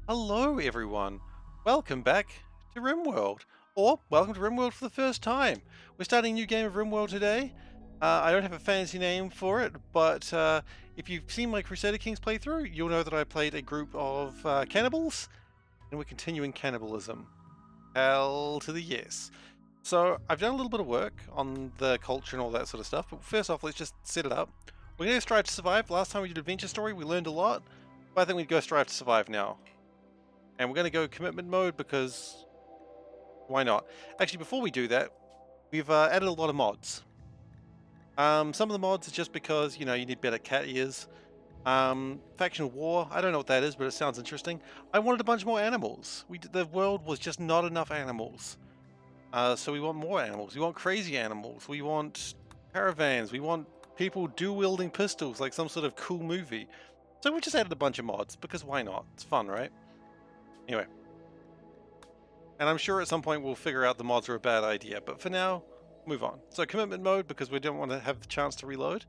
Hello, everyone. Welcome back to Rimworld, or welcome to Rimworld for the first time. We're starting a new game of Rimworld today. I don't have a fancy name for it, but if you've seen my Crusader Kings playthrough, you'll know that I played a group of cannibals, and we're continuing cannibalism. Hell to the yes. So I've done a little bit of work on the culture and all that sort of stuff, but first off, let's just set it up. We're going to strive to survive. Last time we did Adventure Story, we learned a lot, but I think we'd go strive to survive now. And we're going to go commitment mode because why not? Actually, before we do that, we've added a lot of mods. Some of the mods are just because, you need better cat ears. Faction War, I don't know what that is, but it sounds interesting. I wanted a bunch more animals. The world was just not enough animals. So we want more animals. We want crazy animals. We want caravans. We want people dual-wielding pistols like some sort of cool movie. So we just added a bunch of mods because why not? It's fun, right? Anyway. And I'm sure at some point we'll figure out the mods are a bad idea, but for now, move on. So commitment mode, because we don't want to have the chance to reload.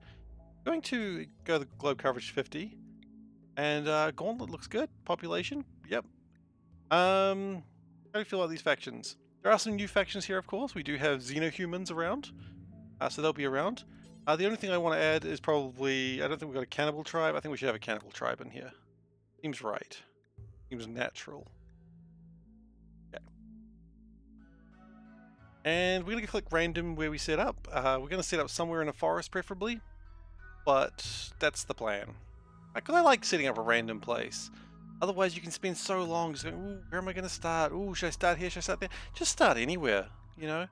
I'm going to go to globe coverage 50, and Gauntlet looks good. Population, yep. How do you feel about these factions? There are some new factions here, of course. We do have Xenohumans around, so they'll be around. The only thing I want to add is probably, I don't think we've got a cannibal tribe. I think we should have a cannibal tribe in here. Seems right. Seems natural. And we're going to click random where we set up. We're going to set up somewhere in a forest preferably, but that's the plan. Because I like setting up a random place. Otherwise you can spend so long just going, ooh, where am I going to start? Ooh, should I start here? Should I start there? Just start anywhere, you know?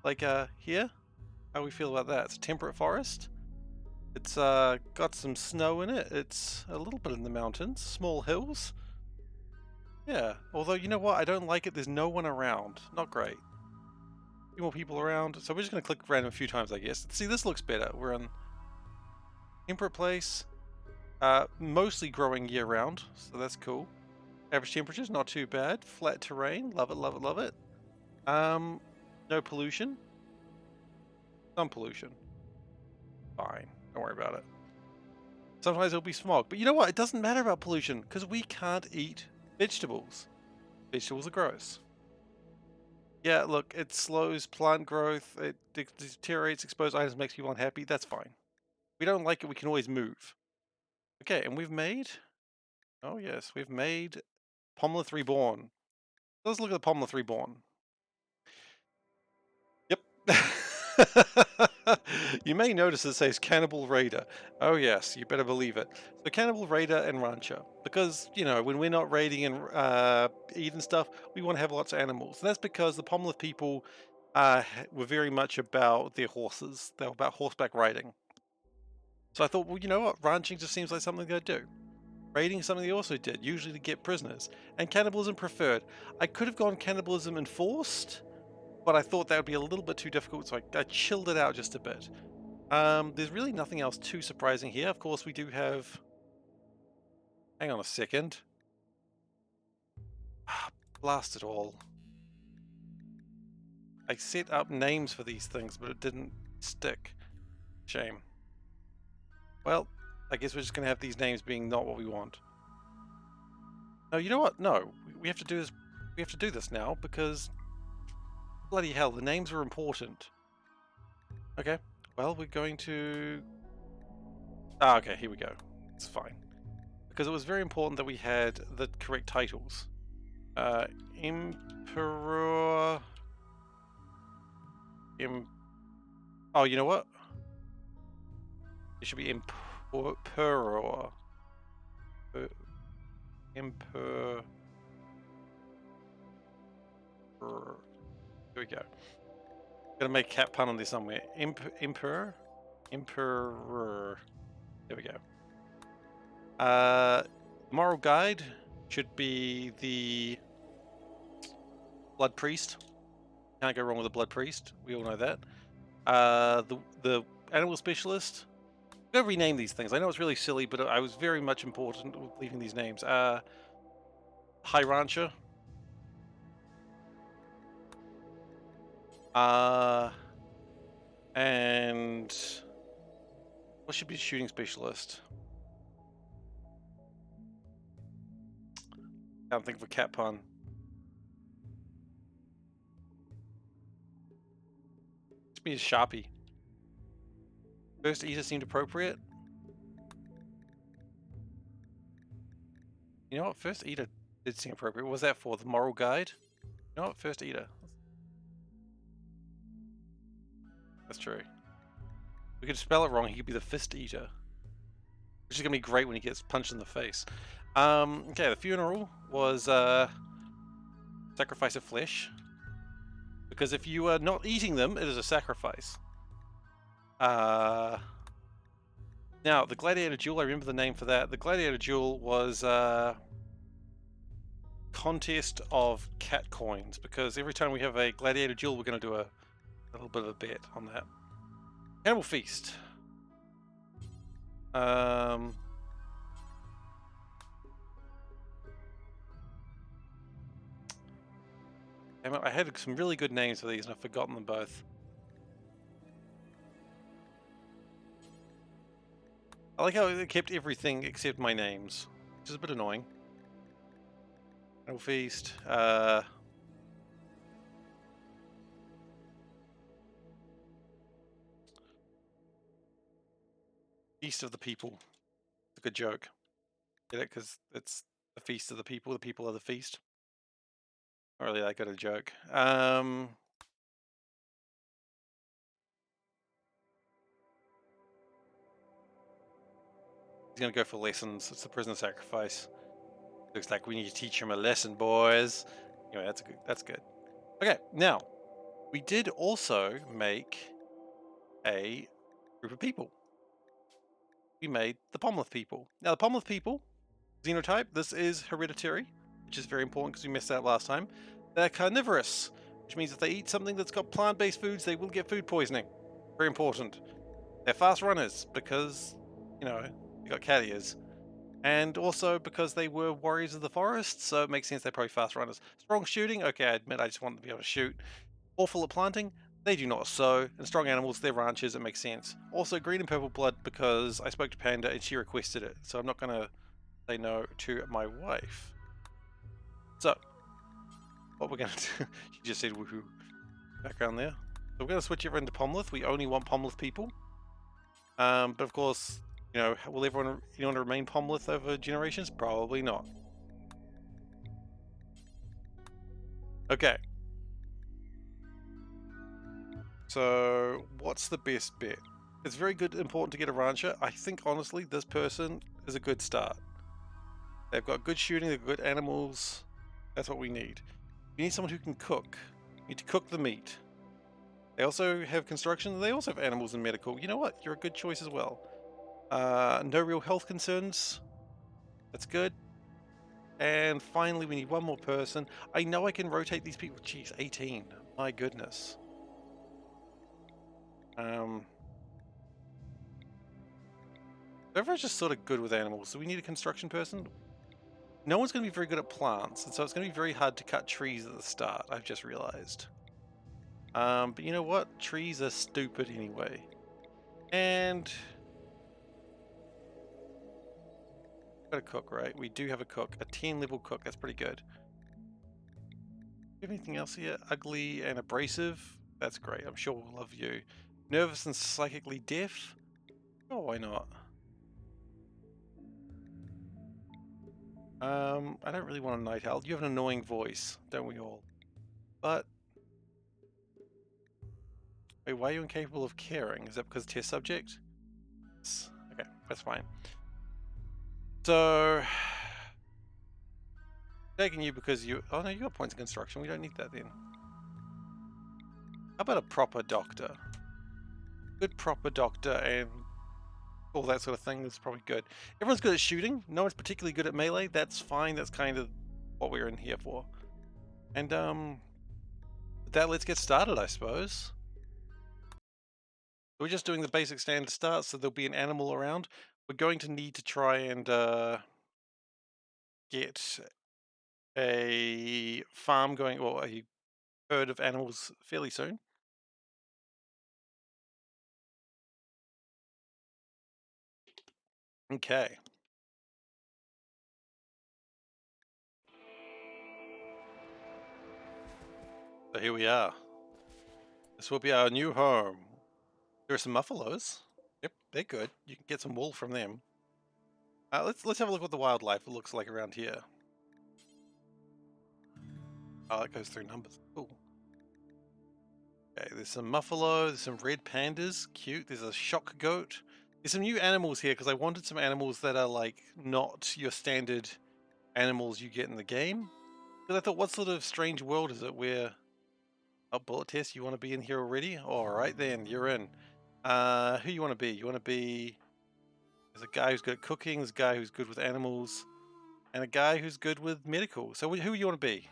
Like here? How do we feel about that? It's a temperate forest. It's got some snow in it. It's a little bit in the mountains, small hills. Yeah, although you know what? I don't like it. There's no one around. Not great. Few more people around, so we're just going to click random a few times, I guess. See, this looks better. We're in temperate place, mostly growing year round, so that's cool. Average temperatures, not too bad. Flat terrain, love it, love it, love it. No pollution. Some pollution. Fine, don't worry about it. Sometimes it'll be smog, but you know what? It doesn't matter about pollution because we can't eat vegetables. Vegetables are gross. Yeah, look, it slows plant growth, it deteriorates exposed items, makes people unhappy. That's fine. We don't like it, we can always move. Okay, and we've made... Oh yes, we've made Pomleth Reborn. Let's look at the Pomleth Reborn. Yep. You may notice it says Cannibal Raider. Oh yes, you better believe it. So Cannibal Raider and Rancher. Because, when we're not raiding and eating stuff, we want to have lots of animals. And that's because the Pomleth people were very much about their horses. They were about horseback riding. So I thought, well, you know what? Ranching just seems like something they'd do. Raiding is something they also did, usually to get prisoners. And cannibalism preferred. I could have gone cannibalism enforced, but I thought that would be a little bit too difficult, so I chilled it out just a bit. There's really nothing else too surprising here. Of course, we do have... Hang on a second. Blast it all. I set up names for these things, but it didn't stick. Shame. Well, I guess we're just going to have these names being not what we want. No, you know what? No, we have to do this. We have to do this now because bloody hell, the names are important. Okay, well, we're going to... okay, here we go. It's fine. Because it was very important that we had the correct titles. Emperor... Oh, you know what? It should be Emperor. Emperor... Here we go. Gotta make a cat pun on this somewhere. Emperor? Emperor. There we go. Moral guide should be the blood priest. Can't go wrong with a blood priest. We all know that. The animal specialist. I'm gonna rename these things. I know it's really silly, but I was very much important with leaving these names. High rancher. And what should be a shooting specialist? Can't think of a cat pun. It's me a Sharpie. First eater seemed appropriate. You know what? First eater did seem appropriate. What was that for? The moral guide? You know what? First eater. That's true. We could spell it wrong. He could be the fist eater, which is gonna be great when he gets punched in the face. Okay, the funeral was sacrifice of flesh, because if you are not eating them, it is a sacrifice. Now the gladiator duel. I remember the name for that. The gladiator duel was contest of cat coins, because every time we have a gladiator duel, we're going to do a little bit of a bet on that. Cannibal feast. I had some really good names for these, and I've forgotten them both. I like how it kept everything except my names, which is a bit annoying. Cannibal feast. Feast of the people. It's a good joke. Get it? Because it's the feast of the people. The people are the feast. Not really that good a joke. He's gonna go for lessons. It's the prisoner sacrifice. Looks like we need to teach him a lesson, boys. Anyway, that's good. Okay, now we did also make a group of people. We made the Pomleth people. Now the Pomleth people, xenotype, this is hereditary, which is very important because we missed out last time. They're carnivorous, which means if they eat something that's got plant-based foods, they will get food poisoning. Very important. They're fast runners because, you know, they got cat ears. And also because they were warriors of the forest, so it makes sense they're probably fast runners. Strong shooting, okay, I admit I just want them to be able to shoot. Awful at planting, they do not sow. And strong animals, they're ranchers, it makes sense. Also green and purple blood because I spoke to Panda and she requested it, so I'm not going to say no to my wife. So, what we're going to do, she just said woohoo background there. So we're going to switch everyone to Pomleth. We only want Pomleth people. But of course, you know, will anyone remain Pomleth over generations? Probably not. Okay. So, what's the best bet? It's very good, important to get a rancher. I think, honestly, this person is a good start. They've got good shooting, they've got good animals. That's what we need. We need someone who can cook. We need to cook the meat. They also have construction, they also have animals and medical. You know what? You're a good choice as well. No real health concerns. That's good. And finally, we need one more person. I know I can rotate these people. Jeez, 18. My goodness. Everyone's just sort of good with animals. So we need a construction person. No one's going to be very good at plants, and so it's going to be very hard to cut trees at the start, I've just realized. But you know what? Trees are stupid anyway. And got a cook, right? We do have a cook. A 10 level cook. That's pretty good. Do you have anything else here? Ugly and abrasive. That's great. I'm sure we'll love you. Nervous and psychically deaf. Oh, why not? I don't really want a night owl. You have an annoying voice, don't we all? But wait, why are you incapable of caring? Is that because test subject? Okay, that's fine. So taking you because you. Oh no, you got points of construction. We don't need that then. How about a proper doctor? Good proper doctor and all that sort of thing is probably good. Everyone's good at shooting. No one's particularly good at melee. That's fine. That's kind of what we're in here for. And with that, let's get started, I suppose. We're just doing the basic standard start, so there'll be an animal around. We're going to need to try and get a farm going, or a herd of animals fairly soon. Okay. So here we are. This will be our new home. There are some buffaloes. Yep, they're good. You can get some wool from them. Let's have a look what the wildlife looks like around here. Oh, it goes through numbers. Cool. Okay, there's some buffalo, there's some red pandas, cute. There's a shock goat. There's some new animals here because I wanted some animals that are like not your standard animals you get in the game. Because I thought, what sort of strange world is it where... Oh, bullet test, you want to be in here already? Alright then, you're in. Who you want to be? You want to be... There's a guy who's good at cooking, there's a guy who's good with animals, and a guy who's good with medical. So who you want to be?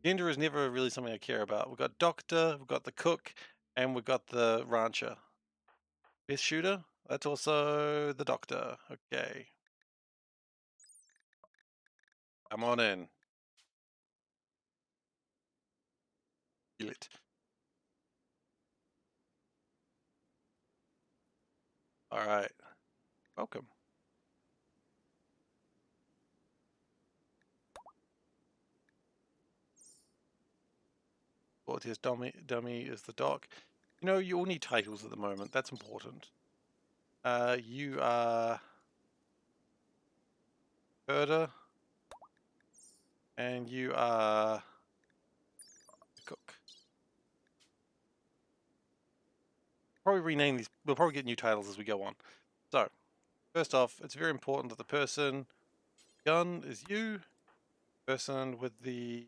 Gender is never really something I care about. We've got doctor, we've got the cook, and we've got the rancher. Best shooter? That's also the doctor. Okay. Come on in. Feel it. Alright. Welcome. Volunteers dummy is the doc. You know, you all need titles at the moment. That's important. You are herder, and you are cook. Probably rename these. We'll probably get new titles as we go on. So, first off, it's very important that the person gun is you, person with the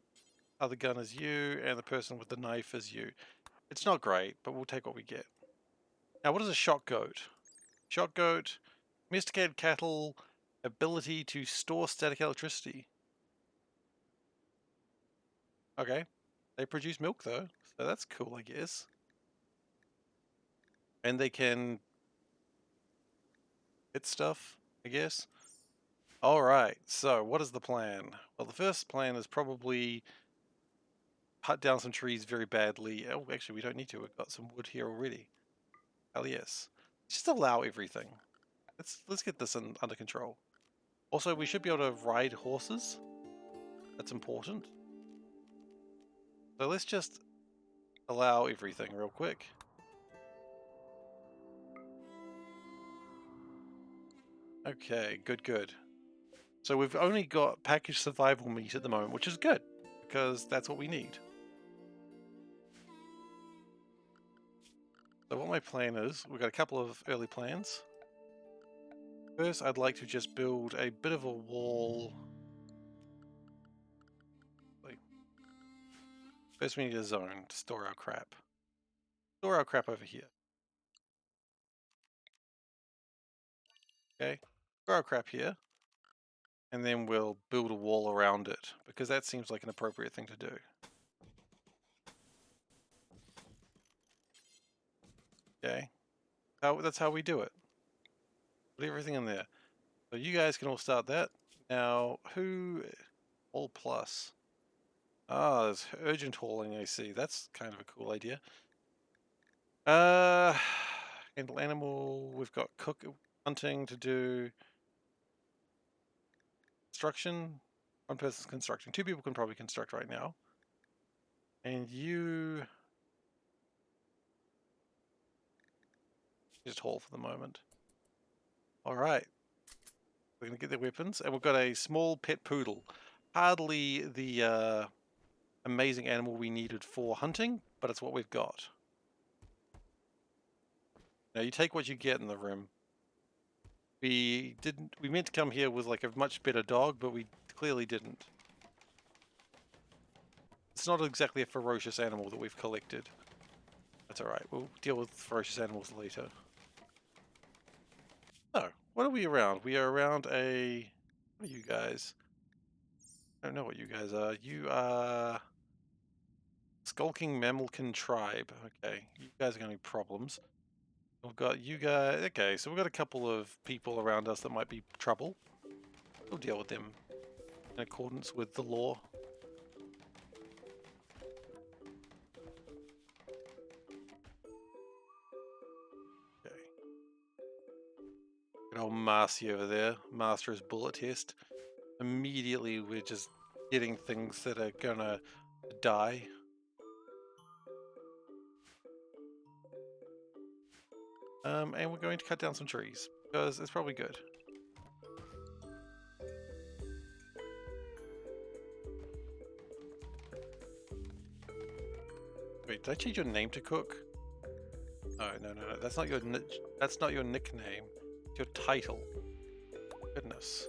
other gun is you, and the person with the knife is you. It's not great, but we'll take what we get. Now, what is a shock goat? Shock goat, domesticated cattle, ability to store static electricity. Okay. They produce milk though, so that's cool, I guess. And they can hit stuff, I guess. Alright, so what is the plan? Well, the first plan is probably cut down some trees very badly. Oh, actually, we don't need to. We've got some wood here already. Hell yes. Just allow everything. Let's get this under control. Also, we should be able to ride horses. That's important. So let's just allow everything real quick. Okay, good. So we've only got packaged survival meat at the moment, which is good, because that's what we need. So what my plan is, we've got a couple of early plans. First, I'd like to just build a bit of a wall. First we need a zone to store our crap. Store our crap over here. Okay, store our crap here. And then we'll build a wall around it, because that seems like an appropriate thing to do. Okay, that's how we do it. Put everything in there. So you guys can all start that. Now, who... All plus. Ah, there's urgent hauling, I see. That's kind of a cool idea. Handle animal, we've got hunting to do. Construction. One person's constructing. Two people can probably construct right now. And you... just haul for the moment. Alright. We're going to get their weapons. And we've got a small pet poodle. Hardly the amazing animal we needed for hunting, but it's what we've got. Now you take what you get in the room. We meant to come here with like a much better dog, but we clearly didn't. It's not exactly a ferocious animal that we've collected. That's alright, we'll deal with ferocious animals later. So, what are we around? We are around a... What are you guys? I don't know what you guys are. You are... Skulking Mammalkin Tribe. Okay, you guys are going to be problems. We've got you guys... Okay, so we've got a couple of people around us that might be trouble. We'll deal with them in accordance with the law. Okay. Good old Marcy over there. Master his bullet test. Immediately we're just getting things that are gonna to die. And we're going to cut down some trees, because it's probably good. Wait, did I change your name to Cook? Oh, no. That's not your nickname. It's your title. Goodness.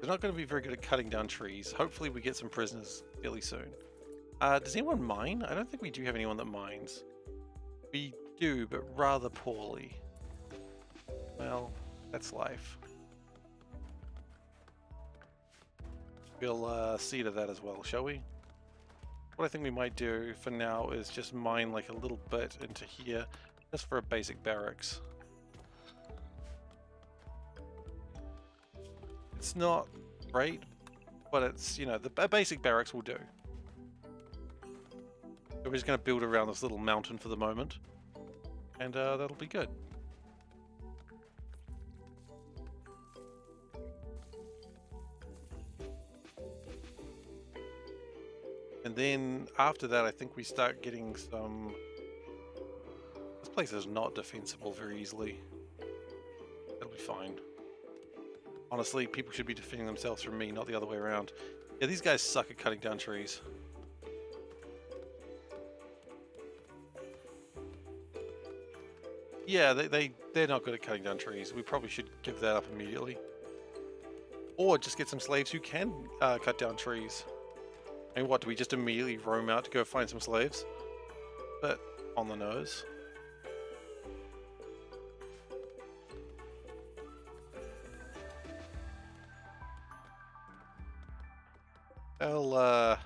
They're not going to be very good at cutting down trees. Hopefully we get some prisoners fairly soon. Does anyone mine? I don't think we do have anyone that mines. We do, but rather poorly. Well, that's life. We'll see to that as well, shall we? What I think we might do for now is just mine like a little bit into here, just for a basic barracks. It's not great, but it's, you know, a basic barracks will do. So we're just going to build around this little mountain for the moment, and that'll be good. And then after that, I think we start getting some... This place is not defensible very easily. It'll be fine. Honestly, people should be defending themselves from me, not the other way around. Yeah, these guys suck at cutting down trees. Yeah, they're not good at cutting down trees. We probably should give that up immediately. Or just get some slaves who can cut down trees. And what, do we just immediately roam out to go find some slaves? But on the nose. Well,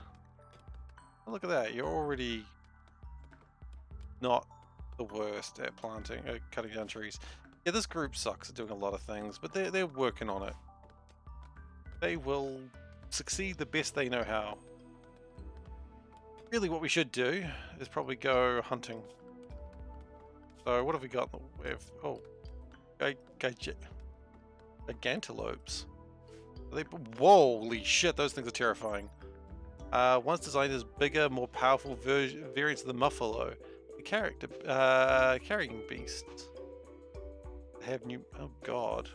look at that. You're already not the worst at cutting down trees. Yeah, this group sucks at doing a lot of things, but they're working on it. They will succeed the best they know how. Really, what we should do is probably go hunting. So, what have we got? We have, oh, gigantolopes. Holy shit, those things are terrifying. Once designed as bigger, more powerful variants of the muffalo, the carrying beasts have new. Oh god.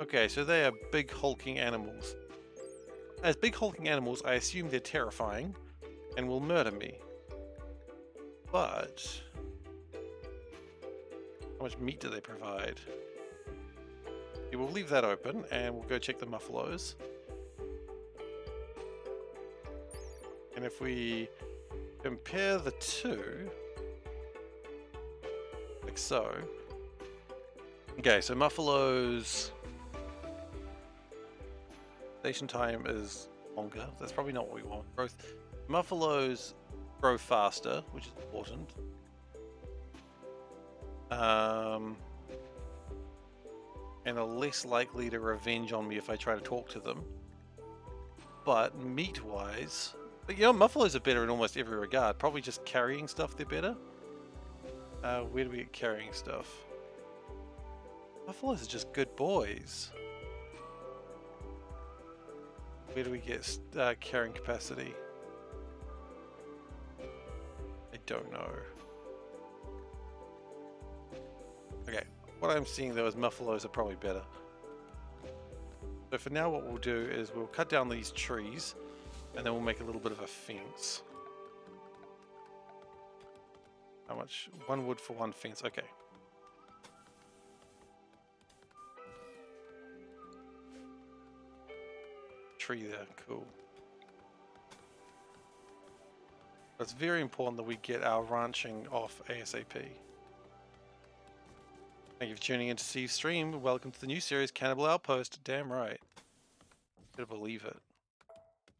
Okay, so they are big hulking animals. As big hulking animals, I assume they're terrifying and will murder me. But how much meat do they provide? Yeah, we'll leave that open and we'll go check the muffalos. And if we compare the two, like so. Okay, so muffalos station time is longer. That's probably not what we want. Growth. Muffalos grow faster, which is important. And are less likely to revenge on me if I try to talk to them. But meat-wise, you know, muffalos are better in almost every regard. Probably just carrying stuff, they're better. Where do we get carrying stuff? Muffalos are just good boys. Where do we get carrying capacity? I don't know. Okay, what I'm seeing though is muffalos are probably better. So for now what we'll do is we'll cut down these trees and then we'll make a little bit of a fence. How much? 1 wood for 1 fence, okay. Tree there, cool. But it's very important that we get our ranching off ASAP. Thank you for tuning in to Steve's stream. Welcome to the new series, Cannibal Outpost. Damn right. Couldn't believe it.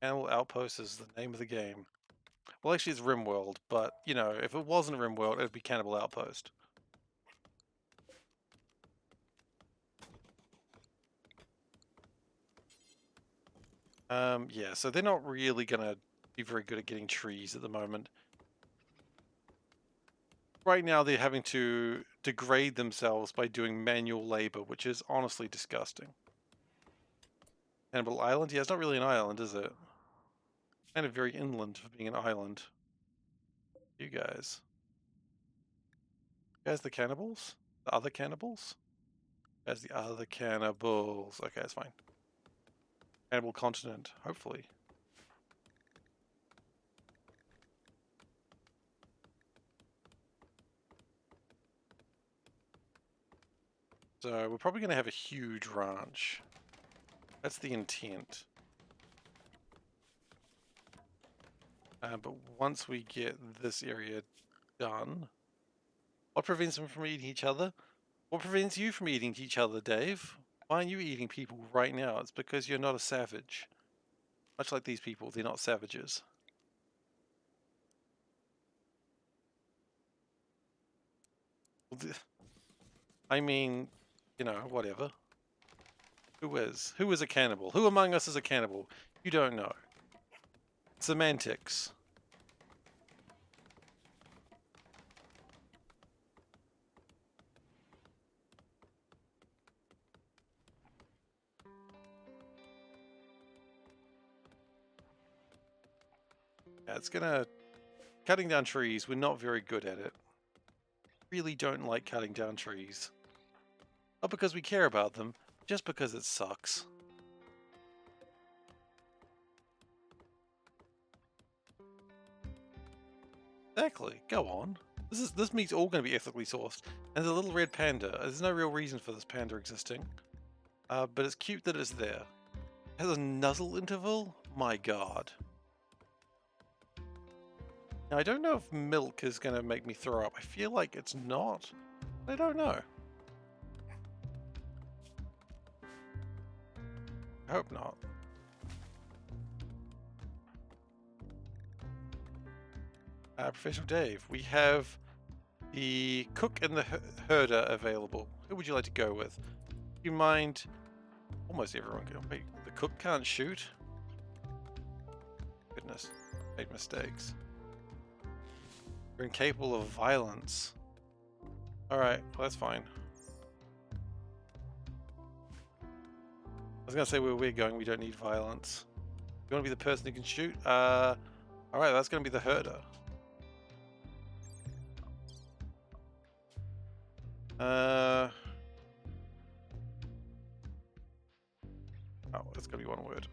Cannibal Outpost is the name of the game. Well, actually it's Rimworld, but, you know, if it wasn't Rimworld, it would be Cannibal Outpost. Yeah, so they're not really gonna be very good at getting trees at the moment. Right now they're having to degrade themselves by doing manual labor, which is honestly disgusting. Cannibal Island? Yeah, it's not really an island, is it? Kind of very inland for being an island. You guys. You guys the cannibals? The other cannibals? You guys the other cannibals. Okay, that's fine. Cannibal continent, hopefully. So we're probably going to have a huge ranch. That's the intent. But once we get this area done, what prevents them from eating each other? What prevents you from eating each other, Dave? Why aren't you eating people right now? It's because you're not a savage. Much like these people, they're not savages. I mean, you know, whatever. Who is? Who is a cannibal? Who among us is a cannibal? You don't know. Semantics. Yeah, it's gonna... Cutting down trees, we're not very good at it. Really don't like cutting down trees. Not because we care about them, just because it sucks. Exactly, go on. This meat's all going to be ethically sourced. And the little red panda, there's no real reason for this panda existing. But it's cute that it's there. It has a nuzzle interval? My god. Now I don't know if milk is going to make me throw up. I feel like it's not. I don't know. I hope not. Professional Dave, we have the cook and the herder available. Who would you like to go with? Do you mind? Almost everyone can. Wait, the cook can't shoot? Goodness, made mistakes. You're incapable of violence. Alright, well that's fine. I was gonna say where we're going, we don't need violence. You wanna be the person who can shoot? Alright, that's gonna be the herder. Oh, it's gonna be one word.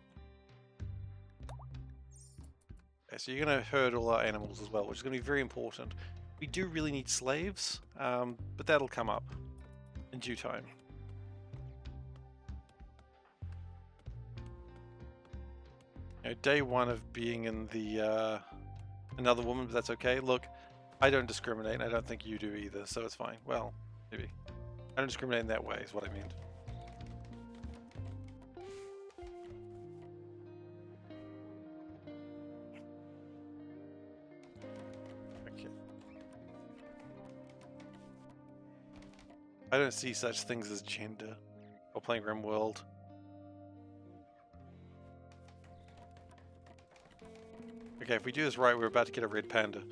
Okay, so you're gonna herd all our animals as well, which is gonna be very important. We do really need slaves, but that'll come up in due time. You know, day one of being in the another woman, but that's okay. Look, I don't discriminate, and I don't think you do either, so it's fine. Well, maybe. I don't discriminate in that way, is what I meant. Okay. I don't see such things as gender while playing Rimworld. Okay, if we do this right, we're about to get a red panda.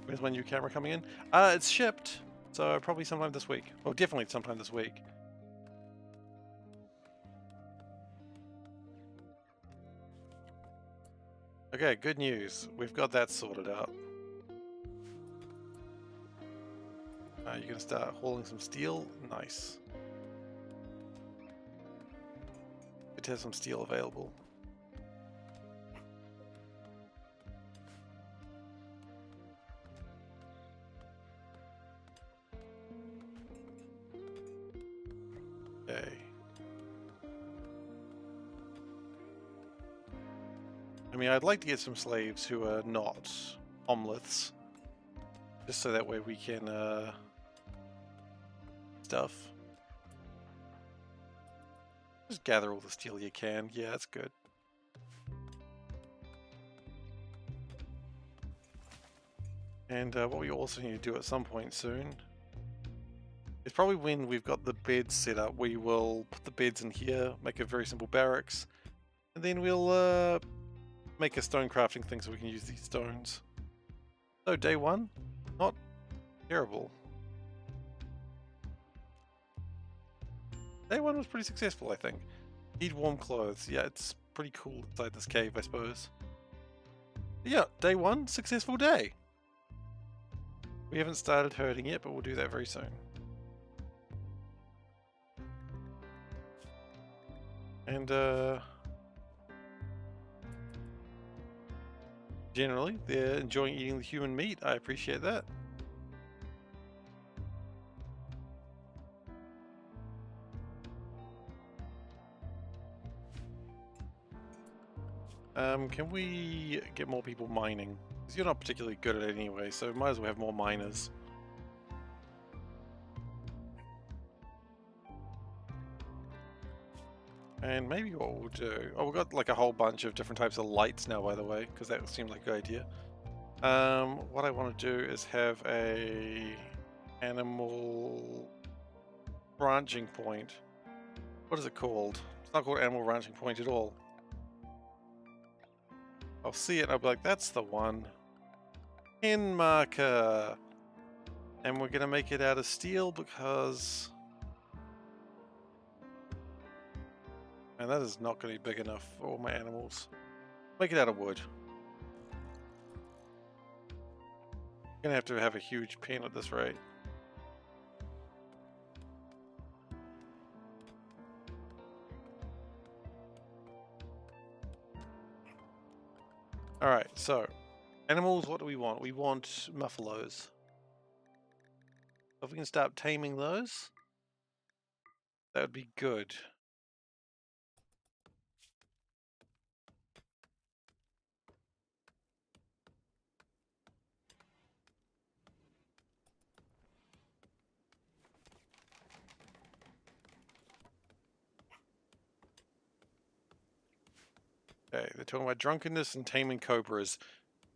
Where's my new camera coming in? It's shipped, so probably sometime this week. Well, definitely sometime this week. Okay, good news. We've got that sorted out. You're gonna start hauling some steel? Nice. Good to have some steel available. Okay. I mean, I'd like to get some slaves who are not omelets. Just so that way we can, stuff. Just gather all the steel you can. Yeah, that's good. And what we also need to do at some point soon is probably when we've got the beds set up, we will put the beds in here, make a very simple barracks, and then we'll make a stone crafting thing so we can use these stones. So day one, not terrible. Day one was pretty successful, I think. Need warm clothes. Yeah, it's pretty cool inside this cave, I suppose. But yeah, day one, successful day. We haven't started herding yet, but we'll do that very soon. And generally, they're enjoying eating the human meat. I appreciate that. Can we get more people mining? Because you're not particularly good at it anyway, so might as well have more miners. And maybe what we'll do... Oh, we've got like a whole bunch of different types of lights now, by the way, because that seemed like a good idea. What I want to do is have a animal branching point. What is it called? It's not called animal branching point at all. I'll see it and I'll be like, that's the one. Pin marker. And we're gonna make it out of steel because... And that is not gonna be big enough for all my animals. Make it out of wood. Gonna have a huge pen at this rate. Alright, so animals, what do we want? We want muffalos. If we can start taming those, that would be good. Okay, they're talking about drunkenness and taming cobras.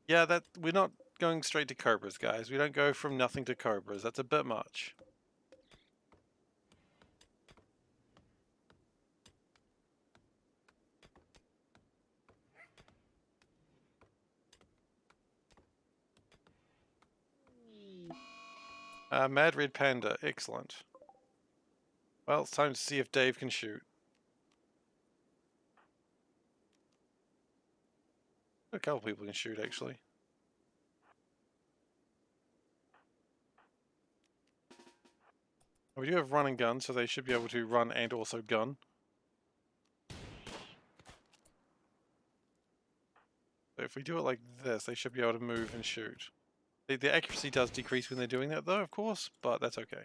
Yeah, that we're not going straight to cobras, guys. We don't go from nothing to cobras. That's a bit much. Mad Red Panda, excellent. Well, it's time to see if Dave can shoot. A couple people can shoot, actually. We do have run and gun, so they should be able to run and also gun. So if we do it like this, they should be able to move and shoot. The accuracy does decrease when they're doing that, though, of course, but that's okay.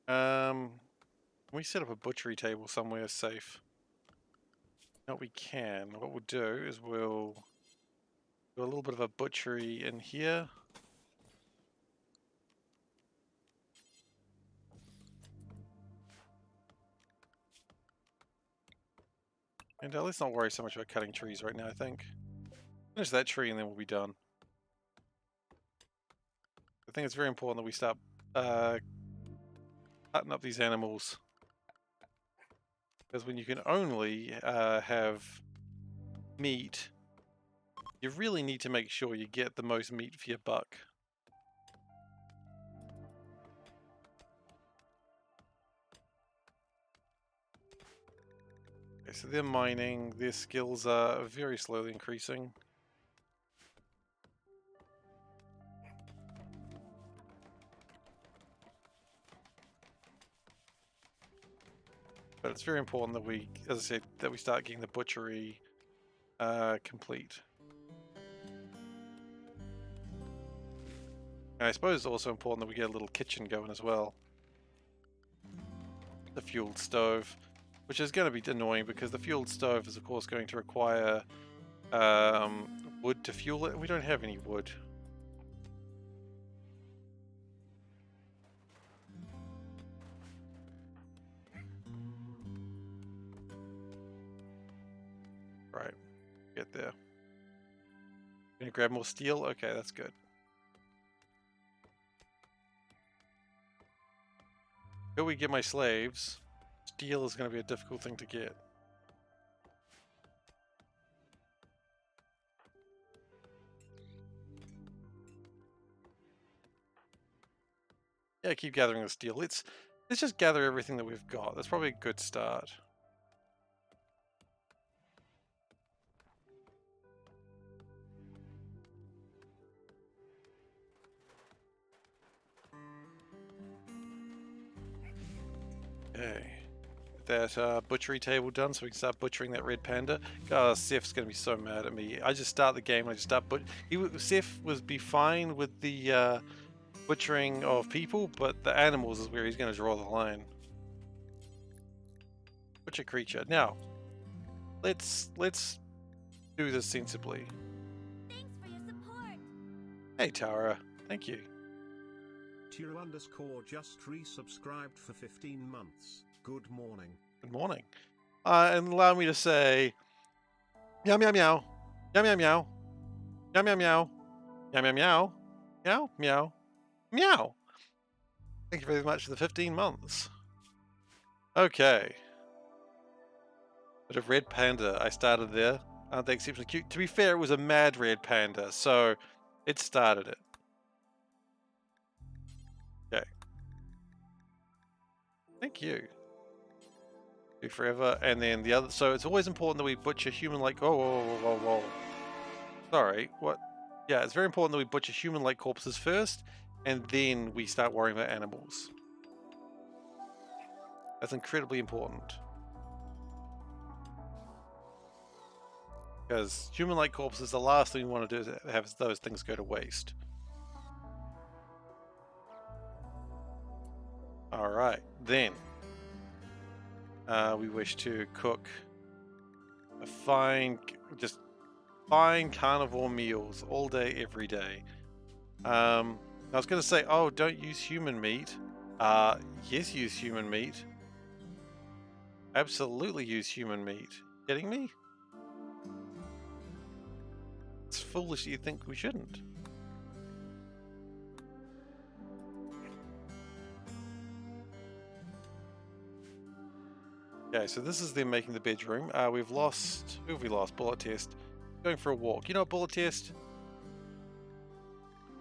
Can we set up a butchery table somewhere safe? No, we can. What we'll do is we'll do a little bit of a butchery in here. And let's not worry so much about cutting trees right now, I think. Finish that tree and then we'll be done. I think it's very important that we start cutting up these animals. Because when you can only have meat, you really need to make sure you get the most meat for your buck. Okay, so they're mining, their skills are very slowly increasing. But it's very important that we, as I said, that we start getting the butchery complete. And I suppose it's also important that we get a little kitchen going as well. The fueled stove, which is going to be annoying because the fueled stove is of course going to require wood to fuel it. We don't have any wood. Right, get there. Gonna grab more steel? Okay, that's good. Till we get my slaves, steel is going to be a difficult thing to get. Yeah, keep gathering the steel. Let's just gather everything that we've got. That's probably a good start. Okay. That butchery table done so we can start butchering that red panda. Oh, Seth's gonna be so mad at me. I just start the game, I just start Seth would be fine with the butchering of people, but the animals is where he's gonna draw the line. Butcher creature. Now, let's do this sensibly. Thanks for your support. Hey Tara, thank you. Tiro_just resubscribed for 15 months. Good morning. Good morning. And allow me to say meow meow meow. Meow meow meow. Meow meow meow. Meow meow meow. Meow meow. Meow. Thank you very much for the 15 months. Okay. Bit of red panda. I started there. Aren't they exceptionally cute? To be fair, it was a mad red panda, so it started it. Okay. Thank you. Do forever. And then the other. So it's always important that we butcher human-like. Oh, whoa, whoa, whoa, whoa. Sorry. What? Yeah, it's very important that we butcher human-like corpses first, and then we start worrying about animals. That's incredibly important. Because human-like corpses, the last thing we want to do is have those things go to waste. Alright, then we wish to cook just fine carnivore meals all day, every day. I was going to say, oh, don't use human meat. Yes, use human meat. Absolutely use human meat. Kidding me? It's foolish that you think we shouldn't. Okay, so this is them making the bedroom. We've lost... Who have we lost? Bullet test. Going for a walk. You know what, bullet test?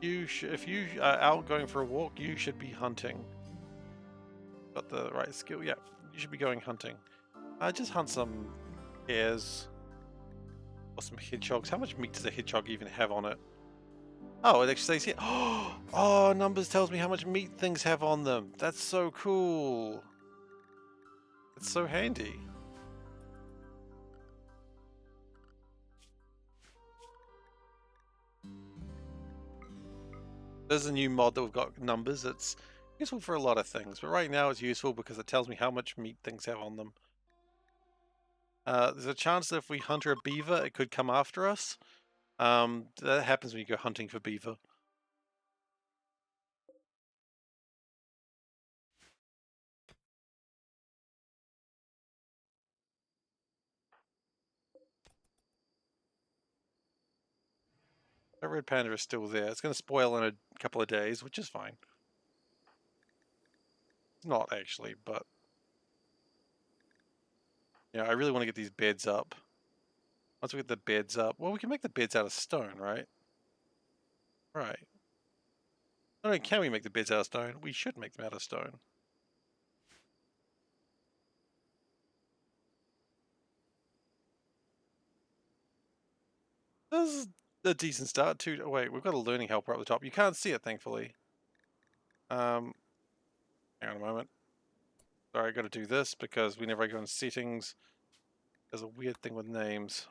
If you are out going for a walk, you should be hunting. Got the right skill? Yeah, you should be going hunting. Just hunt some hares. Or some hedgehogs. How much meat does a hedgehog even have on it? Oh, it actually says here. Oh, numbers tells me how much meat things have on them. That's so cool. It's so handy. There's a new mod that we've got numbers. It's useful for a lot of things, but right now it's useful because it tells me how much meat things have on them. There's a chance that if we hunt a beaver, it could come after us. That happens when you go hunting for beaver. That red panda is still there. It's going to spoil in a couple of days, which is fine. It's not actually, but... Yeah, I really want to get these beds up. Once we get the beds up... Well, we can make the beds out of stone, right? Right. Not only can we make the beds out of stone, we should make them out of stone. This is a decent start too. Oh, wait, we've got a learning helper up the top. You can't see it, thankfully. Hang on a moment. Sorry, I got to do this because we never go in settings. There's a weird thing with names.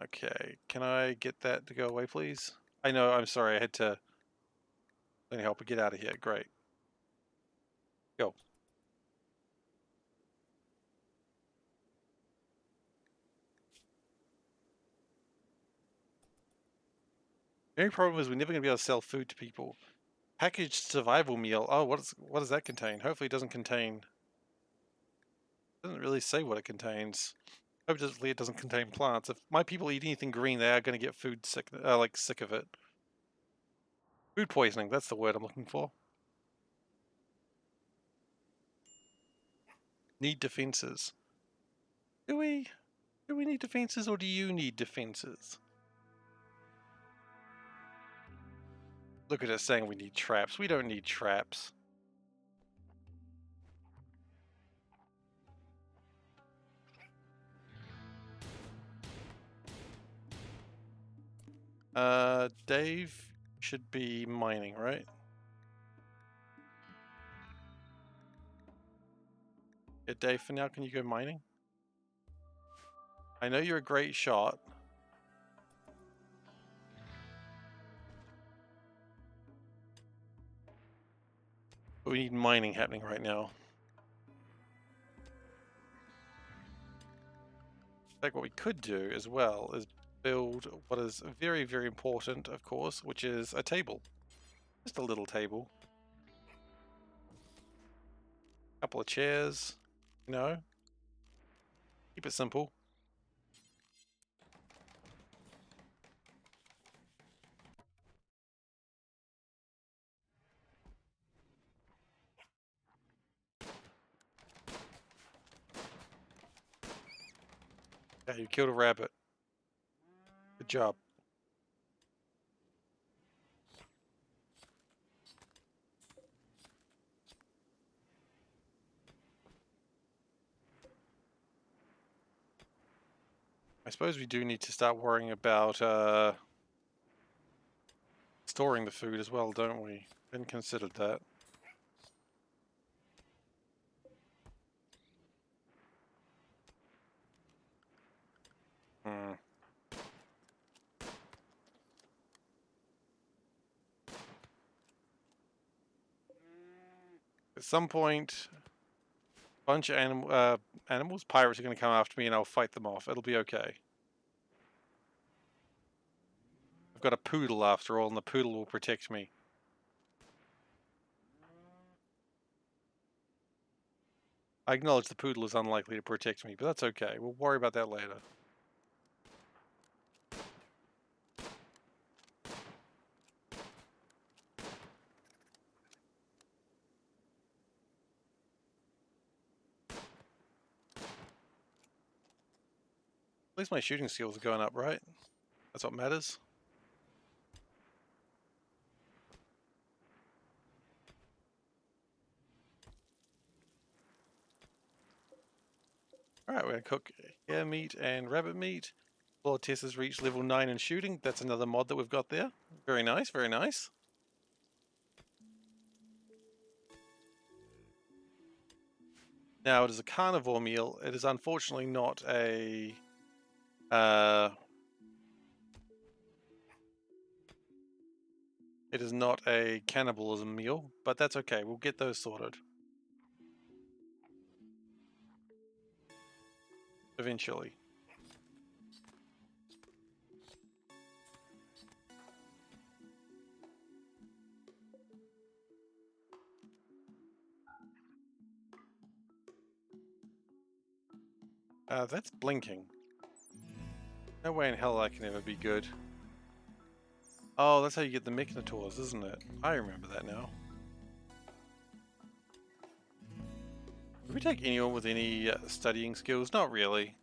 Okay, can I get that to go away, please? I know, I'm sorry, I had to learning helper get out of here. Great. Go. The only problem is we're never going to be able to sell food to people. Packaged survival meal. Oh, what does that contain? Hopefully it doesn't contain... It doesn't really say what it contains. Hopefully it doesn't contain plants. If my people eat anything green, they are going to get food sick, sick of it. Food poisoning, that's the word I'm looking for. Need defenses. Do we need defenses, or do you need defenses? Look at us saying we need traps. We don't need traps. Dave should be mining, right? Yeah, Dave, for now, can you go mining? I know you're a great shot. But we need mining happening right now. In fact, what we could do as well is build what is very, very important, of course, which is a table. Just a little table. Couple of chairs, you know. Keep it simple. Yeah, you killed a rabbit. Good job. I suppose we do need to start worrying about storing the food as well, don't we? Hadn't considered that. Hmm. At some point, a bunch of animals, pirates are going to come after me and I'll fight them off. It'll be okay. I've got a poodle after all, and the poodle will protect me. I acknowledge the poodle is unlikely to protect me, but that's okay. We'll worry about that later. At least my shooting skills are going up, right? That's what matters. Alright, we're going to cook hare meat and rabbit meat. Lord Tess has reached level 9 in shooting. That's another mod that we've got there. Very nice, very nice. Now, it is a carnivore meal. It is unfortunately not a... it is not a cannibalism meal, but that's okay. We'll get those sorted. Eventually. That's blinking. No way in hell that can ever be good. Oh, that's how you get the Mechnators, isn't it? I remember that now. Did we take anyone with any studying skills? Not really.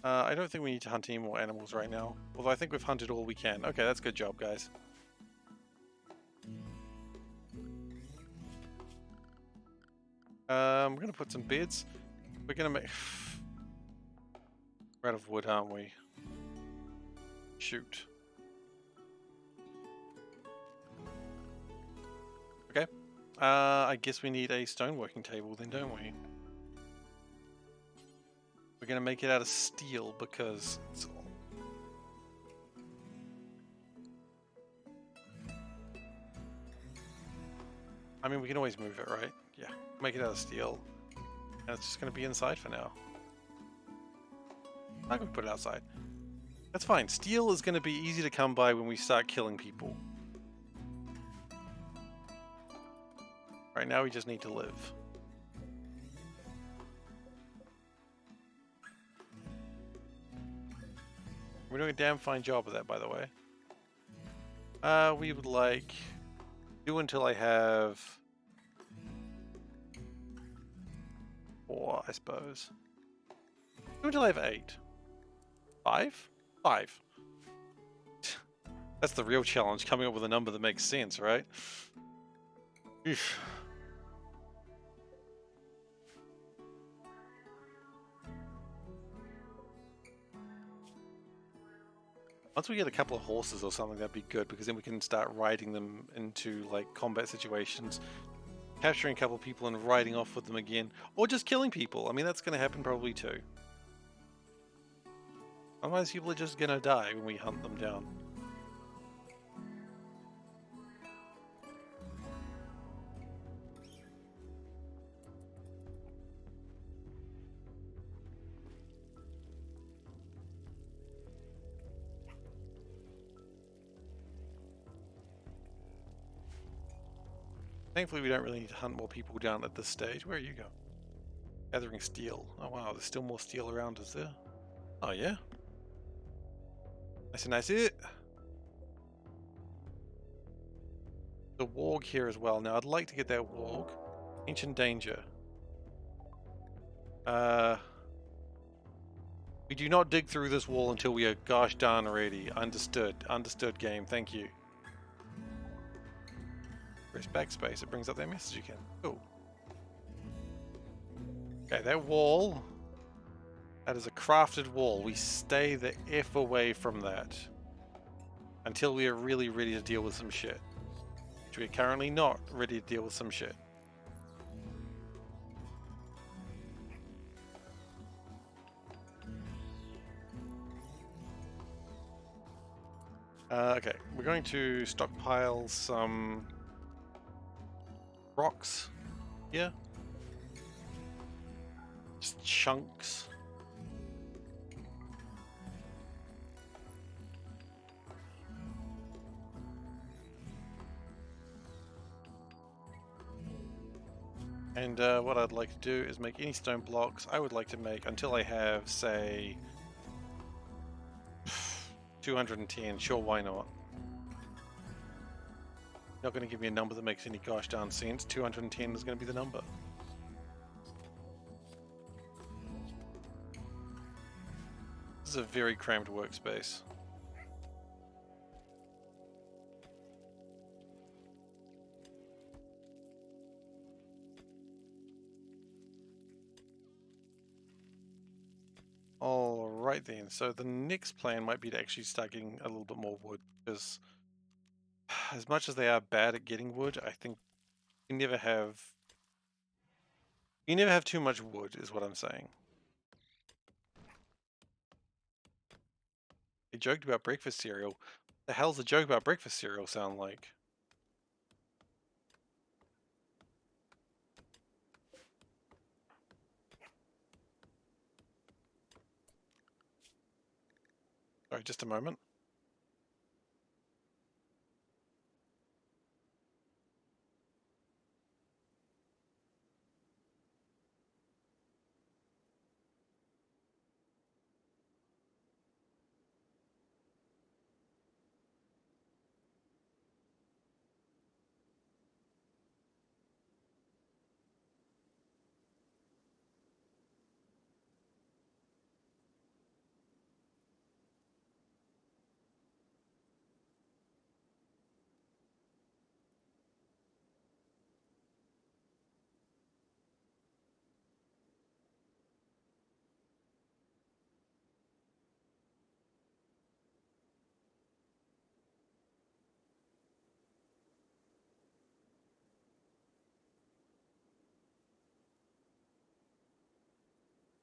I don't think we need to hunt any more animals right now. Although I think we've hunted all we can. Okay, that's a good job, guys. We're going to put some beds. We're going to make... We're out of wood, aren't we? Shoot. Okay. I guess we need a stoneworking table then, don't we? We're going to make it out of steel because... I mean, we can always move it, right? Yeah, make it out of steel. And it's just going to be inside for now. I can put it outside. That's fine. Steel is going to be easy to come by when we start killing people. Right now we just need to live. We're doing a damn fine job of that, by the way. We would like... do until I have... 4, I suppose. until I have 8. 5? 5. That's the real challenge, coming up with a number that makes sense, right? Oof. Once we get a couple of horses or something, that'd be good, because then we can start riding them into like combat situations, capturing a couple of people and riding off with them again, or just killing people. I mean, that's going to happen probably too. Otherwise, people are just going to die when we hunt them down. Thankfully, we don't really need to hunt more people down at this stage. Where are you going? Gathering steel. Oh wow, there's still more steel around, is there? Oh yeah? Nice and nice. The warg here as well. Now, I'd like to get that warg. Ancient danger. We do not dig through this wall until we are gosh darn ready. Understood. Understood, game. Thank you. Press backspace. It brings up that message again. Cool. Okay, that wall. That is a crafted wall. We stay the F away from that until we are really ready to deal with some shit. Which we're currently not ready to deal with some shit. Okay, we're going to stockpile some rocks here. Just chunks. And what I'd like to do is make any stone blocks. I would like to make, until I have, say, 210. Sure, why not? Not going to give me a number that makes any gosh darn sense. 210 is going to be the number. This is a very cramped workspace. Alright then, so the next plan might be to actually start getting a little bit more wood, because as much as they are bad at getting wood, I think you never have too much wood, is what I'm saying. They joked about breakfast cereal. The hell's a joke about breakfast cereal sound like? Sorry, just a moment.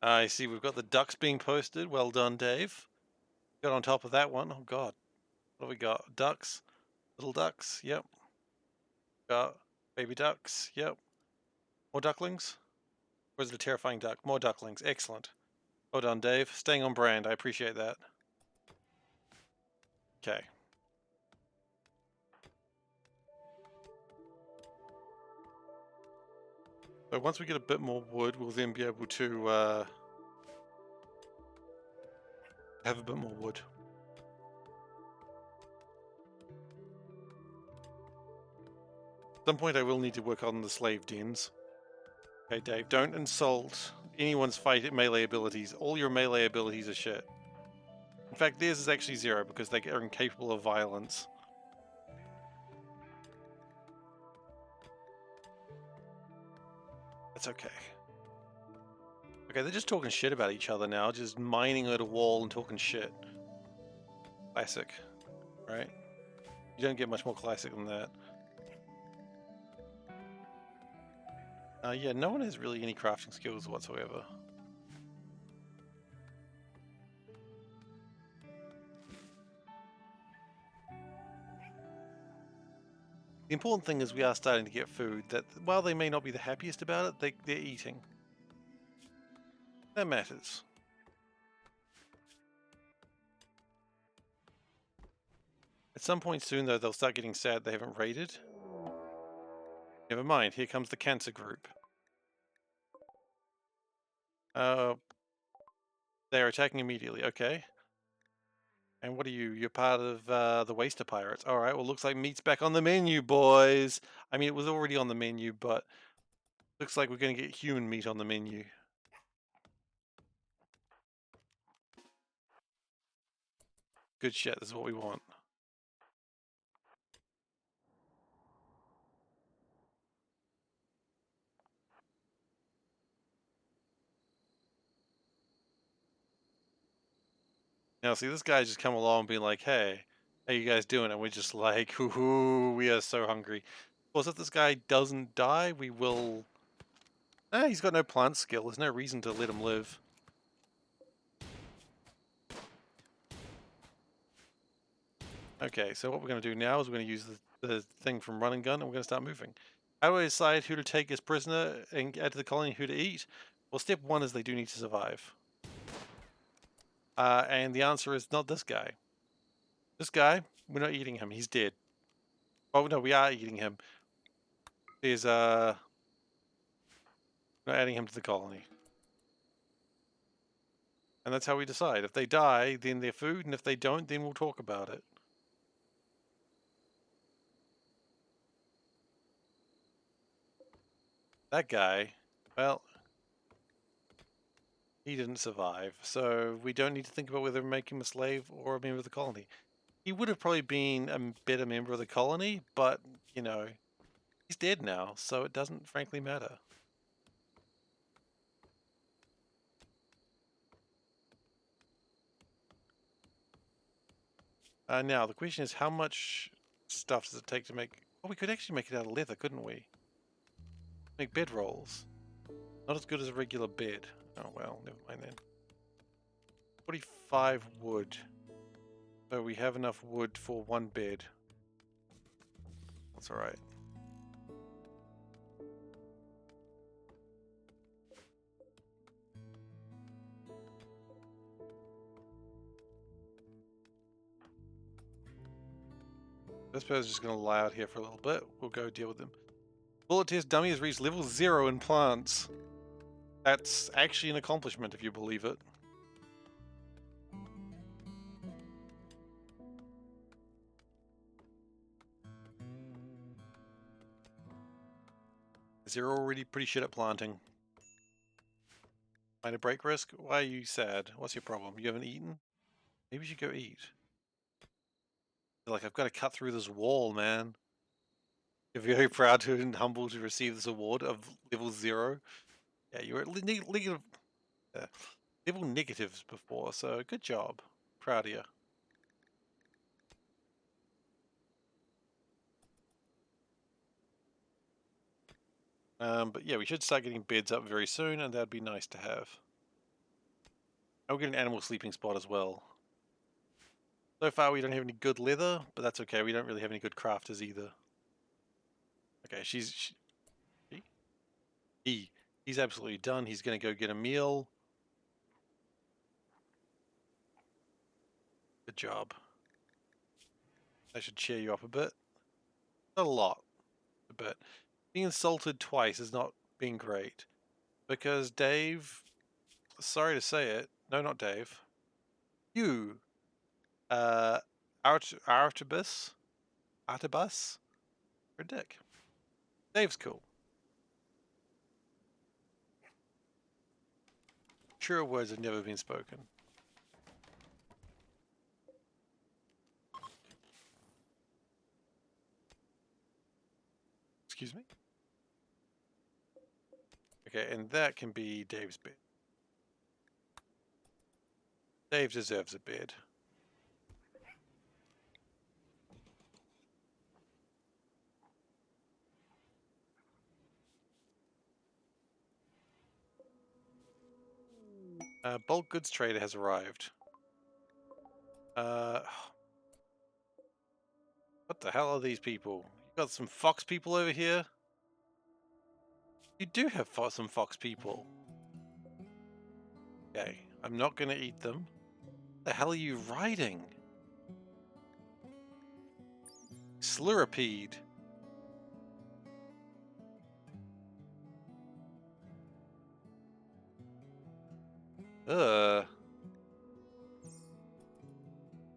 I see we've got the ducks being posted. Well done, Dave. Got on top of that one. Oh god. What have we got? Ducks. Little ducks. Yep. Got baby ducks. Yep. More ducklings? Or is it a terrifying duck? More ducklings. Excellent. Well done, Dave. Staying on brand. I appreciate that. Okay. So once we get a bit more wood, we'll then be able to have a bit more wood. At some point I will need to work on the slave dens. Okay, Dave, don't insult anyone's melee abilities. All your melee abilities are shit. In fact, theirs is actually 0 because they are incapable of violence. That's okay. Okay, they're just talking shit about each other now, just mining at a wall and talking shit. Classic, right? You don't get much more classic than that. Yeah, no one has really any crafting skills whatsoever. The important thing is we are starting to get food that, while they may not be the happiest about it, they're eating. That matters. At some point soon, though, they'll start getting sad they haven't raided. Never mind, here comes the cancer group. They're attacking immediately, okay. And what are you? You're part of the Waster Pirates. Alright, well, looks like meat's back on the menu, boys! I mean, it was already on the menu, but looks like we're going to get human meat on the menu. Good shit, this is what we want. Now, see, this guy's just come along being like, hey, how you guys doing? And we're just like, hoo, we are so hungry. Of course, if this guy doesn't die, we will... he's got no plant skill. There's no reason to let him live. Okay, so what we're going to do now is we're going to use the thing from Run and Gun, and we're going to start moving. How do I decide who to take as prisoner and add to the colony and who to eat? Well, step 1 is they do need to survive. And the answer is not this guy. This guy, we're not eating him. He's dead. Oh, no, we are eating him. There's, we're not adding him to the colony. And that's how we decide. If they die, then they're food, and if they don't, then we'll talk about it. That guy, well, he didn't survive, so we don't need to think about whether we make him a slave or a member of the colony. He would have probably been a better member of the colony, but, you know, he's dead now, so it doesn't frankly matter. Now, the question is how much stuff does it take to make... Oh, we could actually make it out of leather, couldn't we? Make bedrolls. Not as good as a regular bed. Oh, well, never mind then. 45 wood. So we have enough wood for 1 bed. That's alright. This person's just going to lie out here for a little bit. We'll go deal with them. Bullet test dummy has reached level 0 in plants. That's actually an accomplishment if you believe it. They're already pretty shit at planting. Mind a break risk? Why are you sad? What's your problem? You haven't eaten? Maybe you should go eat. They're like, I've got to cut through this wall, man. You're very proud to and humble to receive this award of level 0. Yeah, you were at level negatives before, so good job. Proud of you. But yeah, we should start getting beds up very soon, and that'd be nice to have. I'll get an animal sleeping spot as well. So far, we don't have any good leather, but that's okay. We don't really have any good crafters either. Okay, he's absolutely done. He's going to go get a meal. Good job. That should cheer you up a bit. Not a lot, a bit. Being insulted twice is not being great. Because Dave, sorry to say it, no, not Dave. You, Artibus, you're a dick. Dave's cool. Truer words have never been spoken. Excuse me? Okay, and that can be Dave's bed. Dave deserves a bed. Bulk goods trader has arrived. What the hell are these people? You got some fox people over here? You do have some fox people. Okay, I'm not gonna eat them. What the hell are you riding? Sluripede.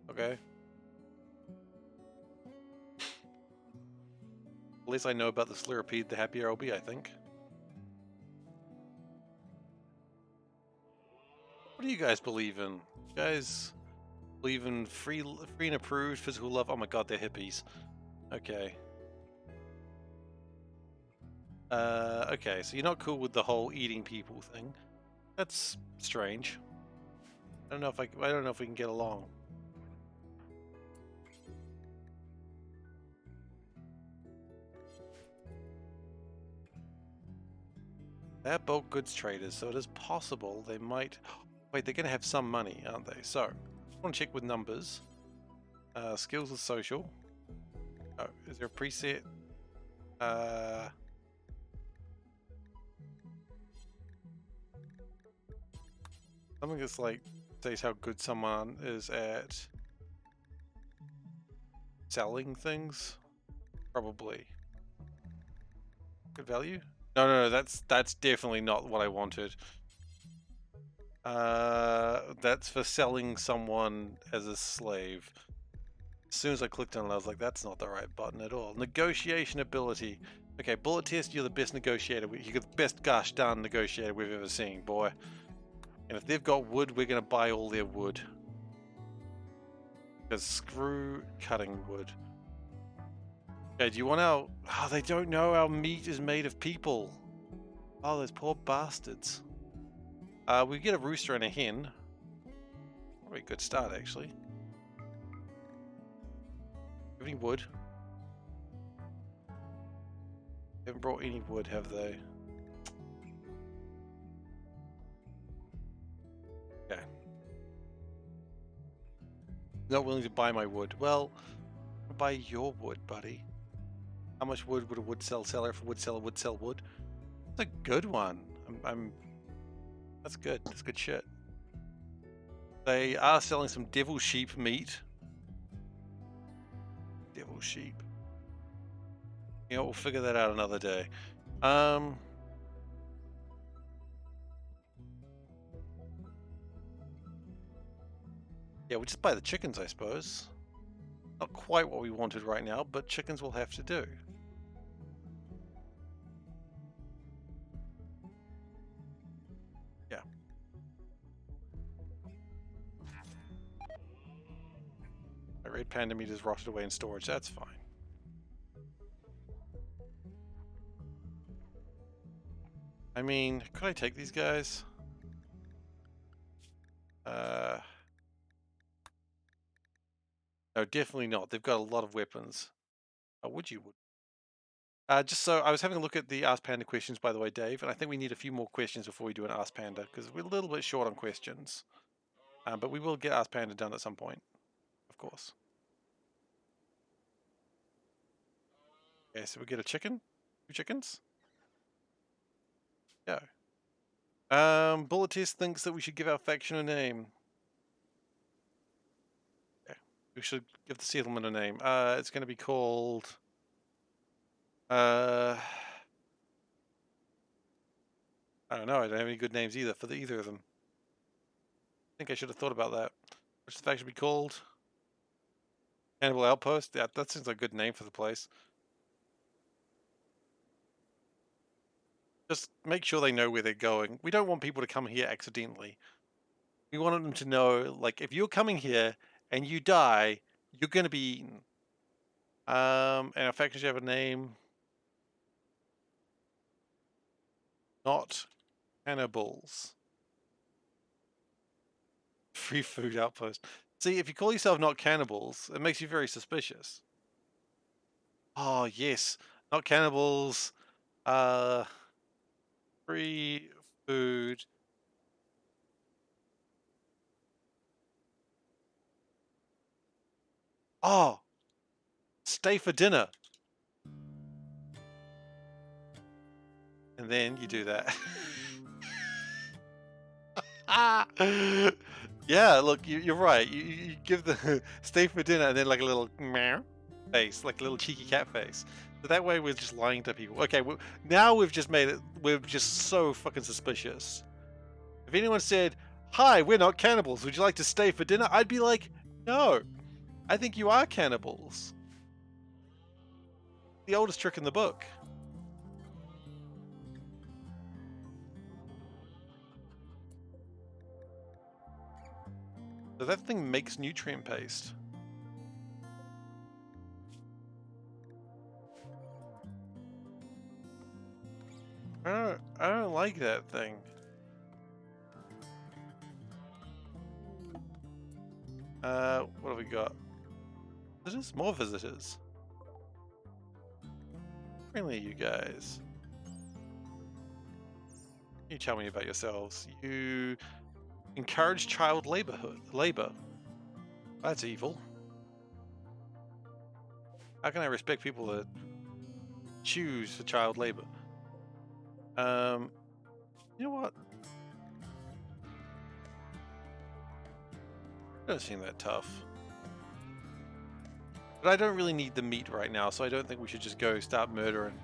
Okay. At least I know about the Sluripede, the happier I'll be, I think. What do you guys believe in? You guys believe in free and approved physical love? Oh my god, they're hippies. Okay. Okay, so you're not cool with the whole eating people thing. That's strange. I don't know if we can get along. They're bulk goods traders, so it is possible they might... Wait, they're going to have some money, aren't they? So, I want to check with numbers. Skills with social. Oh, is there a preset? I think it's like, says how good someone is at selling things. Probably. Good value? No, that's definitely not what I wanted. That's for selling someone as a slave. As soon as I clicked on it, I was like, that's not the right button at all. Negotiation ability. Okay, bullet test, you're the best negotiator. You're the best gosh darn negotiator we've ever seen, boy. And if they've got wood, we're going to buy all their wood. Because screw cutting wood. Okay, do you want our... Oh, they don't know our meat is made of people. Oh, those poor bastards. We get a rooster and a hen. Probably a good start, actually. Have any wood? They haven't brought any wood, have they? Okay. Not willing to buy my wood. Well, I'll buy your wood, buddy. How much wood would a wood seller if a wood seller would sell wood? That's a good one. That's good. That's good shit. They are selling some devil sheep meat. Devil sheep. You know, we'll figure that out another day. Yeah, we'll just buy the chickens, I suppose. Not quite what we wanted right now, but chickens will have to do. Yeah. My red panda meat is rotted away in storage. That's fine. I mean, could I take these guys? No, definitely not. They've got a lot of weapons. Would you? Just so I was having a look at the Ask Panda questions, by the way, Dave, and I think we need a few more questions before we do an Ask Panda because we're a little bit short on questions. But we will get Ask Panda done at some point, of course. Okay, so we get a chicken, 2 chickens. Yeah. Bullet Test thinks that we should give our faction a name. Okay, we should give the settlement a name. It's going to be called. I don't know. I don't have any good names either for either of them. I think I should have thought about that. What should the faction be called? Cannibal Outpost? Yeah, that seems like a good name for the place. Just make sure they know where they're going. We don't want people to come here accidentally. We want them to know, like, if you're coming here and you die, you're going to be eaten. And our factions have a name. Not cannibals. Free food outpost. See, if you call yourself not cannibals, it makes you very suspicious. Oh, yes. Not cannibals. Uh, free food. Oh, stay for dinner. And then you do that. Ah! Yeah, look, you're right. You give the stay for dinner and then like a little meow face, like a little cheeky cat face. So that way we're just lying to people. Okay, now we've just made it, we're just so fucking suspicious. If anyone said, "Hi, we're not cannibals. Would you like to stay for dinner?" I'd be like, "No, I think you are cannibals." The oldest trick in the book. So that thing makes nutrient paste. I don't like that thing. What have we got? Visitors? More visitors. Friendly, you guys. You tell me about yourselves. You encourage child labor. That's evil. How can I respect people that choose for child labor? You know what? Doesn't seem that tough. But I don't really need the meat right now, so I don't think we should just go start murdering.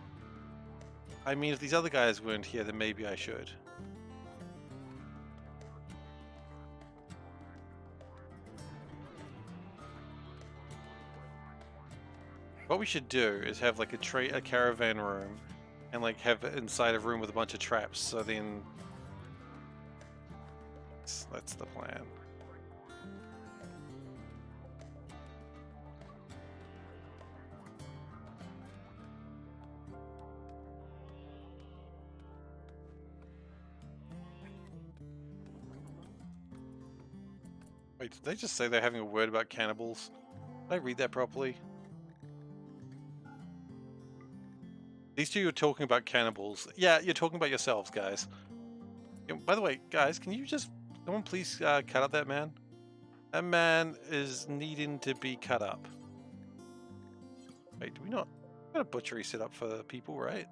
I mean, if these other guys weren't here, then maybe I should. What we should do is have like a caravan room, and like have it inside a room with a bunch of traps. So then, that's the plan. Wait, did they just say they're having a word about cannibals? Did I read that properly? These two are talking about cannibals. Yeah, you're talking about yourselves, guys. By the way, guys, can you just... Someone please cut up that man? That man is needing to be cut up. Wait, do we not... We got a butchery set up for people, right?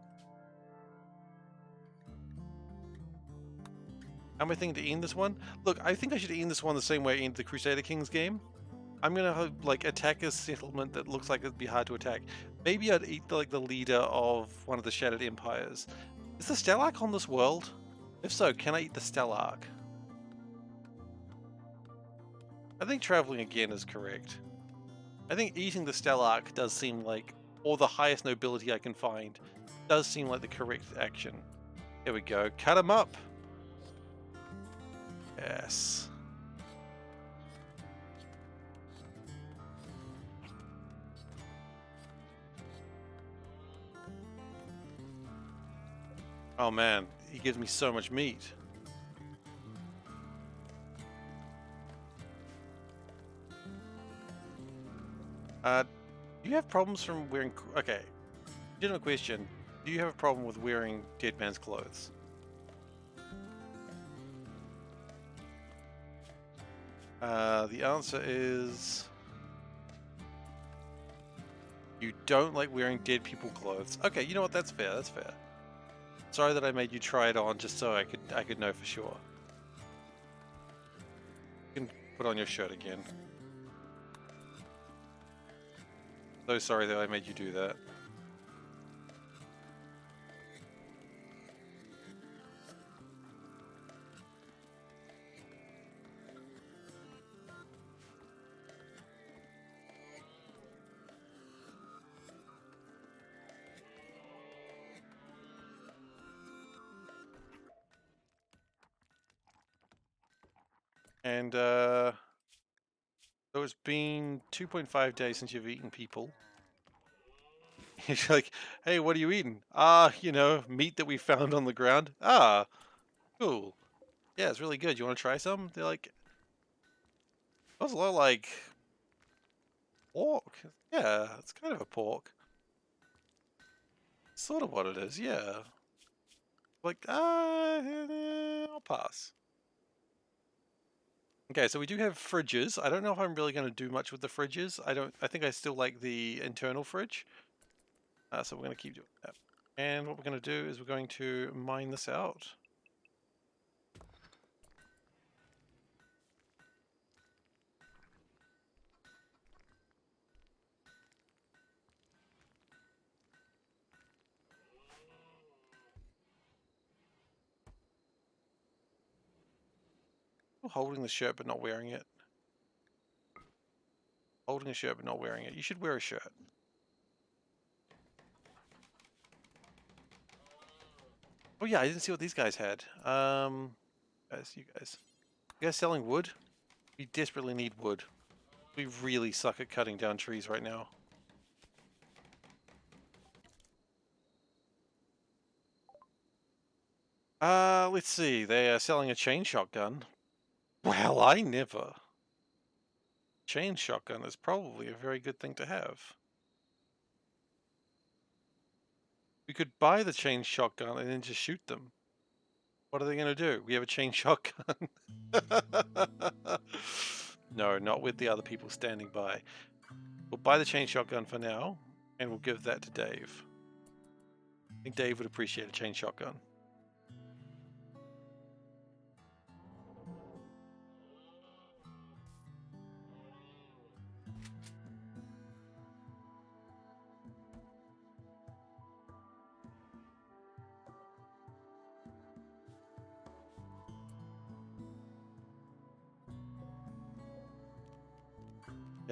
How am I thinking to end this one? Look, I think I should end this one the same way I ended the Crusader Kings game. I'm gonna like attack a settlement that looks like it'd be hard to attack. Maybe I'd eat like the leader of one of the Shattered Empires. Is the Stelarch on this world? If so, can I eat the Stelarch? I think traveling again is correct. I think eating the Stelarch does seem like, or the highest nobility I can find, does seem like the correct action. Here we go. Cut him up. Yes. Oh man, he gives me so much meat. Do you have problems from wearing... Okay, legitimate question. Do you have a problem with wearing dead man's clothes? The answer is... You don't like wearing dead people clothes. Okay, you know what? That's fair. That's fair. Sorry that I made you try it on just so I could know for sure. You can put on your shirt again. So sorry that I made you do that. And so it's been 2.5 days since you've eaten, people. He's like, hey, what are you eating? Ah, you know, meat that we found on the ground. Ah, cool. Yeah, it's really good. You want to try some? They're like, it was a lot like pork. Yeah, it's kind of a pork. Sort of what it is, yeah. Like, I'll pass. Okay, so we do have fridges. I don't know if I'm really going to do much with the fridges. I think I still like the internal fridge. So we're going to keep doing that. And what we're going to do is we're going to mine this out. Holding the shirt but not wearing it. Holding a shirt but not wearing it. You should wear a shirt. Oh yeah, I didn't see what these guys had. You guys selling wood? We desperately need wood. We really suck at cutting down trees right now. Let's see. They are selling a chain shotgun. Well, I never. Chain shotgun is probably a very good thing to have. We could buy the chain shotgun and then just shoot them. What are they going to do? We have a chain shotgun. No, not with the other people standing by. We'll buy the chain shotgun for now, and we'll give that to Dave. I think Dave would appreciate a chain shotgun.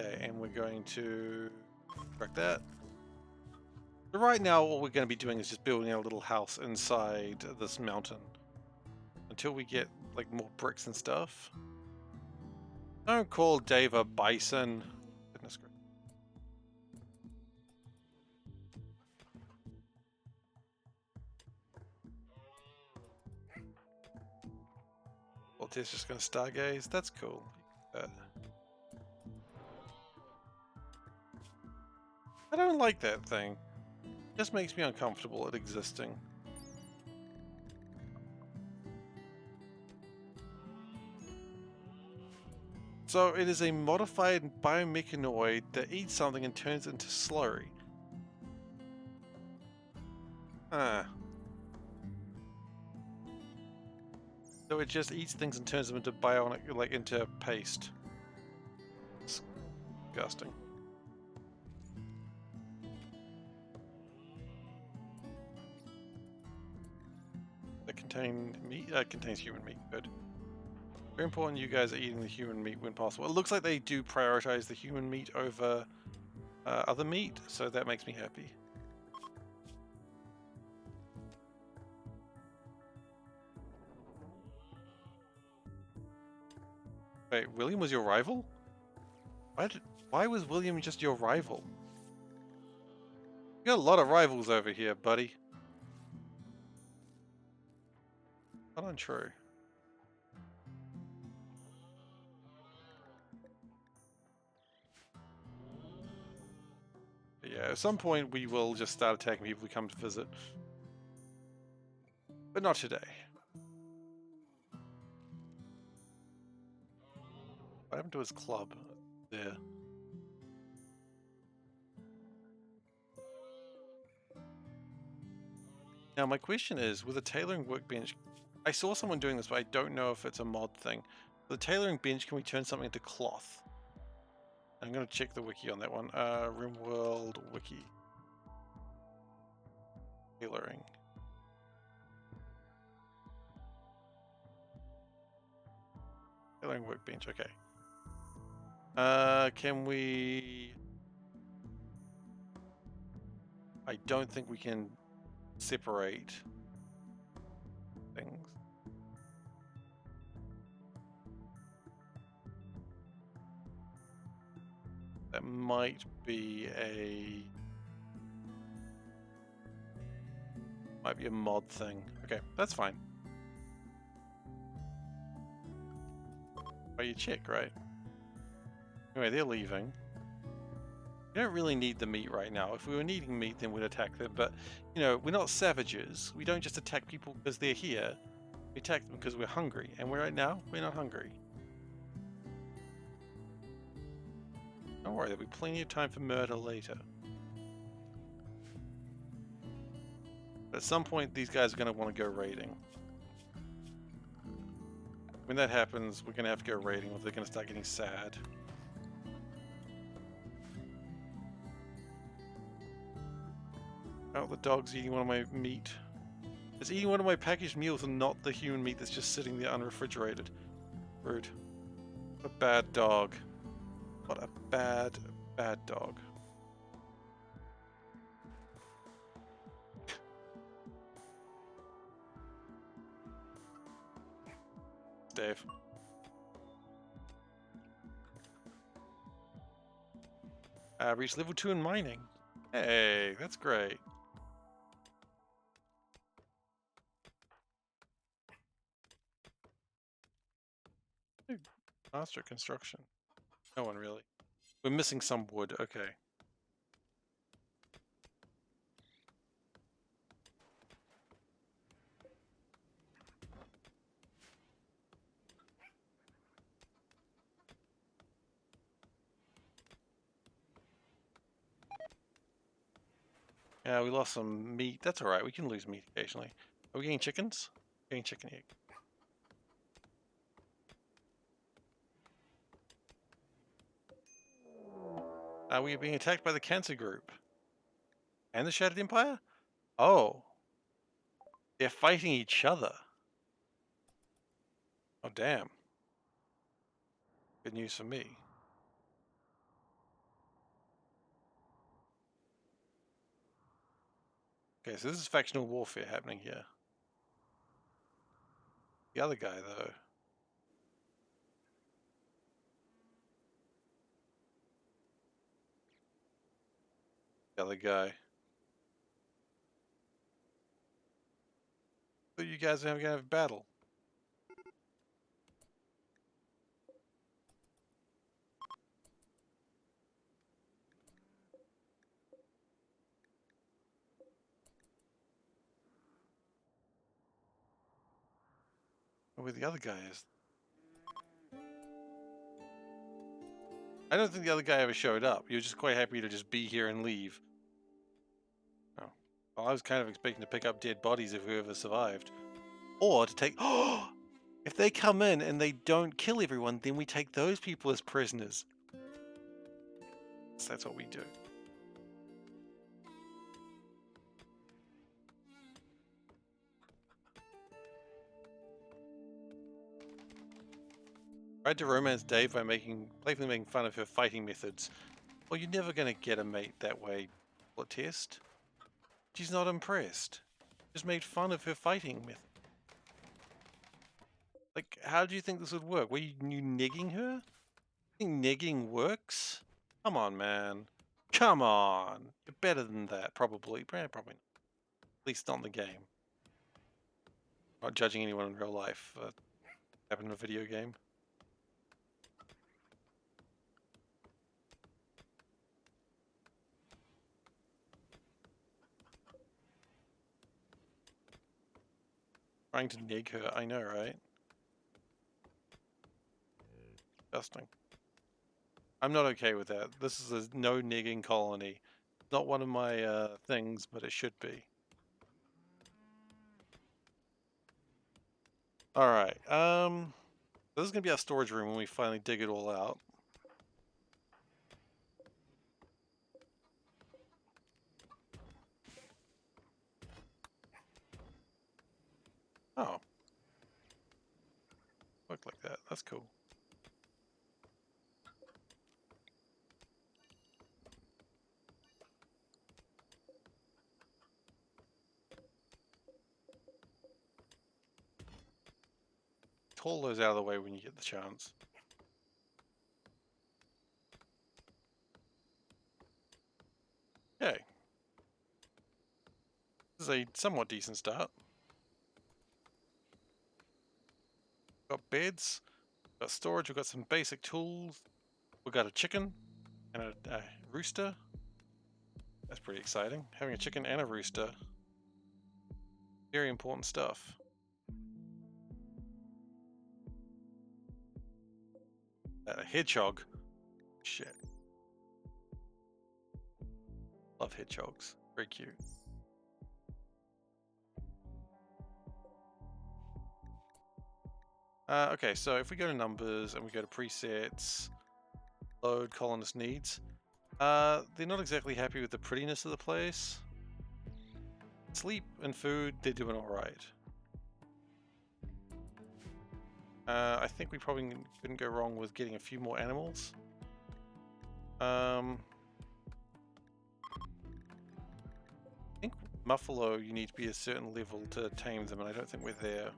Okay, and we're going to correct that. So right now, all we're going to be doing is just building our little house inside this mountain until we get like more bricks and stuff. Don't call Dave a bison. Goodness gracious. Well, Tess just going to stargaze. That's cool. I don't like that thing. It just makes me uncomfortable at existing. So it is a modified biomechanoid that eats something and turns it into slurry. Huh. So it just eats things and turns them into bionic, like into paste. It's disgusting. That contains human meat. Good. Very important you guys are eating the human meat when possible. It looks like they do prioritize the human meat over other meat, so that makes me happy. Wait, William was your rival? Why was William just your rival? You got a lot of rivals over here, buddy. Not untrue. But yeah, at some point we will just start attacking people who come to visit. But not today. What happened to his club? There. Now my question is, with a tailoring workbench, I saw someone doing this, but I don't know if it's a mod thing. With a tailoring bench, can we turn something into cloth? I'm going to check the wiki on that one. Rimworld wiki. Tailoring. Tailoring workbench, okay. Can we... I don't think we can separate things. That might be a mod thing. Okay, that's fine. Oh, you chick, right? Anyway, they're leaving. We don't really need the meat right now. If we were needing meat, then we'd attack them. But, you know, we're not savages. We don't just attack people because they're here. We attack them because we're hungry. And right now, we're not hungry. Don't worry, there'll be plenty of time for murder later. But at some point, these guys are going to want to go raiding. When that happens, we're going to have to go raiding, or they're going to start getting sad. Oh, the dog's eating one of my meat. It's eating one of my packaged meals and not the human meat that's just sitting there unrefrigerated. Rude. What a bad dog. What a bad, bad dog. Dave. Reach level 2 in mining. Hey, that's great. Master construction. No one really. We're missing some wood. Okay. Yeah, we lost some meat. That's alright. We can lose meat occasionally. Are we getting chickens? Getting chicken egg. We are being attacked by the Cancer Group. And the Shattered Empire? Oh. They're fighting each other. Oh, damn. Good news for me. Okay, so this is factional warfare happening here. The other guy, though. The other guy. So you guys are going to have a battle. Where the other guy is. I don't think the other guy ever showed up. He was just quite happy to just be here and leave. Oh. Well, I was kind of expecting to pick up dead bodies if whoever survived. Or to take... Oh! If they come in and they don't kill everyone, then we take those people as prisoners. So that's what we do. Tried to romance Dave by playfully making fun of her fighting methods. Well, you're never going to get a mate that way. What test? She's not impressed. Just made fun of her fighting method. Like, how do you think this would work? Were you negging her? You think negging works? Come on, man. Come on. You're better than that, probably. Probably not. At least not in the game. Not judging anyone in real life. Happened in a video game. Trying to neg her, I know, right? Disgusting. I'm not okay with that. This is a no negging colony. Not one of my things, but it should be. Alright, this is gonna be our storage room when we finally dig it all out. Oh. Look like that. That's cool. Pull those out of the way when you get the chance. This is a somewhat decent start. Got beds, got storage, we've got some basic tools. We've got a chicken and a rooster. That's pretty exciting. Having a chicken and a rooster. Very important stuff. A hedgehog. Shit. Love hedgehogs. Very cute. Okay, so if we go to numbers and we go to presets, load colonist needs, they're not exactly happy with the prettiness of the place. Sleep and food, they're doing alright. I think we probably couldn't go wrong with getting a few more animals. I think Muffalo, you need to be a certain level to tame them, and I don't think we're there.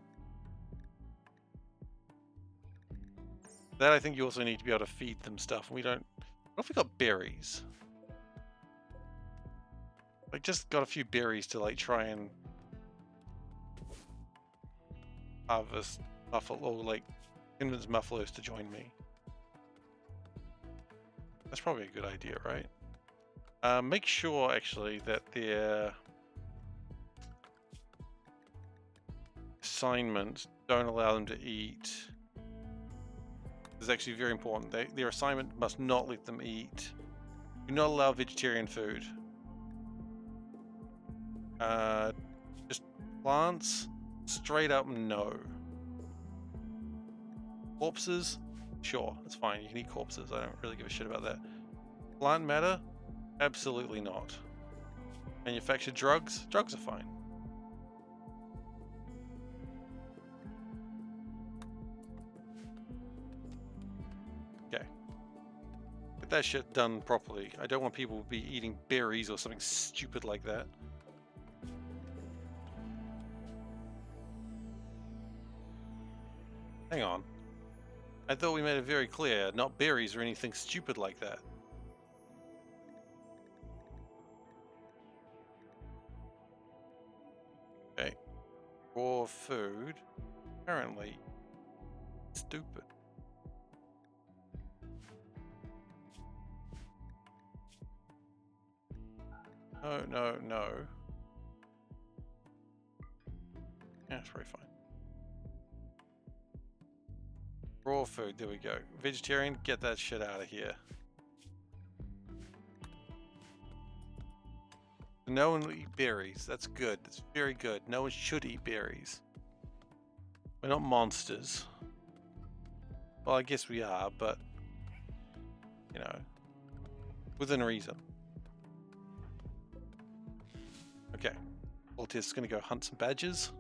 That I think you also need to be able to feed them stuff, and we don't... What if we got berries? I just got a few berries to like try and harvest Muffalo, or like convince Muffalos to join me. That's probably a good idea, right? Make sure actually that their assignments don't allow them to eat. This is actually very important. Their assignment must not let them eat. Do not allow vegetarian food. Just plants, straight up no. Corpses, sure, it's fine. You can eat corpses. I don't really give a shit about that. Plant matter, absolutely not. Manufactured drugs, drugs are fine. Okay. Get that shit done properly. I don't want people to be eating berries or something stupid like that. Hang on. I thought we made it very clear, not berries or anything stupid like that. Okay. Raw food. Apparently stupid. No, no, no. Yeah, it's very fine. Raw food, there we go. Vegetarian, get that shit out of here. No one will eat berries. That's good. That's very good. No one should eat berries. We're not monsters. Well, I guess we are, but, you know, within reason. Okay. Altius is going to go hunt some badgers.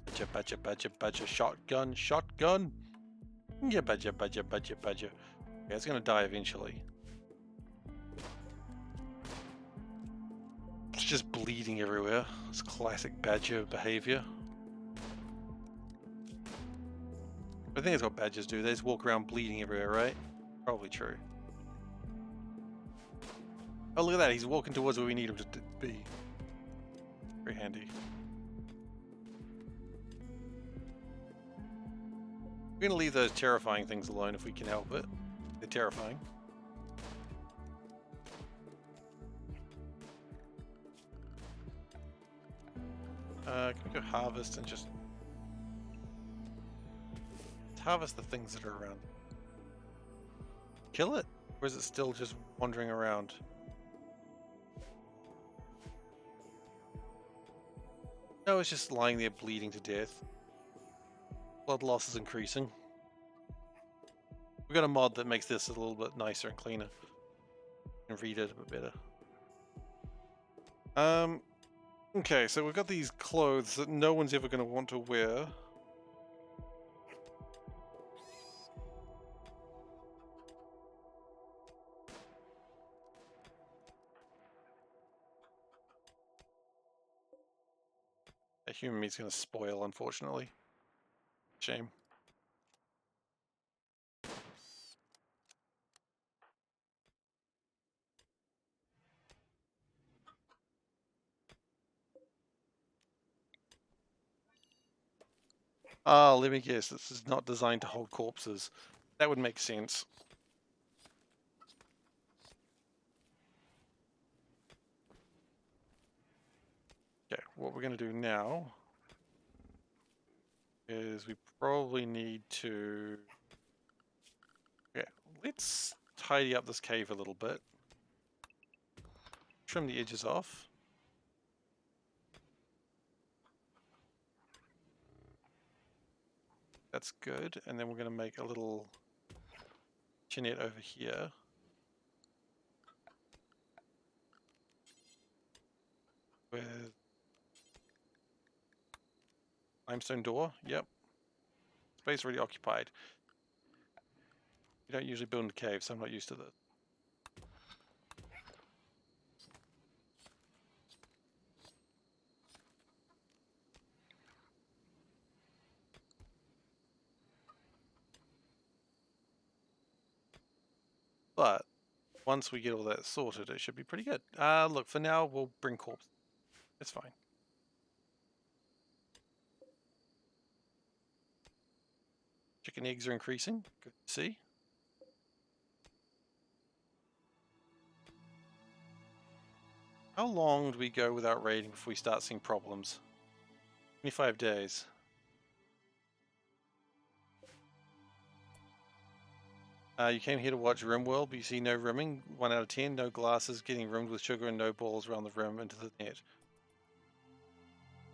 Badger, badger, badger, badger, shotgun, shotgun. Yeah, badger, badger, badger, badger. Yeah, it's going to die eventually. It's just bleeding everywhere. It's classic badger behavior. I think that's what badgers do. They just walk around bleeding everywhere, right? Probably true. Oh, look at that. He's walking towards where we need him to be. Very handy. We're going to leave those terrifying things alone if we can help it. They're terrifying. Can we go harvest and just harvest the things that are around? Kill it? Or is it still just wandering around? No, it's just lying there bleeding to death. Blood loss is increasing. We've got a mod that makes this a little bit nicer and cleaner. And read it a bit better. Okay, so we've got these clothes that no one's ever going to want to wear. A human meat's going to spoil, unfortunately. Shame. Ah, let me guess, this is not designed to hold corpses. That would make sense. Okay, what we're going to do now is we probably need to... Okay, let's tidy up this cave a little bit. Trim the edges off. That's good. And then we're going to make a little chinette over here. With limestone door. Yep. Space already occupied. You don't usually build in a cave, so I'm not used to this. But once we get all that sorted, it should be pretty good. Look, for now, we'll bring corpses. It's fine. Chicken eggs are increasing. Good to see. How long do we go without raiding before we start seeing problems? 25 days. You came here to watch Rimworld, but you see no rimming. 1 out of 10. No glasses getting rimmed with sugar and no balls around the rim into the net.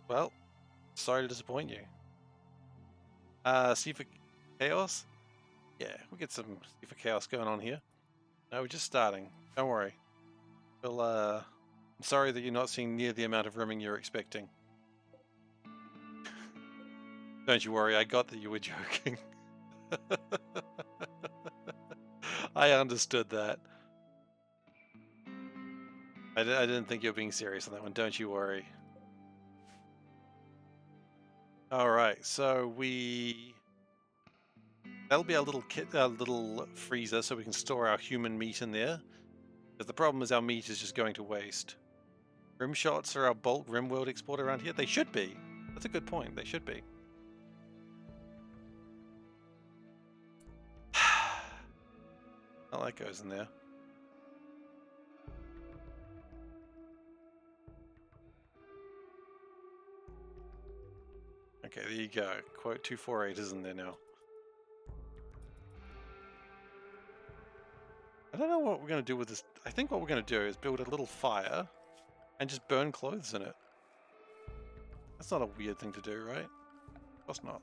Well, sorry to disappoint you. SeiferKatt? Yeah, we'll get some SeiferKatt going on here. No, we're just starting. Don't worry. Well, I'm sorry that you're not seeing near the amount of rimming you're expecting. Don't you worry, I got that you were joking. I understood that. I didn't think you were being serious on that one, don't you worry. Alright, so that'll be our little little freezer so we can store our human meat in there. But the problem is our meat is just going to waste. Rim shots are our bulk Rimworld export around here? They should be. That's a good point, they should be. Well, that goes in there. Okay, there you go. Quote 248 is in there now. I don't know what we're going to do with this. I think what we're going to do is build a little fire and just burn clothes in it. That's not a weird thing to do, right? Of course not.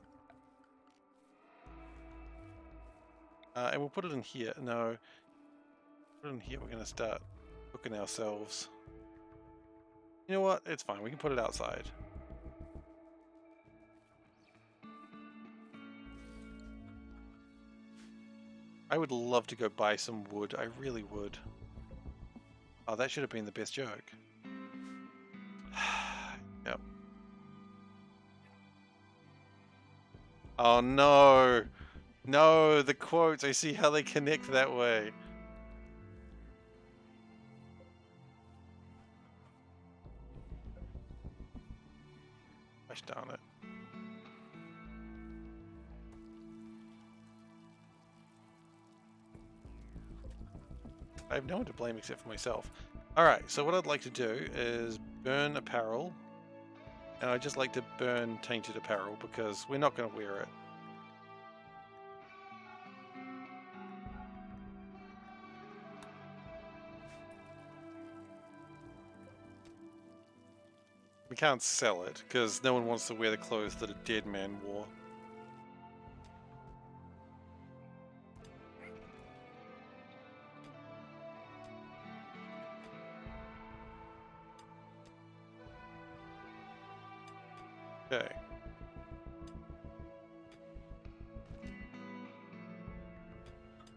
And we'll put it in here. No. Put it in here. We're going to start cooking ourselves. You know what? It's fine. We can put it outside. I would love to go buy some wood. I really would. Oh, that should have been the best joke. Yep. Oh no! No, the quotes. I see how they connect that way. Gosh darn it. I have no one to blame except for myself. Alright, so what I'd like to do is burn apparel. And I'd just like to burn tainted apparel because we're not going to wear it. We can't sell it because no one wants to wear the clothes that a dead man wore. Okay.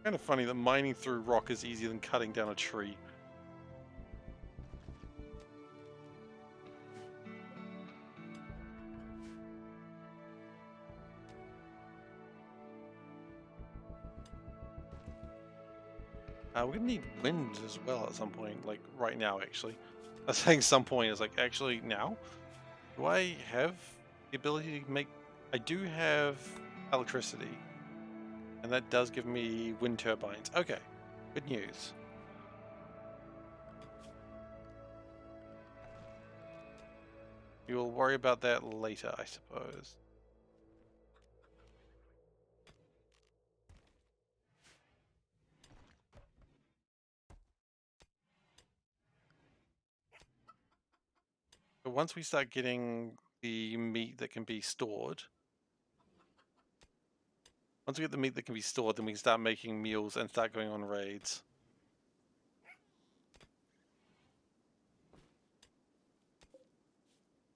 Kind of funny that mining through rock is easier than cutting down a tree. We're gonna need wind as well at some point, like right now actually. I was saying some point, it's like actually now? Do I have the ability to make I do have electricity, and that does give me wind turbines. Okay, good news. We will worry about that later, I suppose. But once we start getting the meat that can be stored, once we get the meat that can be stored, then we can start making meals and start going on raids.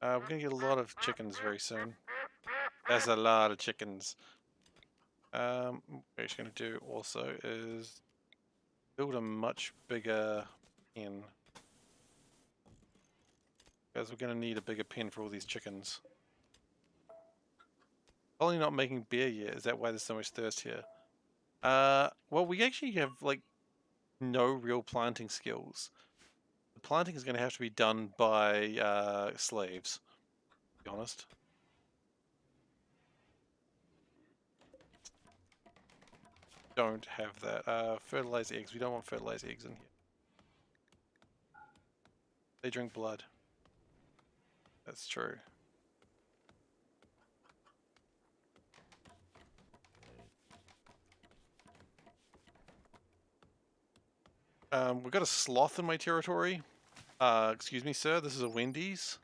We're gonna get a lot of chickens very soon. That's a lot of chickens. What we're actually gonna do also is build a much bigger pen. Because we're gonna need a bigger pen for all these chickens. Probably not making beer yet. Is that why there's so much thirst here? Well, we actually have like no real planting skills. The planting is going to have to be done by slaves, to be honest. Don't have that. Fertilized eggs. We don't want fertilized eggs in here. They drink blood. That's true. We've got a sloth in my territory. Excuse me, sir. This is a Wendy's.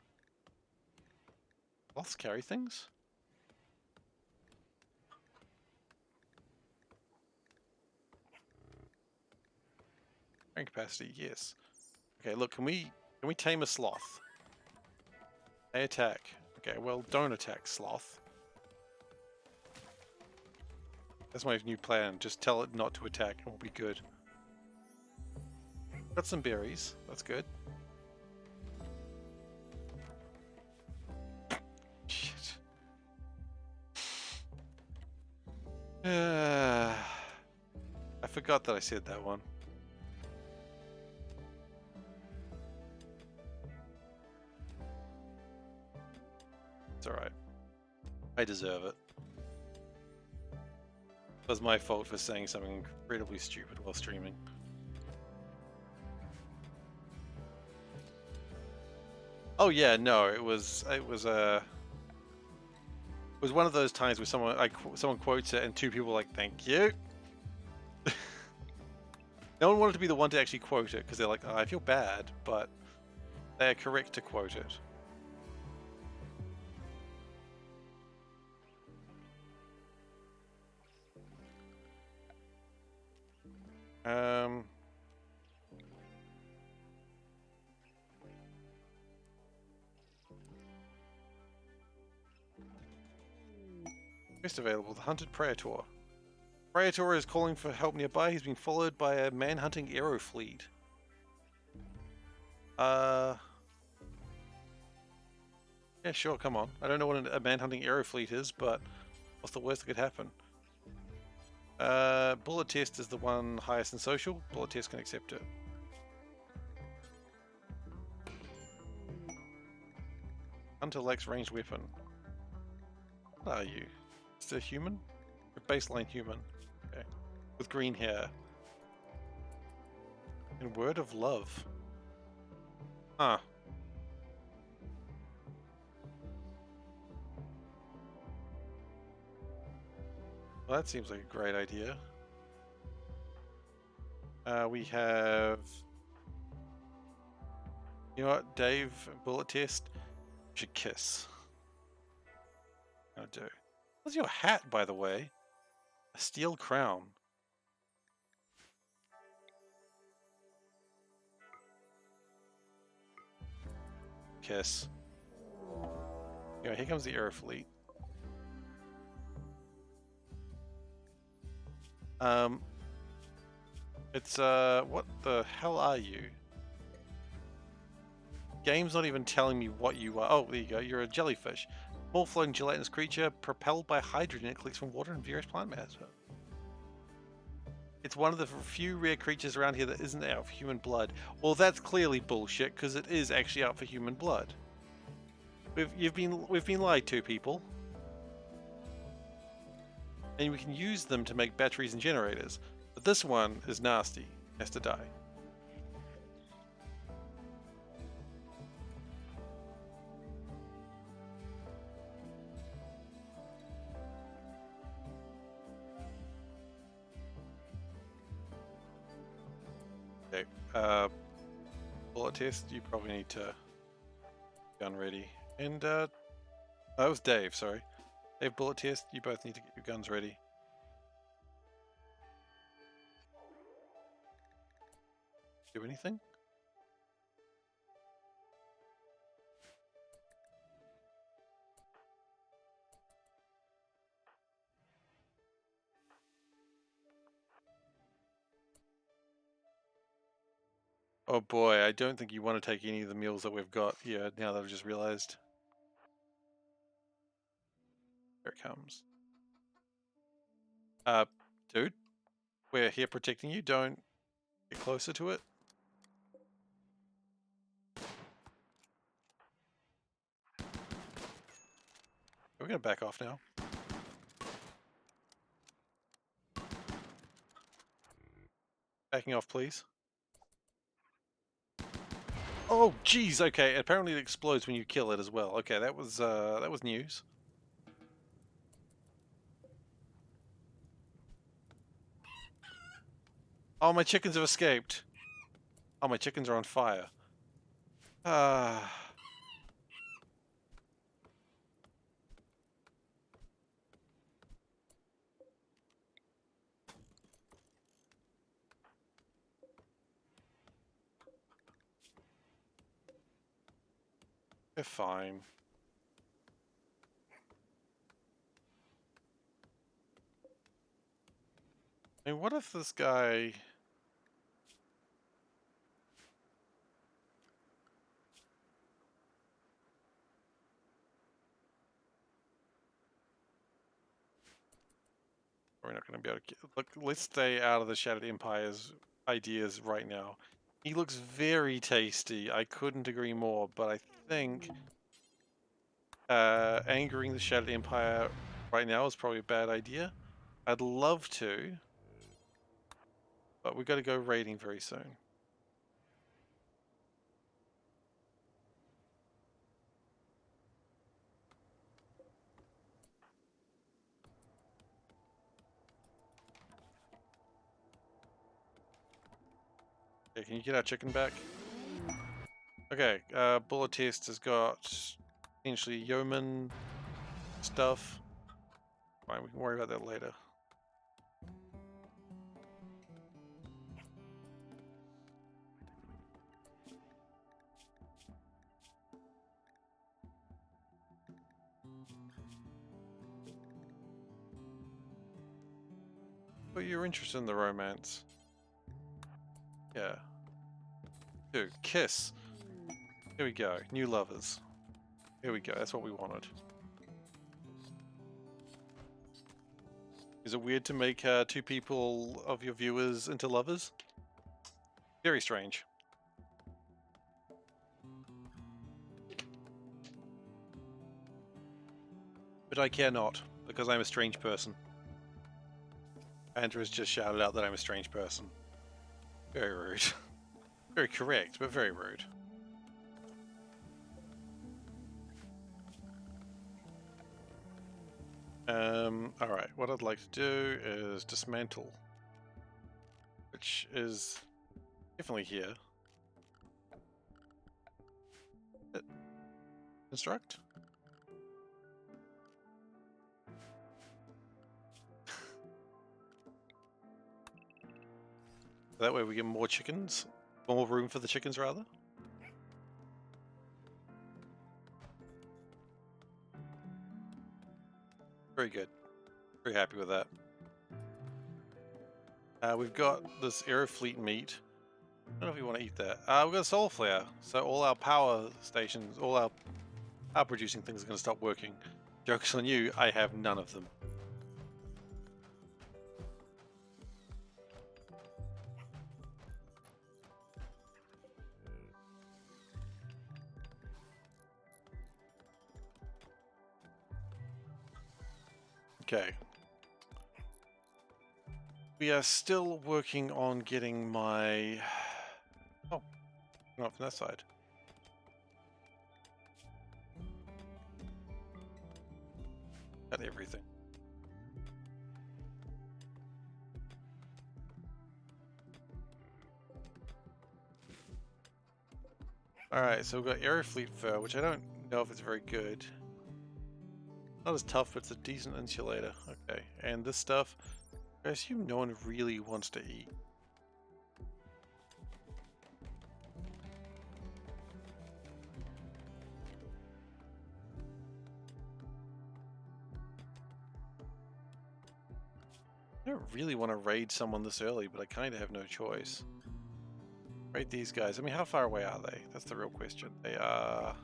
Sloths carry things? Carrying capacity, yes. Okay, look, can we tame a sloth? They attack. Okay, well, don't attack, sloth. That's my new plan. Just tell it not to attack and we'll be good. Got some berries. That's good. Shit. I forgot that I said that one. It's alright. I deserve it. It was my fault for saying something incredibly stupid while streaming. Oh yeah, no, it was one of those times where someone quotes it and two people are like, "Thank you." No one wanted to be the one to actually quote it because they're like, oh, "I feel bad," but they're correct to quote it. Quest available, the Hunted Praetor. Praetor is calling for help nearby. He's being followed by a man-hunting arrow fleet. Yeah, sure, come on. I don't know what a man-hunting arrow fleet is, but what's the worst that could happen? Bullet test is the one highest in social. Bullet test can accept it. Hunter lacks ranged weapon. What are you? Is it a human? A baseline human. Okay. With green hair. And word of love. Huh. Well, that seems like a great idea. We have... You know what, Dave, bullet test? You should kiss. I'll do. What's your hat, by the way? A steel crown. Kiss. Yeah, here comes the air fleet. It's what the hell are you? Game's not even telling me what you are. Oh, there you go. You're a jellyfish. Small floating gelatinous creature propelled by hydrogen. It collects from water and various plant matter. It's one of the few rare creatures around here that isn't out for human blood. Well, that's clearly bullshit because it is actually out for human blood. We've been lied to, people. and we can use them to make batteries and generators. But this one is nasty. Has to die. Okay. Bullet test. You probably need to gun ready. And that was Dave. Sorry, Dave. Bullet test. You both need to get your guns ready. Do anything? Oh boy, I don't think you want to take any of the meals that we've got here now that I've just realized. Here it comes. Dude, we're here protecting you. Don't get closer to it. We're gonna back off now. Backing off, please. Oh, geez. Okay, apparently it explodes when you kill it as well. Okay, that was news. Oh, my chickens have escaped. Oh, my chickens are on fire. Ah. They're fine. I mean, what if this guy... We're not going to be able to... Look, let's stay out of the Shattered Empire's ideas right now. He looks very tasty. I couldn't agree more, but I think angering the Shattered Empire right now is probably a bad idea. I'd love to, but we've got to go raiding very soon. Okay, can you get our chicken back? Okay, bullet test has got potentially yeoman stuff. Fine, we can worry about that later. But you're interested in the romance. Yeah. Dude, kiss. Here we go. New lovers. Here we go. That's what we wanted. Is it weird to make two people of your viewers into lovers? Very strange. But I care not, because I'm a strange person. Andrew's just shouted out that I'm a strange person. Very rude. Very correct, but very rude. Alright, what I'd like to do is dismantle. Which is definitely here. Construct? That way we get more chickens. More room for the chickens, rather. Very good. Very happy with that. We've got this Aerofleet meat. I don't know if we want to eat that. We've got a solar flare. So all our power stations, all our power producing things are going to stop working. Joke's on you, I have none of them. Okay. We are still working on getting my... Oh, not from that side. Got everything. Alright, so we've got Aerofleet fur, which I don't know if it's very good. Not as tough, but it's a decent insulator. Okay, and this stuff, I assume no one really wants to eat. I don't really want to raid someone this early, but I kind of have no choice. Raid these guys. I mean, how far away are they? That's the real question. They are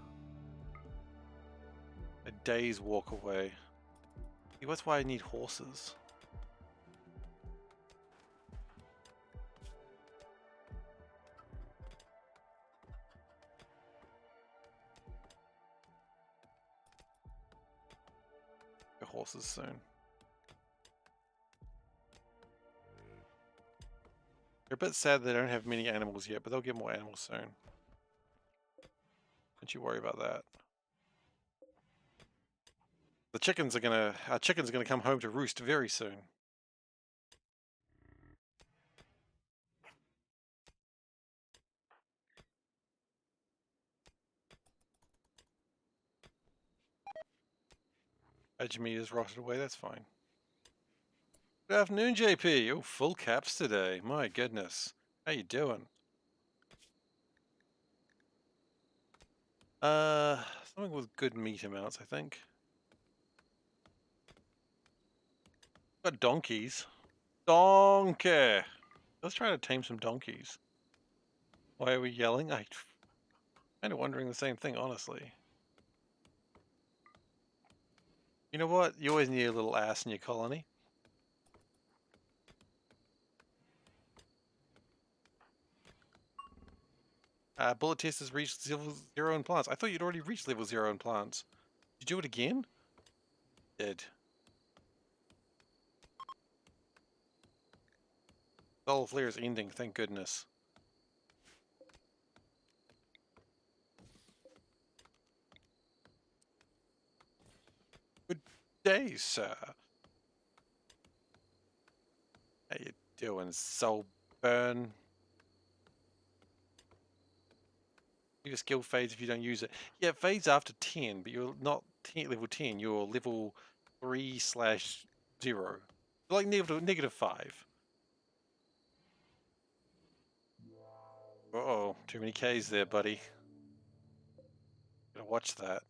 a day's walk away. See, that's why I need horses. Get horses soon. They're a bit sad they don't have many animals yet, but they'll get more animals soon. Don't you worry about that. The chickens are gonna, our chickens are gonna come home to roost very soon. Edgemede is rotted away, that's fine. Good afternoon, JP. Oh, full caps today. My goodness. How you doing? Something with good meat amounts, I think. Got donkeys. Donkey! Let's try to tame some donkeys. Why are we yelling? I'm kind of wondering the same thing, honestly. You know what? You always need a little ass in your colony. Bullet test has reached level 0 in plants. I thought you'd already reached level 0 in plants. Did you do it again? Did. Solar flare is ending, thank goodness. Good day, sir. How you doing, soul burn? Your skill fades if you don't use it. Yeah, it fades after 10, but you're not level 10, you're level 3/0. Like -5. Uh-oh, too many Ks there, buddy. Gotta watch that.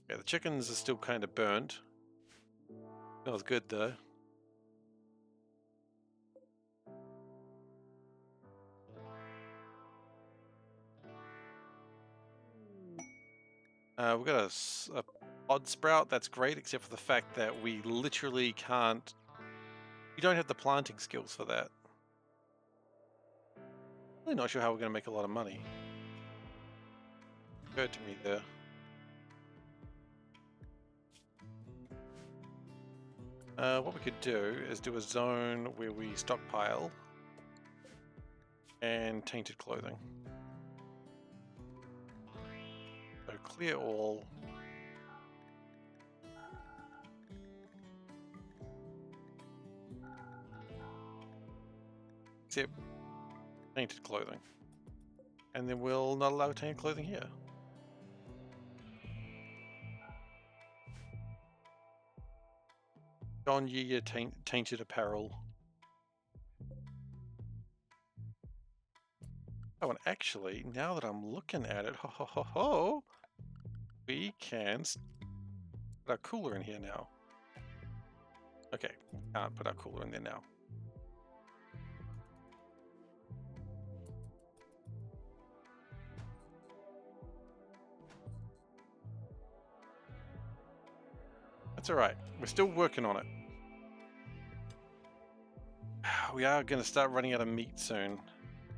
Yeah, the chickens are still kind of burnt. Smells good though. We've got a pod sprout. That's great, except for the fact that we literally can't. We don't have the planting skills for that. Really not sure how we're going to make a lot of money. Occurred to me there. What we could do is do a zone where we stockpile and tainted clothing. So clear all. Except tainted clothing. And then we'll not allow tainted clothing here. Don ye your tainted apparel. Oh, and actually, now that I'm looking at it, we can put our cooler in here now. Okay, can't put our cooler in there now. That's all right. We're still working on it. We are going to start running out of meat soon.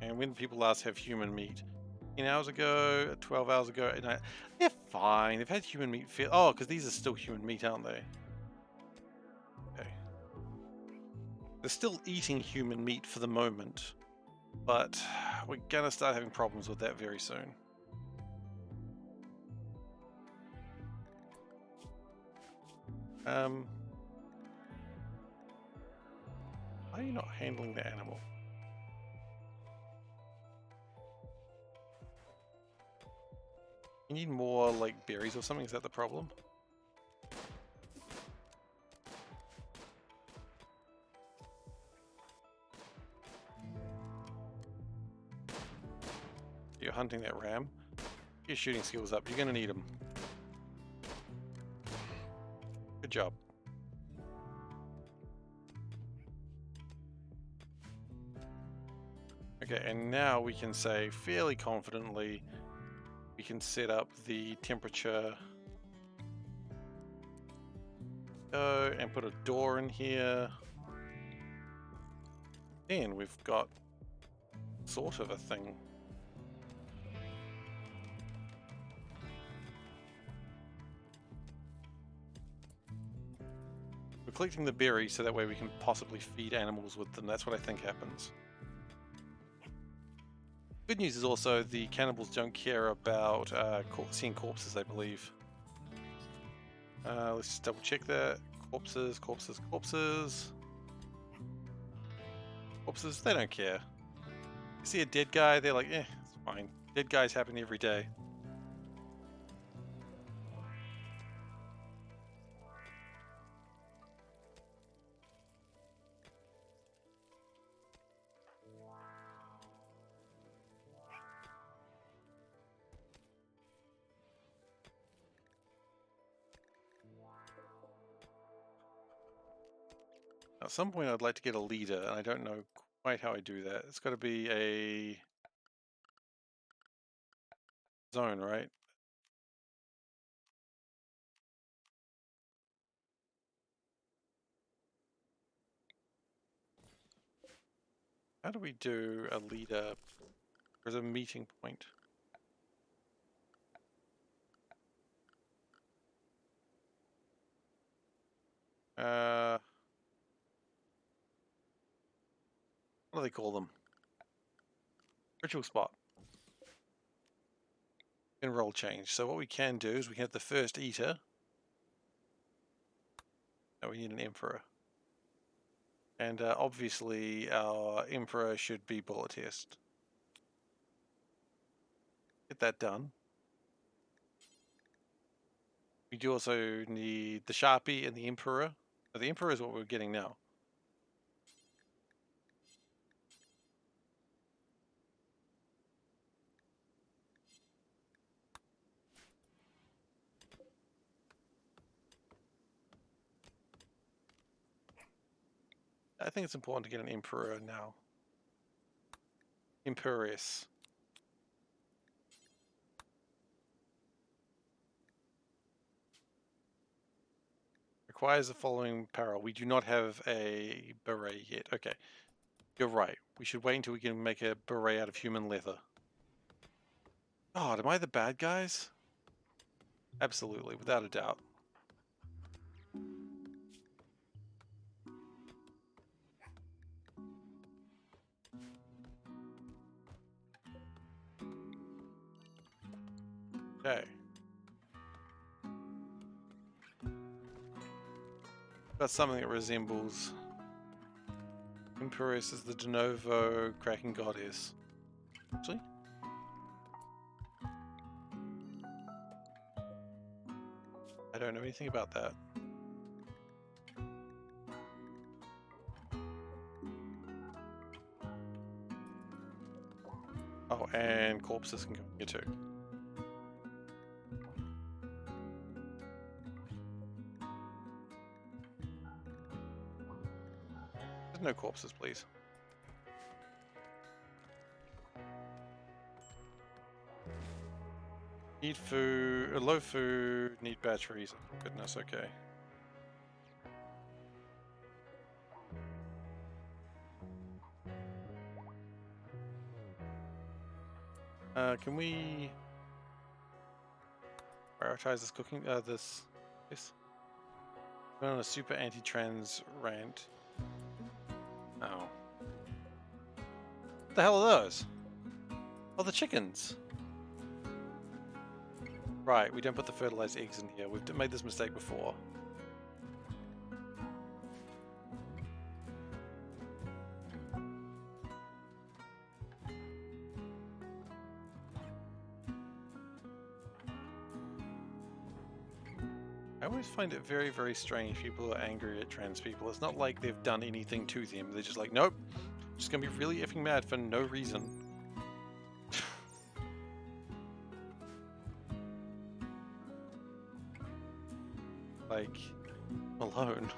And when people last have human meat? 10 hours ago, 12 hours ago, they're fine. They've had human meat. Oh, because these are still human meat, aren't they? Okay. They're still eating human meat for the moment, but we're gonna start having problems with that very soon. Why are you not handling the animal? You need more, like, berries or something? Is that the problem? You're hunting that ram. Your shooting skills up. You're gonna need them. Good job. Okay, and now we can say fairly confidently we can set up the temperature and put a door in here. Then we've got sort of a thing. We're collecting the berries so that way we can possibly feed animals with them. That's what I think happens. Good news is also the cannibals don't care about seeing corpses, I believe. Let's just double check that. Corpses, corpses, corpses. Corpses, they don't care. You see a dead guy, they're like, it's fine. Dead guys happen every day. At some point I'd like to get a leader, and I don't know quite how I do that. It's got to be a zone, right? How do we do a leader? There's a meeting point. What do they call them? Ritual spot. And role change. So what we can do is we can have the first eater. Now we need an emperor. And obviously our emperor should be bullet test. Get that done. We do also need the Sharpie and the emperor. So the emperor is what we're getting now. I think it's important to get an emperor now. Imperious. Requires the following apparel. We do not have a beret yet. Okay. You're right. We should wait until we can make a beret out of human leather. God, am I the bad guys? Absolutely, without a doubt. Okay. Got something that resembles. Imperious is the de novo Kraken goddess. Actually? I don't know anything about that. Oh, and corpses can go here too. There's no corpses, please. Need food, low food, need batteries. Goodness, okay. Can we prioritize this cooking? This. Went on a super anti-trans rant. the hell are those? Oh, the chickens. Right, we don't put the fertilized eggs in here. We've made this mistake before. I always find it very, very strange people are angry at trans people. It's not like they've done anything to them. They're just like, nope, just gonna be really effing mad for no reason. Like, alone.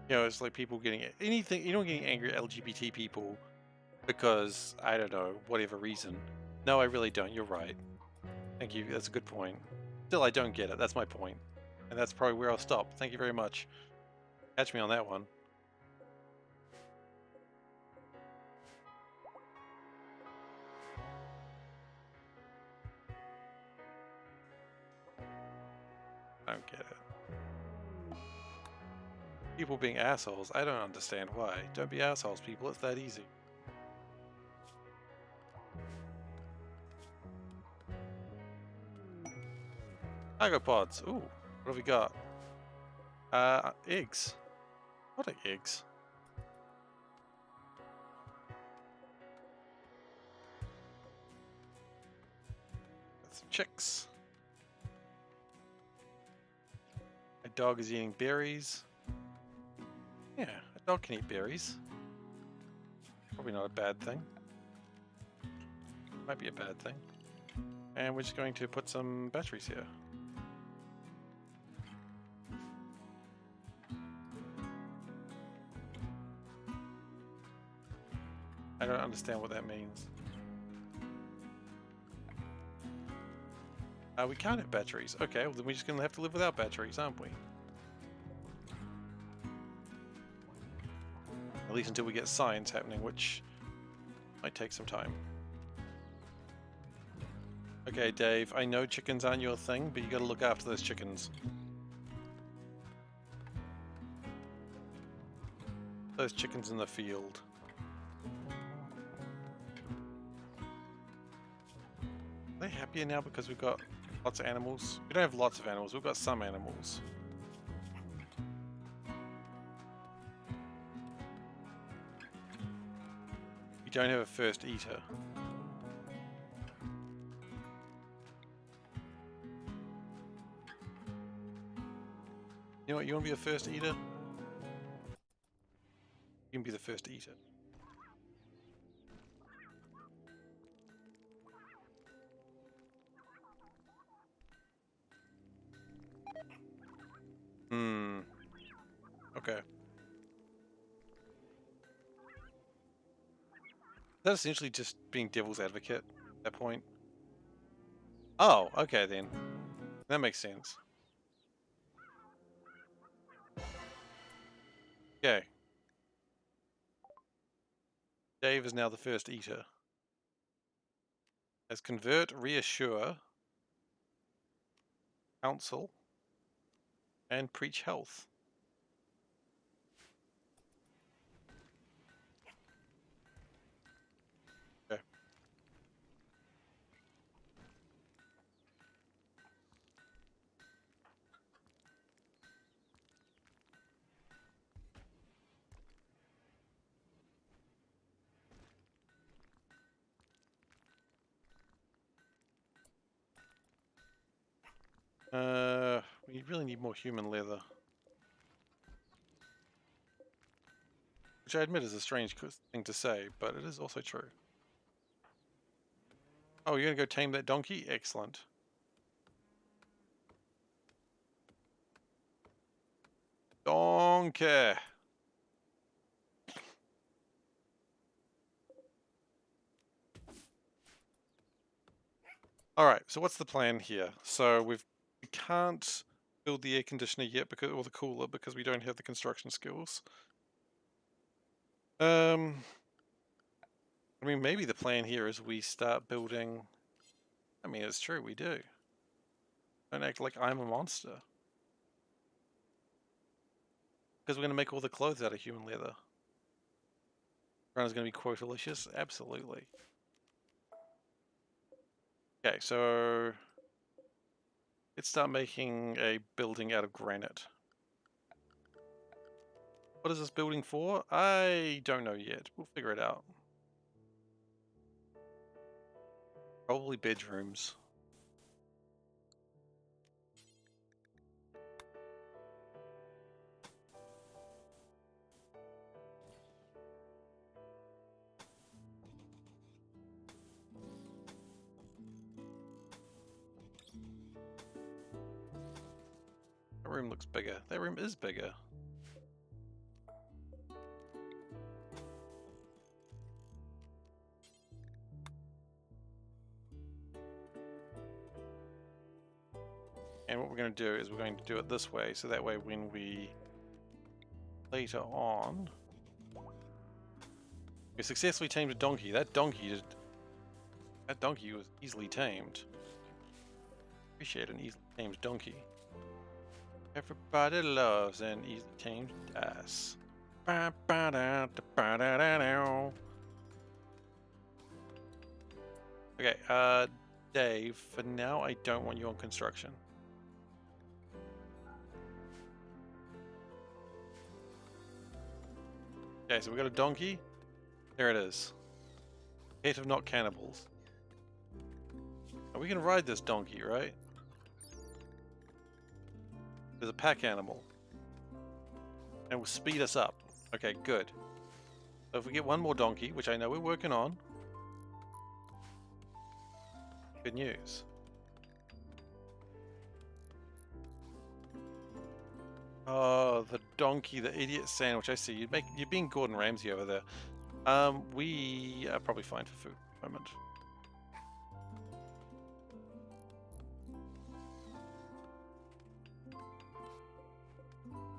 You know, it's like people getting anything, you don't getting angry at LGBT people because, I don't know, whatever reason. No, I really don't. You're right. Thank you. That's a good point. Still, I don't get it. That's my point. And that's probably where I'll stop. Thank you very much. Catch me on that one. I don't get it. People being assholes, I don't understand why. Don't be assholes, people. It's that easy. Cargo pods. Ooh, what have we got? Eggs. What are eggs? That's chicks. A dog is eating berries. Yeah, a dog can eat berries. Probably not a bad thing. Might be a bad thing. And we're just going to put some batteries here. I don't understand what that means. We can't have batteries. Okay, well then we're just going to have to live without batteries, aren't we? At least until we get science happening, which might take some time. Okay, Dave, I know chickens aren't your thing, but you gotta look after those chickens. Those chickens in the field. Are they happier now because we've got lots of animals? We don't have lots of animals, we've got some animals. We don't have a first eater. You know what, you want to be the first eater? You can be the first eater. Okay. That's essentially just being devil's advocate at that point. Oh, okay then. That makes sense. Okay. Dave is now the first eater. As convert, reassure, counsel, and preach health. Okay. We really need more human leather. Which I admit is a strange thing to say, but it is also true. Oh, you're gonna go tame that donkey? Excellent. Donkey! Alright, so what's the plan here? So we can't build the air conditioner yet, because, or the cooler, because we don't have the construction skills. I mean, maybe the plan here is we start building... I mean, it's true, we do. Don't act like I'm a monster. Because we're going to make all the clothes out of human leather. Runner's going to be quote-alicious? Absolutely. Okay, so... let's start making a building out of granite. What is this building for? I don't know yet. We'll figure it out. Probably bedrooms. That room looks bigger. That room is bigger. And what we're going to do is we're going to do it this way, so that way when we later on... we successfully tamed a donkey. That donkey was easily tamed. Appreciate an easily tamed donkey. Everybody loves an easily tamed ass. Okay, Dave, for now I don't want you on construction. Okay, so we got a donkey. There it is. Hate of not cannibals. Now we can ride this donkey, right? There's a pack animal. And it will speed us up. Okay, good. So if we get one more donkey, which I know we're working on. Good news. Oh, the donkey, the idiot sandwich. I see. You're being Gordon Ramsay over there. We are probably fine for food at the moment.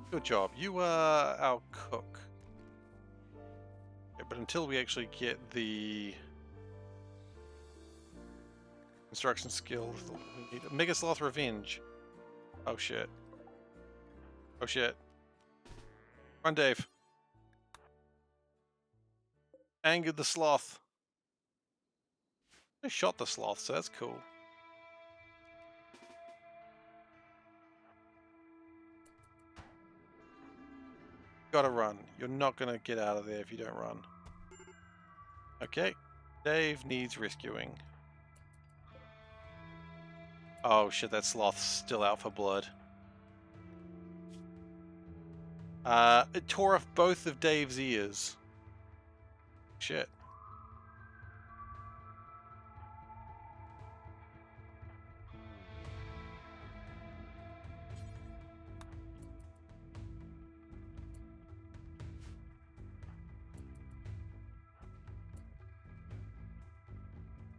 Good job. You are our cook. Okay, but until we actually get the construction skills, we need a Mega Sloth Revenge. Oh shit. Oh shit. Run, Dave. Angered the sloth. I shot the sloth, so that's cool. Gotta run. You're not gonna get out of there if you don't run. Okay. Dave needs rescuing. Oh shit, that sloth's still out for blood. It tore off both of Dave's ears. Shit.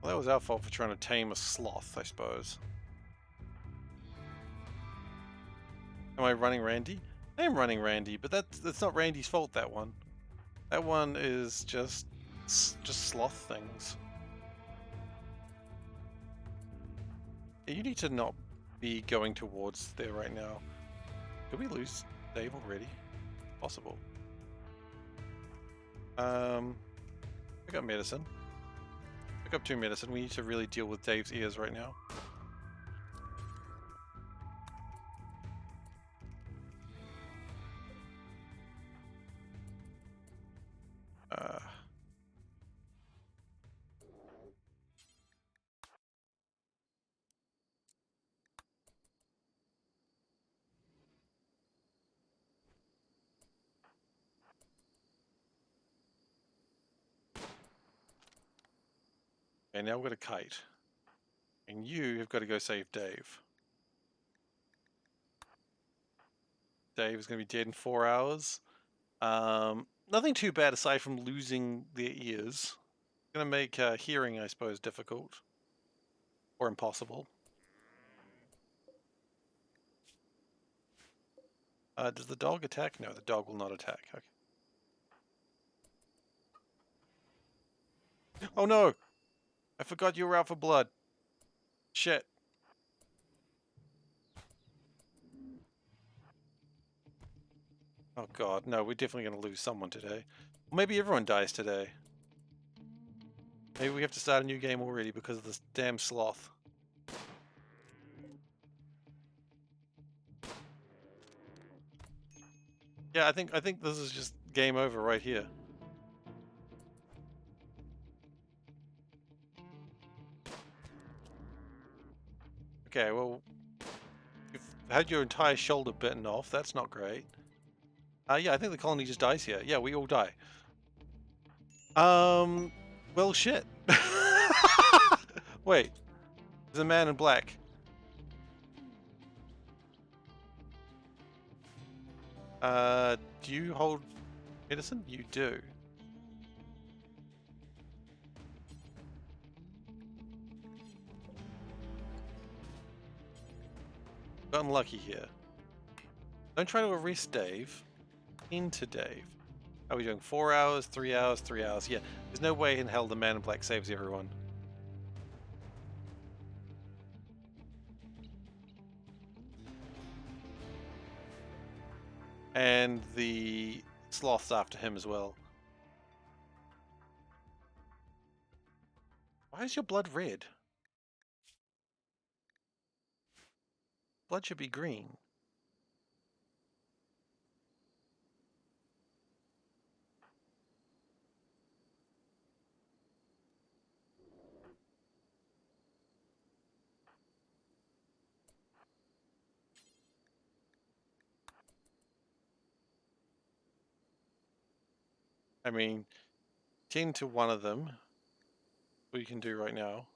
Well, that was our fault for trying to tame a sloth, I suppose. Am I running Randy? I am running Randy, but that's not Randy's fault, that one. That one is just sloth things. Yeah, you need to not be going towards there right now. Did we lose Dave already? Possible. I got medicine. Pick up 2 medicine. We need to really deal with Dave's ears right now. Okay, now we've got a kite. And you have got to go save Dave. Dave is going to be dead in 4 hours. Nothing too bad aside from losing their ears. Going to make hearing, I suppose, difficult. Or impossible. Does the dog attack? No, the dog will not attack. Okay. Oh no! I forgot you were out for blood. Shit. Oh god, no, we're definitely gonna lose someone today. Maybe everyone dies today. Maybe we have to start a new game already because of this damn sloth. Yeah, I think this is just game over right here. Okay, well, you've had your entire shoulder bitten off. That's not great. Yeah, I think the colony just dies here. Yeah, we all die. Well, shit. Wait, there's a man in black. Do you hold medicine? You do. Got unlucky here. Don't try to arrest Dave. Into Dave. Are we doing 4 hours, 3 hours, 3 hours? Yeah, there's no way in hell the man in black saves everyone. And the sloth's after him as well. Why is your blood red? Blood should be green. I mean, tend to one of them. What you can do right now.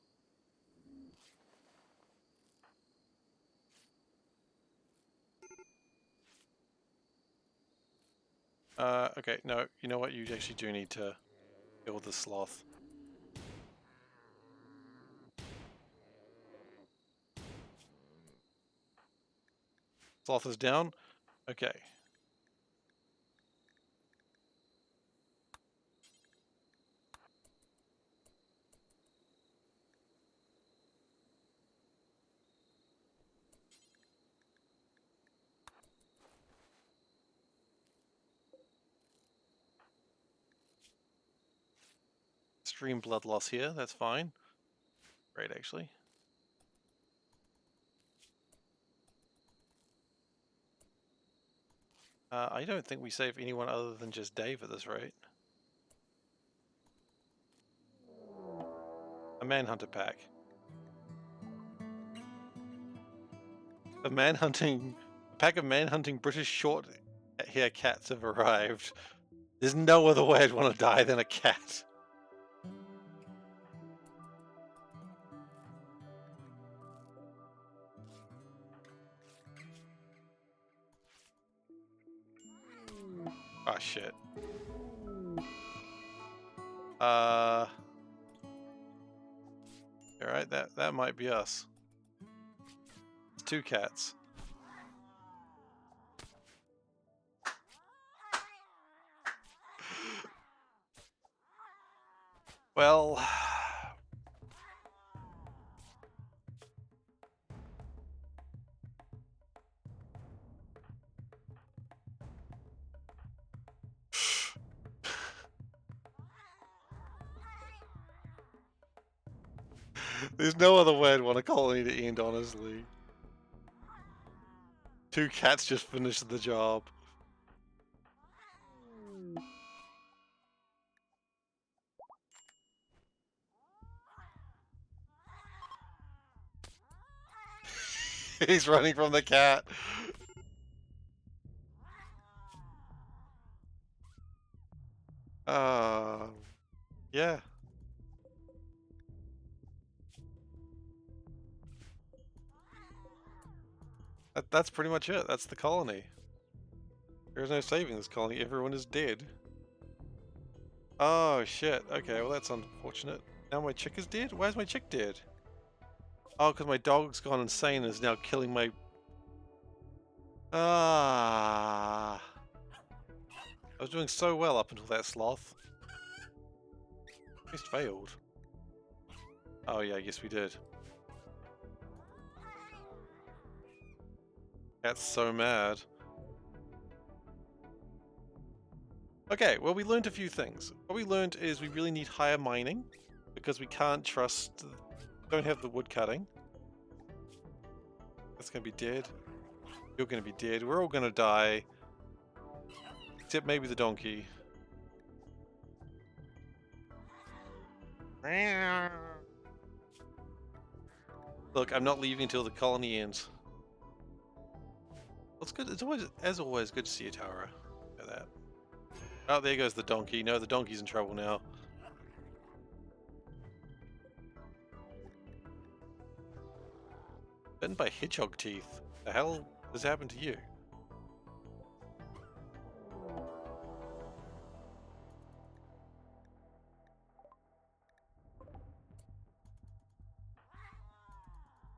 Okay, no, you know what? You actually do need to deal with the sloth. Sloth is down. Okay. Extreme blood loss here. That's fine. Great, actually. I don't think we save anyone other than just Dave at this rate. A manhunter pack. A pack of manhunting British short hair cats have arrived. There's no other way I'd want to die than a cat. Oh shit. Alright, that might be us. It's 2 cats. Well, there's no other way I'd want a colony to end, honestly. 2 cats just finished the job. He's running from the cat. Yeah. That's pretty much it. That's the colony. There's no saving this colony. Everyone is dead. Oh shit. Okay, well that's unfortunate. Now my chick is dead? Why is my chick dead? Oh, because my dog's gone insane and is now killing my... Ah. I was doing so well up until that sloth. Quest failed. Oh yeah, I guess we did. Cat's so mad. Okay, well we learned a few things. What we learned is we really need higher mining because we can't trust, don't have the wood cutting. That's gonna be dead. You're gonna be dead. We're all gonna die. Except maybe the donkey. Look, I'm not leaving until the colony ends. Well, it's good. It's always, as always, good to see you, Tara. Look at that. Oh, there goes the donkey. No, the donkey's in trouble now. Bitten by hedgehog teeth. The hell has happened to you?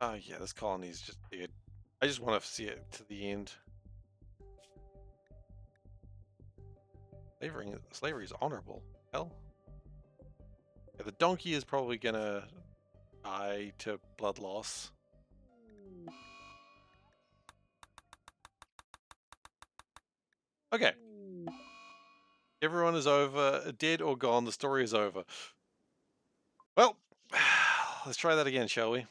Oh yeah, this colony's just dead. I just want to see it to the end. Slavery is honorable. Hell. Yeah, the donkey is probably gonna die to blood loss. Okay. Everyone is over, dead or gone. The story is over. Well, let's try that again, shall we?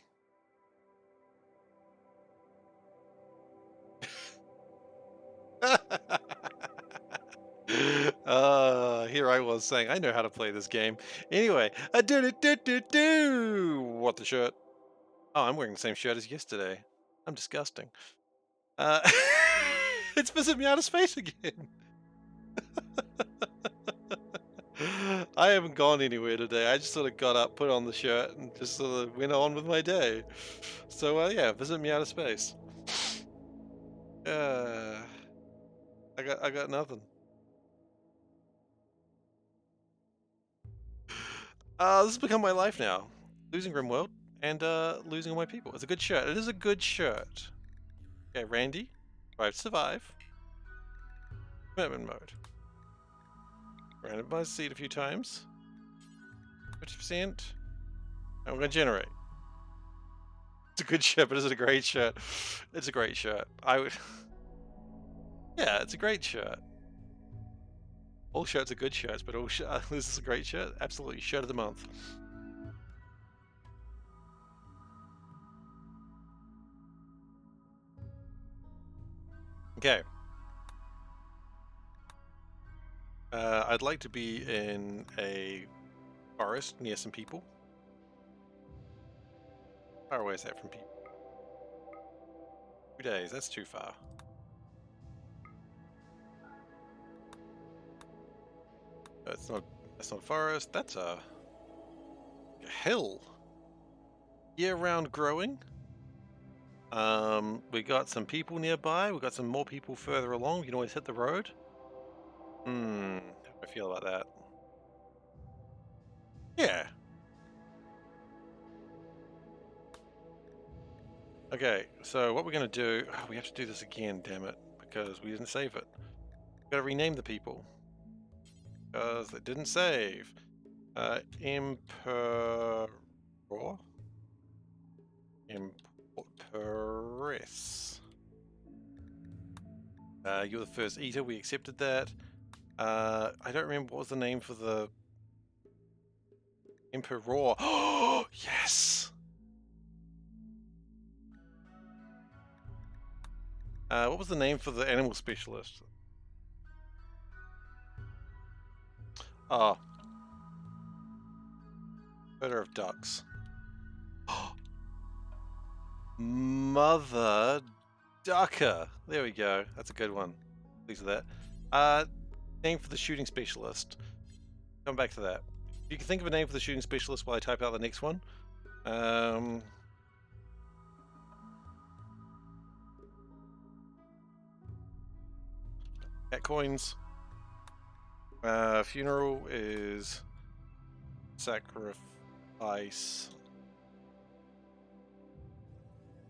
Here I was saying I know how to play this game. Anyway, what the shirt? Oh, I'm wearing the same shirt as yesterday. I'm disgusting. It's visit me out of space again. I haven't gone anywhere today. I just sort of got up, put on the shirt, and just sort of went on with my day. So yeah, visit me out of space. I got nothing. This has become my life now. Losing Rimworld and losing all my people. It's a good shirt. It is a good shirt. Okay, Randy, try to survive. Commitment mode. Randomize seed a few times. 50%. And we're gonna generate. It's a good shirt, but is it a great shirt? It's a great shirt. I would. Yeah, it's a great shirt. All shirts are good shirts, but this is a great shirt. Absolutely, shirt of the month. Okay. I'd like to be in a forest near some people. How far away is that from people? 2 days, that's too far. That's not forest, that's a hill. Year-round growing. We got some people nearby, we got some more people further along, we can always hit the road. How do I feel about that? Yeah. Okay, so what we're gonna do, we have to do this again, damn it, because we didn't save it. We've got to rename the people. Because they didn't save. Emperor? Empress. You're the first eater, we accepted that. I don't remember what was the name for the Emperor. Oh, yes! What was the name for the animal specialist? Oh. Herder of ducks. Mother Ducker. There we go. That's a good one. Pleased with that. Name for the shooting specialist. Come back to that. If you can think of a name for the shooting specialist while I type out the next one. Cat coins. Funeral is sacrifice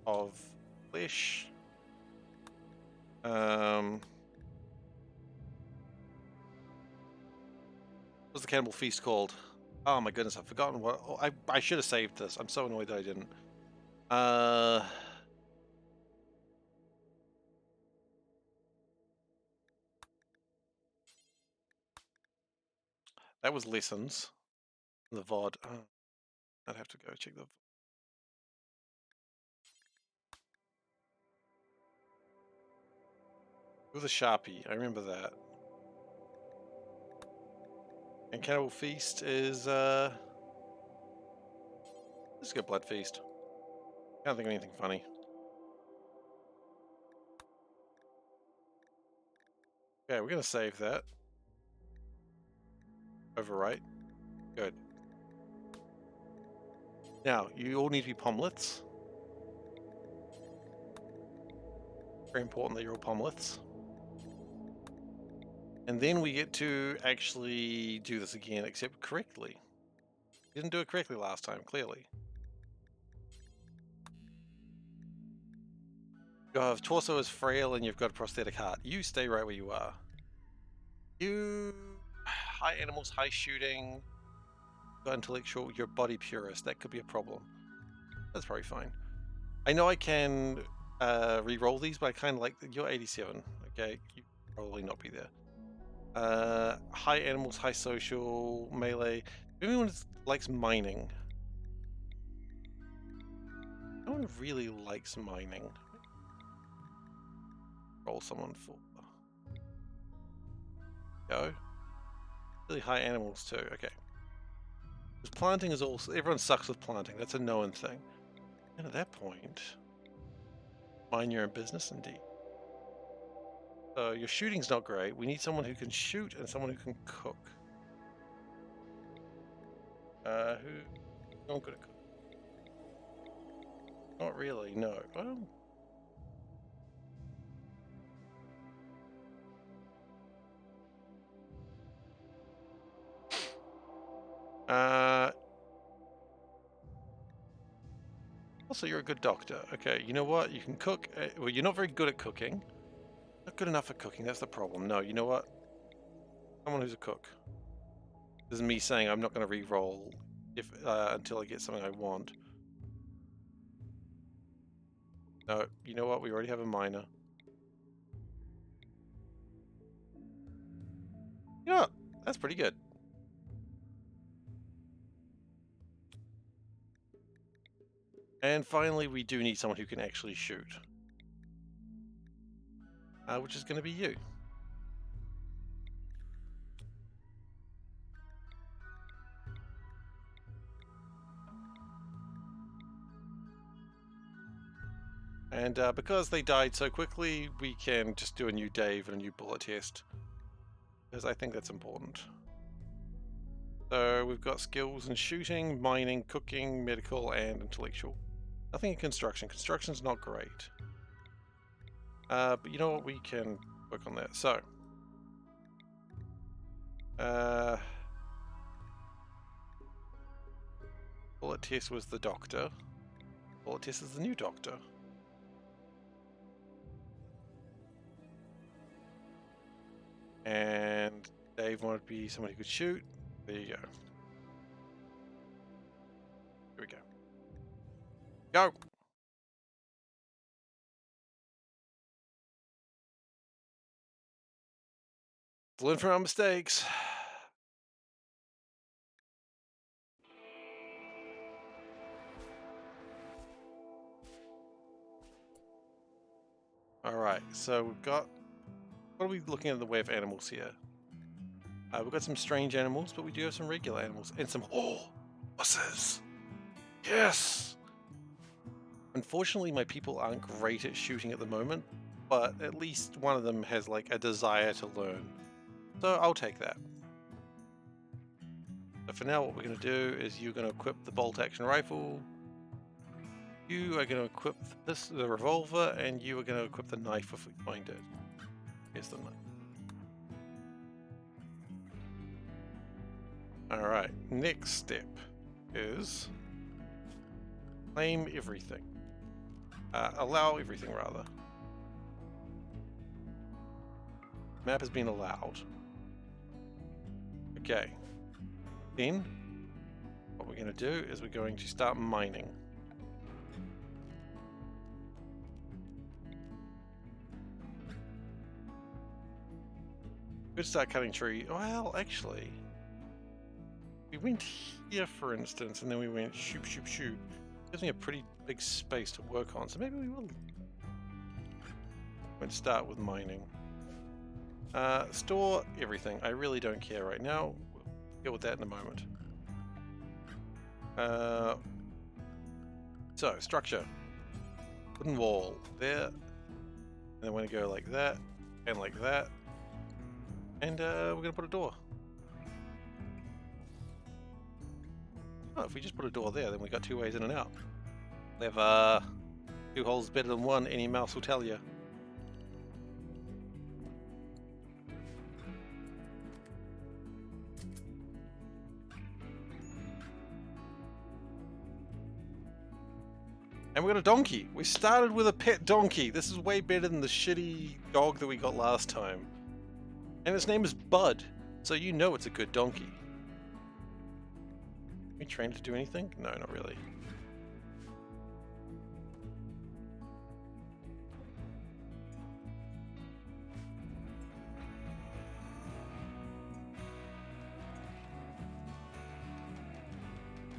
of flesh. What's the cannibal feast called? Oh my goodness, I've forgotten what... Oh, I should have saved this. I'm so annoyed that I didn't. That was lessons. The VOD. Oh, I'd have to go check the... With a Sharpie, I remember that. And Cannibal Feast is, let's go Blood Feast. Can't think of anything funny. Okay, we're gonna save that. Overwrite. Good. Now, you all need to be Pomlets. Very important that you're all Pomlets. And then we get to actually do this again, except correctly. Didn't do it correctly last time, clearly. You have torso is frail and you've got a prosthetic heart. You stay right where you are. You... High animals, high shooting. Got intellectual, you're body purist. That could be a problem. That's probably fine. I know I can re-roll these, but I kind of like... You're 87. Okay, you probably not be there. High animals, high social, melee. Everyone likes mining. No one really likes mining. Roll someone for... Go. Really high animals too, okay. Because planting is also... Everyone sucks with planting, that's a known thing. And at that point... Mind your own business indeed. So your shooting's not great. We need someone who can shoot and someone who can cook. Who... Not good at cooking. Not really, no. Well... Also, you're a good doctor. Okay, you know what? You can cook. Well, you're not very good at cooking. Not good enough at cooking. That's the problem. No, you know what? Someone who's a cook. This is me saying I'm not going to re-roll if until I get something I want. No, you know what? We already have a miner. Yeah, that's pretty good. And finally, we do need someone who can actually shoot. Which is going to be you. And because they died so quickly, we can just do a new Dave and a new bullet test. Because I think that's important. So we've got skills in shooting, mining, cooking, medical, and intellectual. Nothing in construction. Construction's not great. But you know what? We can work on that. So. Bullet test was the doctor. Bullet test is the new doctor. And Dave wanted to be somebody who could shoot. There you go. Here we go. Go! Learn from our mistakes. Alright, so we've got... What are we looking at in the way of animals here? We've got some strange animals, but we do have some regular animals. And some... Oh! Horses! Yes! Unfortunately, my people aren't great at shooting at the moment, but at least one of them has, like, a desire to learn. So I'll take that. So for now, what we're going to do is you're going to equip the bolt-action rifle. You are going to equip the revolver, and you are going to equip the knife if we find it. Here's the knife. Alright, next step is claim everything. Allow everything, rather. Map has been allowed. Okay. Then, what we're going to do is we're going to start mining. We'd start cutting tree. Well, actually, we went here, for instance, and then we went shoop, shoop, shoop. Gives me a pretty big space to work on, so maybe we will. We'd start with mining. Store everything. I really don't care right now. We'll deal with that in a moment. So, structure. Wooden wall there. And then we're going to go like that, and like that. And we're going to put a door. Oh, if we just put a door there, then we got 2 ways in and out. We have 2 holes better than 1, any mouse will tell you. And we got a donkey. We started with a pet donkey. This is way better than the shitty dog that we got last time. And its name is Bud, so you know it's a good donkey. Can we train it to do anything? No, not really.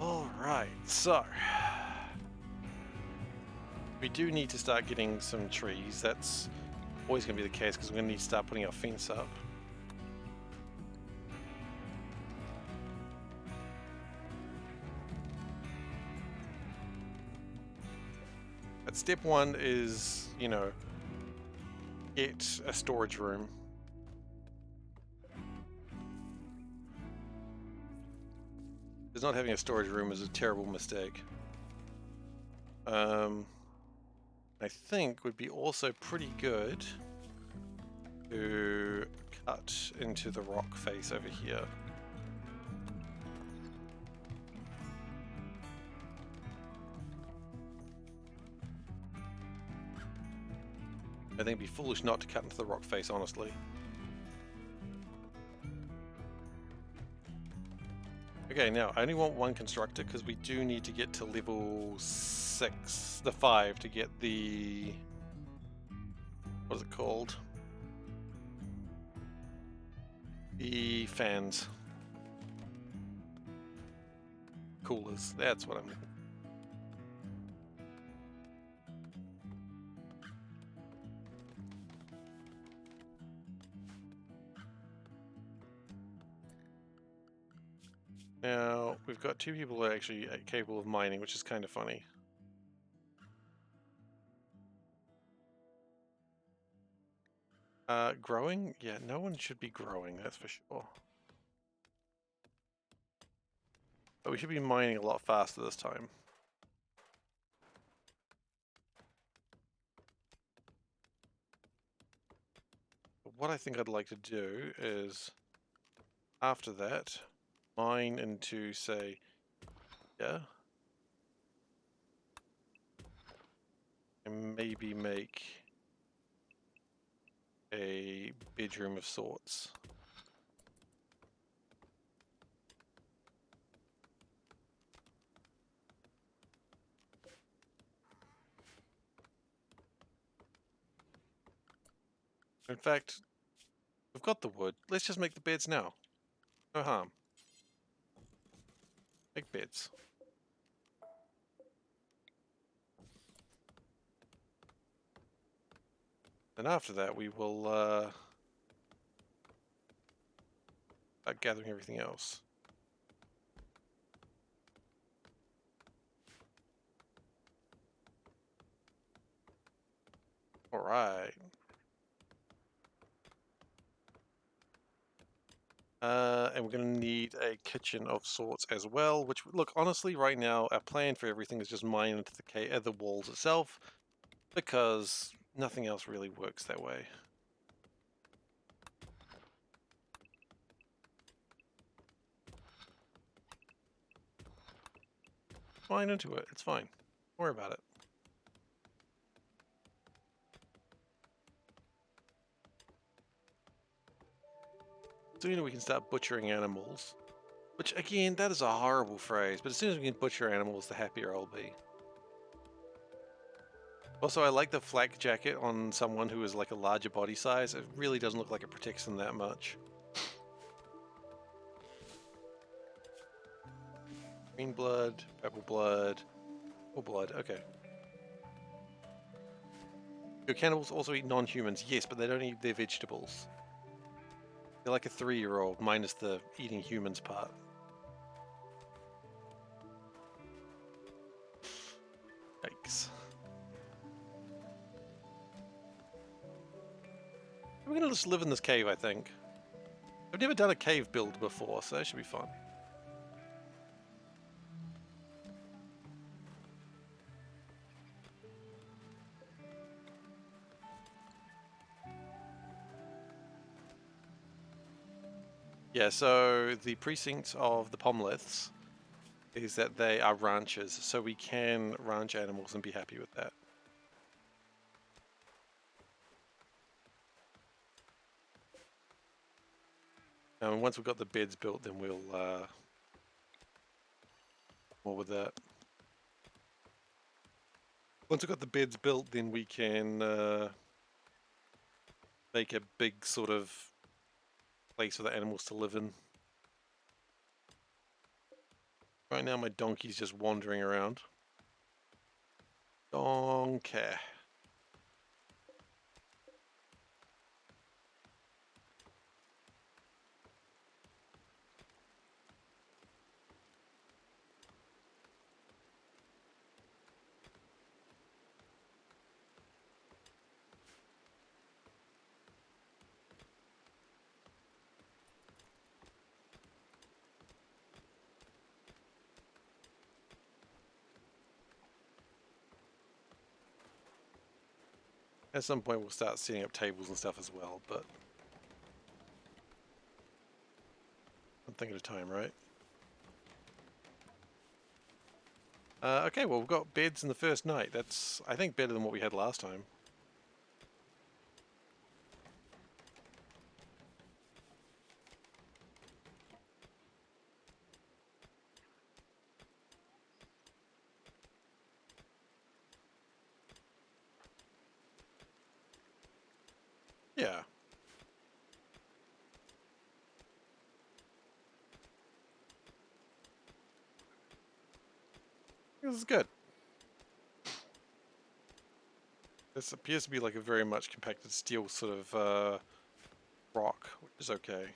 Alright, so we do need to start getting some trees. That's always going to be the case because we're going to need to start putting our fence up. But step 1 is, you know, get a storage room. Because not having a storage room is a terrible mistake. I think would be also pretty good to cut into the rock face over here. I think it'd be foolish not to cut into the rock face, honestly. Okay, now I only want 1 constructor because we do need to get to level 6, the 5 to get the, what is it called? The fans. Coolers, that's what I'm looking. Now, we've got 2 people who are actually capable of mining, which is kind of funny. Growing? Yeah, no one should be growing, that's for sure. But we should be mining a lot faster this time. But what I think I'd like to do is, after that, mine into, say, yeah, and maybe make a bedroom of sorts. In fact, we've got the wood. Let's just make the beds now. No harm. Make beds. And after that, we will start gathering everything else. All right. And we're going to need a kitchen of sorts as well, which, look, honestly, right now, our plan for everything is just mine into the walls itself, because nothing else really works that way. Mine into it, it's fine. Don't worry about it. So, you know, we can start butchering animals. Which, again, that is a horrible phrase, but as soon as we can butcher animals, the happier I'll be. Also, I like the flak jacket on someone who is like a larger body size. It really doesn't look like it protects them that much. Green blood, purple blood, full blood, okay. Your cannibals also eat non-humans, yes, but they don't eat their vegetables. They're like a 3-year-old, minus the eating humans part. Yikes. We're gonna just live in this cave, I think. I've never done a cave build before, so that should be fun. Yeah, so the precinct of the Pomliths is that they are ranchers, so we can ranch animals and be happy with that. And once we've got the beds built, then we'll, what with that? Once we've got the beds built, then we can make a big sort of place for the animals to live in. Right now my donkey's just wandering around. Donkey. At some point we'll start setting up tables and stuff as well, but one thing at a time, right? Okay, well we've got beds in the first night. That's, I think, better than what we had last time. Yeah. This is good. This appears to be like a very much compacted steel sort of rock, which is okay.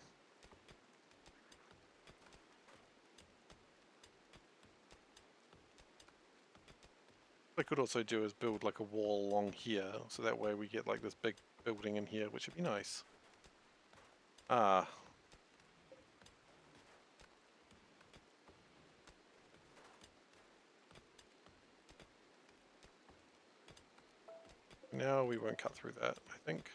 What I could also do is build like a wall along here, so that way we get like this big building in here, which would be nice. Ah. No, we won't cut through that, I think.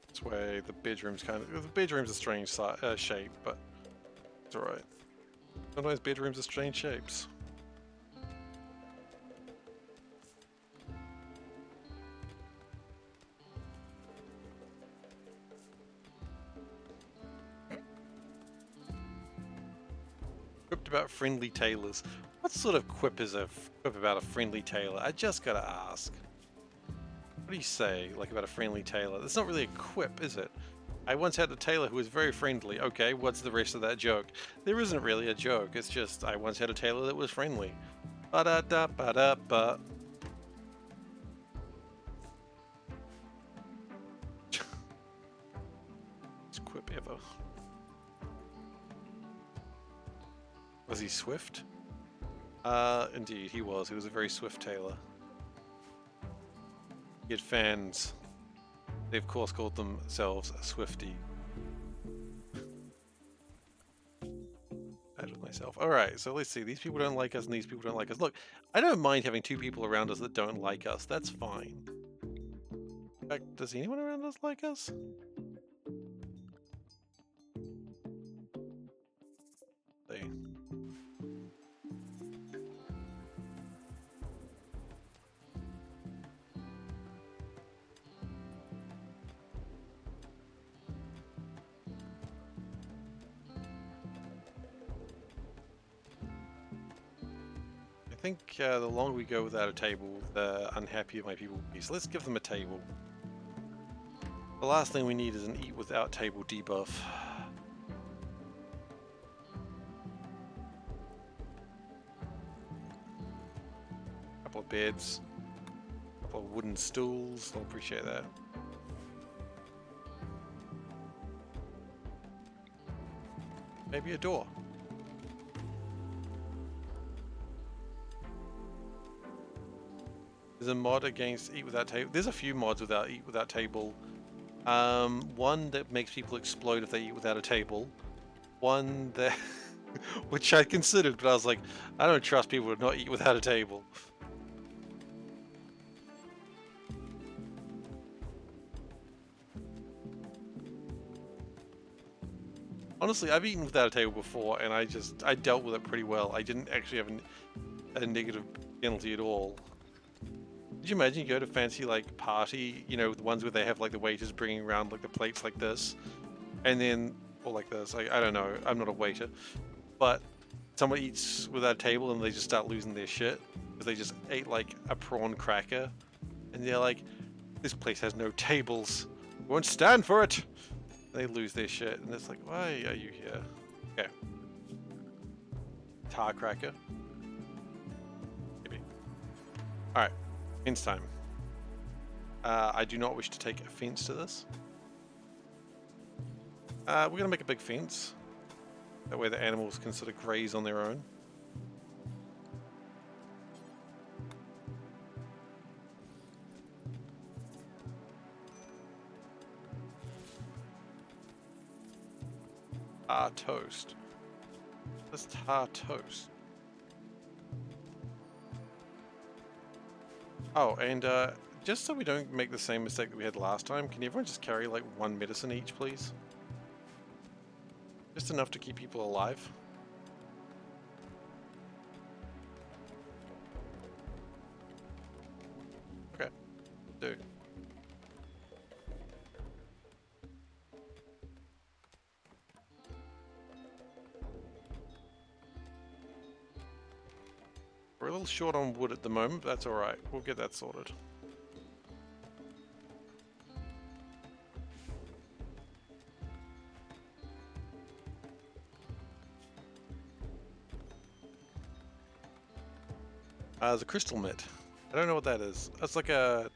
This way the bedroom's kind of... The bedroom's a strange shape, but it's alright. Sometimes bedrooms are strange shapes. Quipped about friendly tailors. What sort of quip is a quip about a friendly tailor? I just gotta ask. What do you say, like, about a friendly tailor? That's not really a quip, is it? I once had a tailor who was very friendly. Okay, what's the rest of that joke? There isn't really a joke. It's just, I once had a tailor that was friendly. Ba-da-da-ba-da-ba. Best quip ever. Was he swift? Indeed, he was. He was a very swift tailor. He had fans. They, of course, called themselves Swifty. Bad with myself. Alright, so let's see. These people don't like us and these people don't like us. Look, I don't mind having two people around us that don't like us. That's fine. In fact, does anyone around us like us? See. think the longer we go without a table, the unhappier my people will be. So let's give them a table. The last thing we need is an eat without table debuff. Couple of beds, couple of wooden stools. I'll appreciate that. Maybe a door. There's a mod against eat without table. There's a few mods without eat without table. One that makes people explode if they eat without a table. One that, which I considered, but I was like, I don't trust people to not eat without a table. Honestly, I've eaten without a table before, and I dealt with it pretty well. I didn't actually have a negative penalty at all. Could you imagine you go to fancy like party, you know, the ones where they have like the waiters bringing around like the plates like this, and then, or like this, I don't know, I'm not a waiter, but someone eats without a table and they just start losing their shit because they just ate like a prawn cracker, and they're like, this place has no tables, we won't stand for it. They lose their shit, and it's like, why are you here? Okay. Tar cracker. Maybe. Alright. Fence time. I do not wish to take offense to this. We're going to make a big fence. That way the animals can sort of graze on their own. Tar toast. What's tar toast? Oh, and just so we don't make the same mistake that we had last time, can everyone just carry like one medicine each, please? Just enough to keep people alive. Okay, do. We're a little short on wood at the moment, but that's alright. We'll get that sorted. There's a crystal mitt. I don't know what that is. It's like a...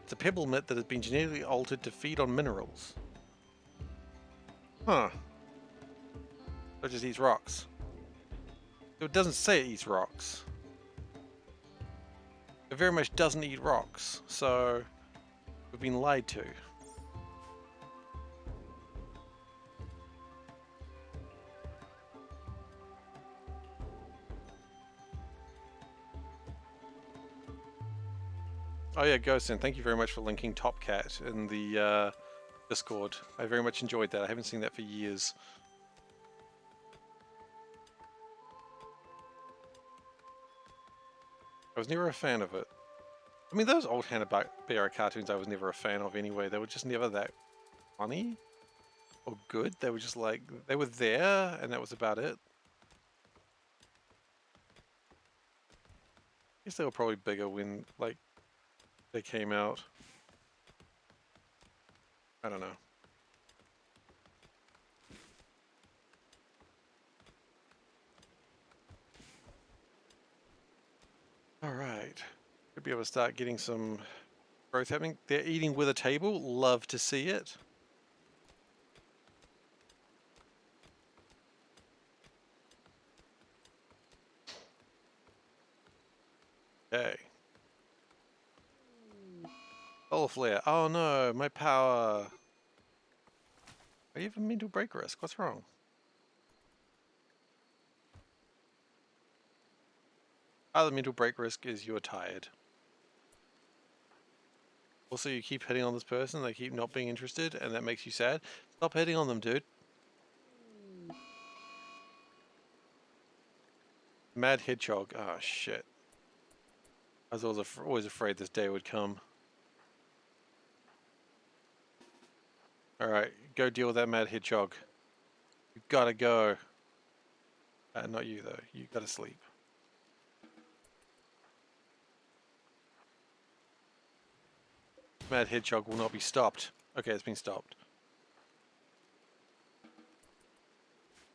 It's a pebble mitt that has been genetically altered to feed on minerals. Huh. So it just eats rocks. It doesn't say it eats rocks. It very much doesn't eat rocks, so we've been lied to. Oh yeah, Ghostin, thank you very much for linking SeiferKatt in the Discord. I very much enjoyed that. I haven't seen that for years. I was never a fan of it. I mean, those old Hanna-Barbera cartoons I was never a fan of anyway. They were just never that funny or good. They were just like, they were there and that was about it. I guess they were probably bigger when, like, they came out. I don't know. Alright. Could be able to start getting some growth happening. They're eating with a table. Love to see it. Okay. Solar flare. Oh no, my power. Are you have a mental break risk? What's wrong? The mental break risk is you're tired. Also, you keep hitting on this person, they keep not being interested, and that makes you sad. Stop hitting on them, dude. Mad hedgehog. Oh, shit. I was always afraid this day would come. Alright, go deal with that mad hedgehog. You gotta go. Not you, though. You gotta sleep. Mad hedgehog will not be stopped. Okay, it's been stopped.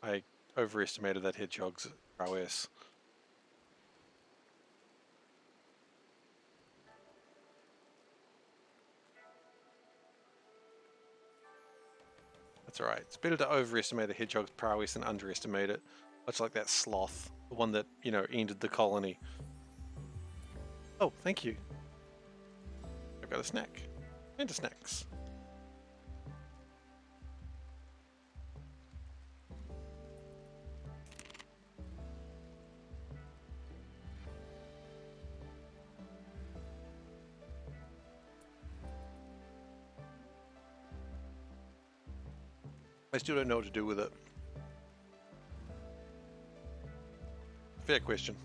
I overestimated that hedgehog's prowess. That's alright. It's better to overestimate a hedgehog's prowess than underestimate it. Much like that sloth, the one that, you know, ended the colony. Oh, thank you. I've got a snack. And a snacks. I still don't know what to do with it. Fair question.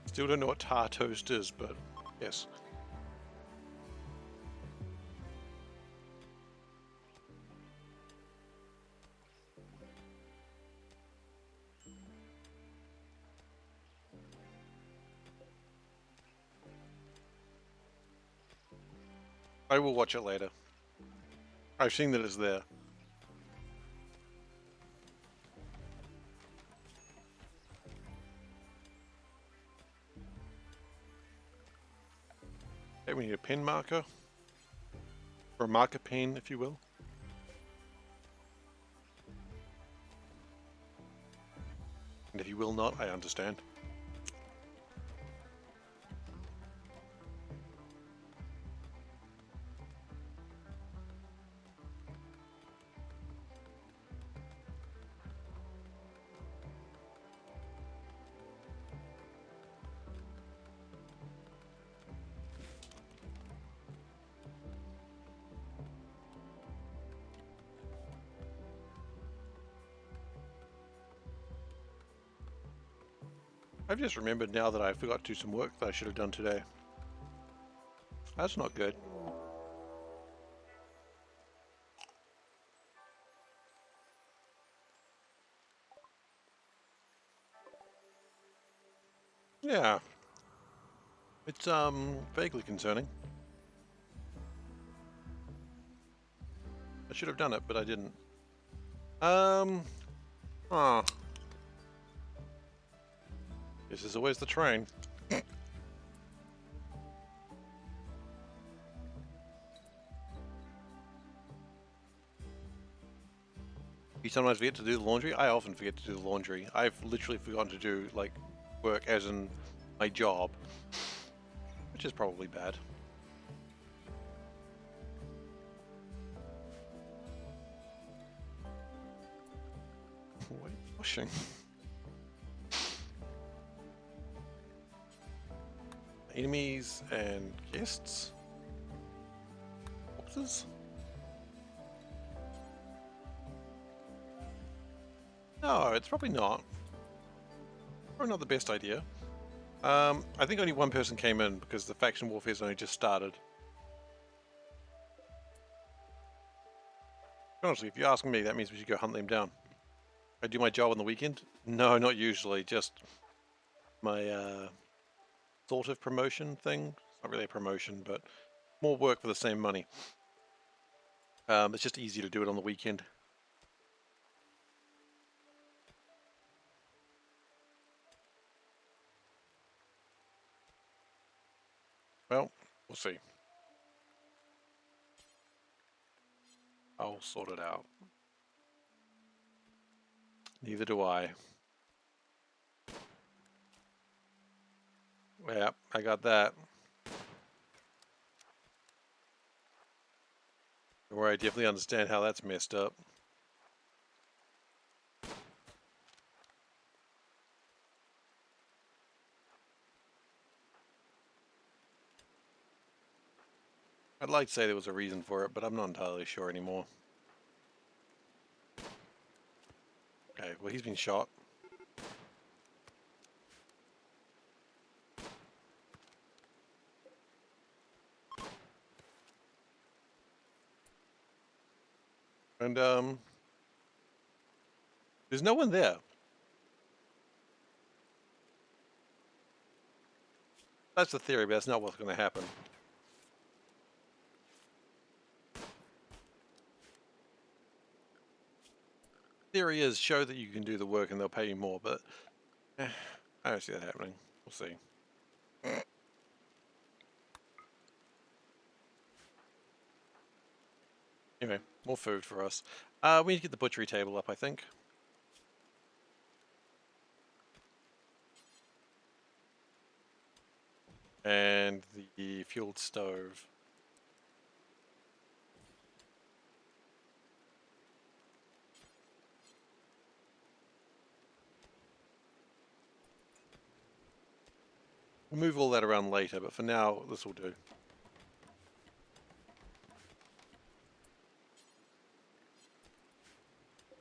Still don't know what tar toast is, but yes. I will watch it later. I've seen that it's there. Okay, we need a pen marker. Or a marker pen, if you will. And if you will not, I understand. I've just remembered now that I forgot to do some work that I should have done today. That's not good. Yeah. It's vaguely concerning. I should have done it, but I didn't. Oh. This is always the train. You sometimes forget to do the laundry. I often forget to do the laundry. I've literally forgotten to do, like, work as in my job, which is probably bad. Whitewashing. Enemies and guests? Corpses? No, it's probably not. Probably not the best idea. I think only one person came in because the faction warfare's only just started. Honestly, if you ask me, that means we should go hunt them down. I do my job on the weekend? No, not usually. Just my sort of promotion thing. It's not really a promotion, but more work for the same money. It's just easier to do it on the weekend. Well, we'll see. I'll sort it out. Neither do I. Yeah, I got that. Where I definitely understand how that's messed up. I'd like to say there was a reason for it, but I'm not entirely sure anymore. Okay, well, he's been shot. And there's no one there. That's the theory, but that's not what's going to happen. Theory is show that you can do the work and they'll pay you more, but I don't see that happening. We'll see. Anyway, more food for us. We need to get the butchery table up, I think. And the fueled stove. We'll move all that around later, but for now, this will do.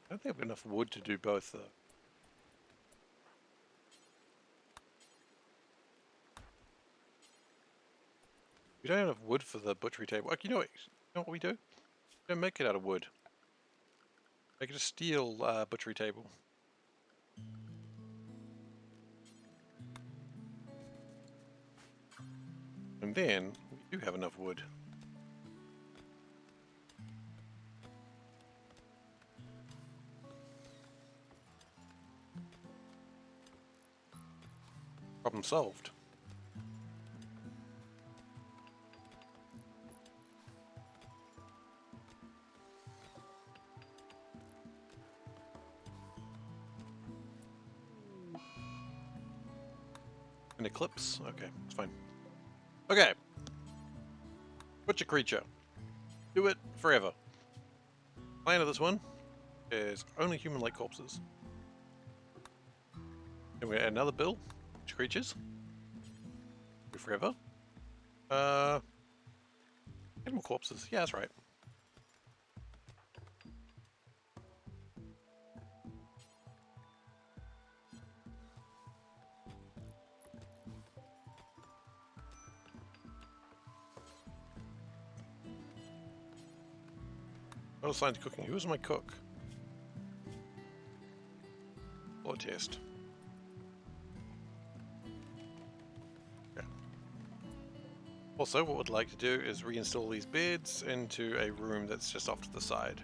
I don't think I've got enough wood to do both, though. We don't have enough wood for the butchery table. You know what we do? We don't make it out of wood. Make it a steel butchery table. And then, we do have enough wood. Problem solved. An eclipse? Okay, it's fine. Okay. Butcher creature. Do it forever. Plan of this one is only human-like corpses. Then we add another bill. Butcher creatures. Do forever. Animal corpses. Yeah, that's right. I was assigned to cooking. Who was my cook? Blood test. Okay. Also, what we'd like to do is reinstall these beds into a room that's just off to the side.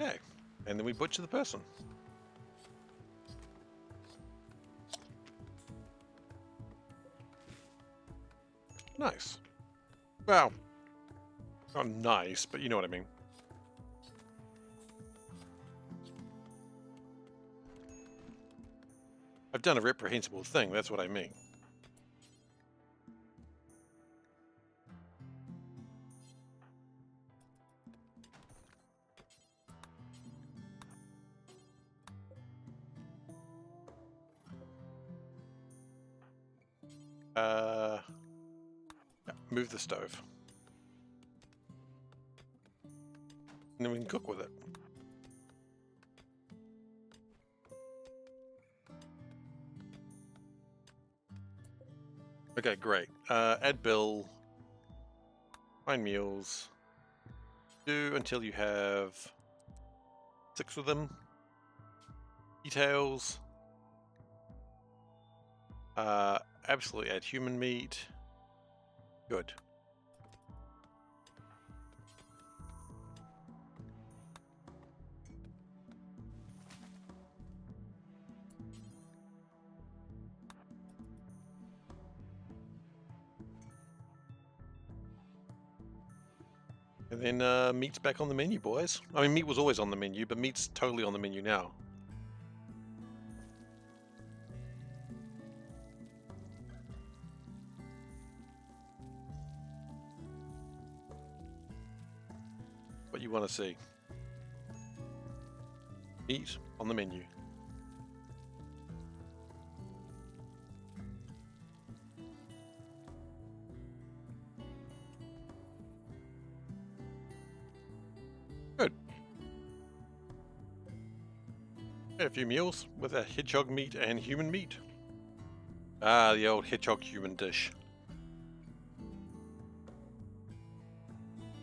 Okay, and then we butcher the person. Nice. Well, not nice, but you know what I mean. I've done a reprehensible thing, that's what I mean. Yeah, move the stove. And then we can cook with it. Okay, great. Add bill. Find meals. Do until you have 6 of them. Details. Absolutely add human meat. Good. And then meat's back on the menu, boys. I mean, meat was always on the menu, but meat's totally on the menu now. What you want to see. Meat on the menu. Had a few meals with a hedgehog meat and human meat. Ah, the old hedgehog human dish.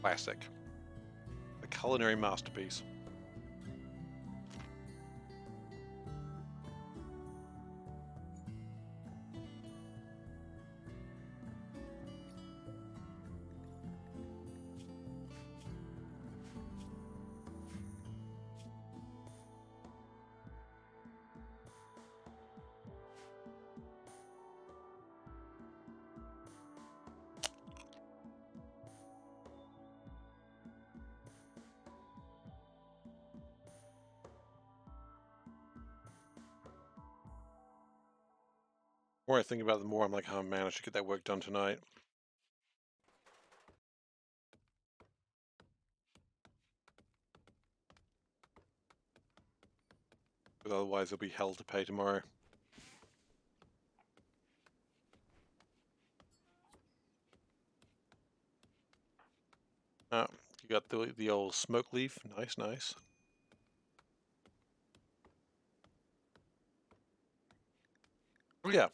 Classic. A culinary masterpiece. The more I think about it, the more I'm like, oh man, I should get that work done tonight. But otherwise, there'll be hell to pay tomorrow. You got the old smoke leaf. Nice, nice. Oh yeah.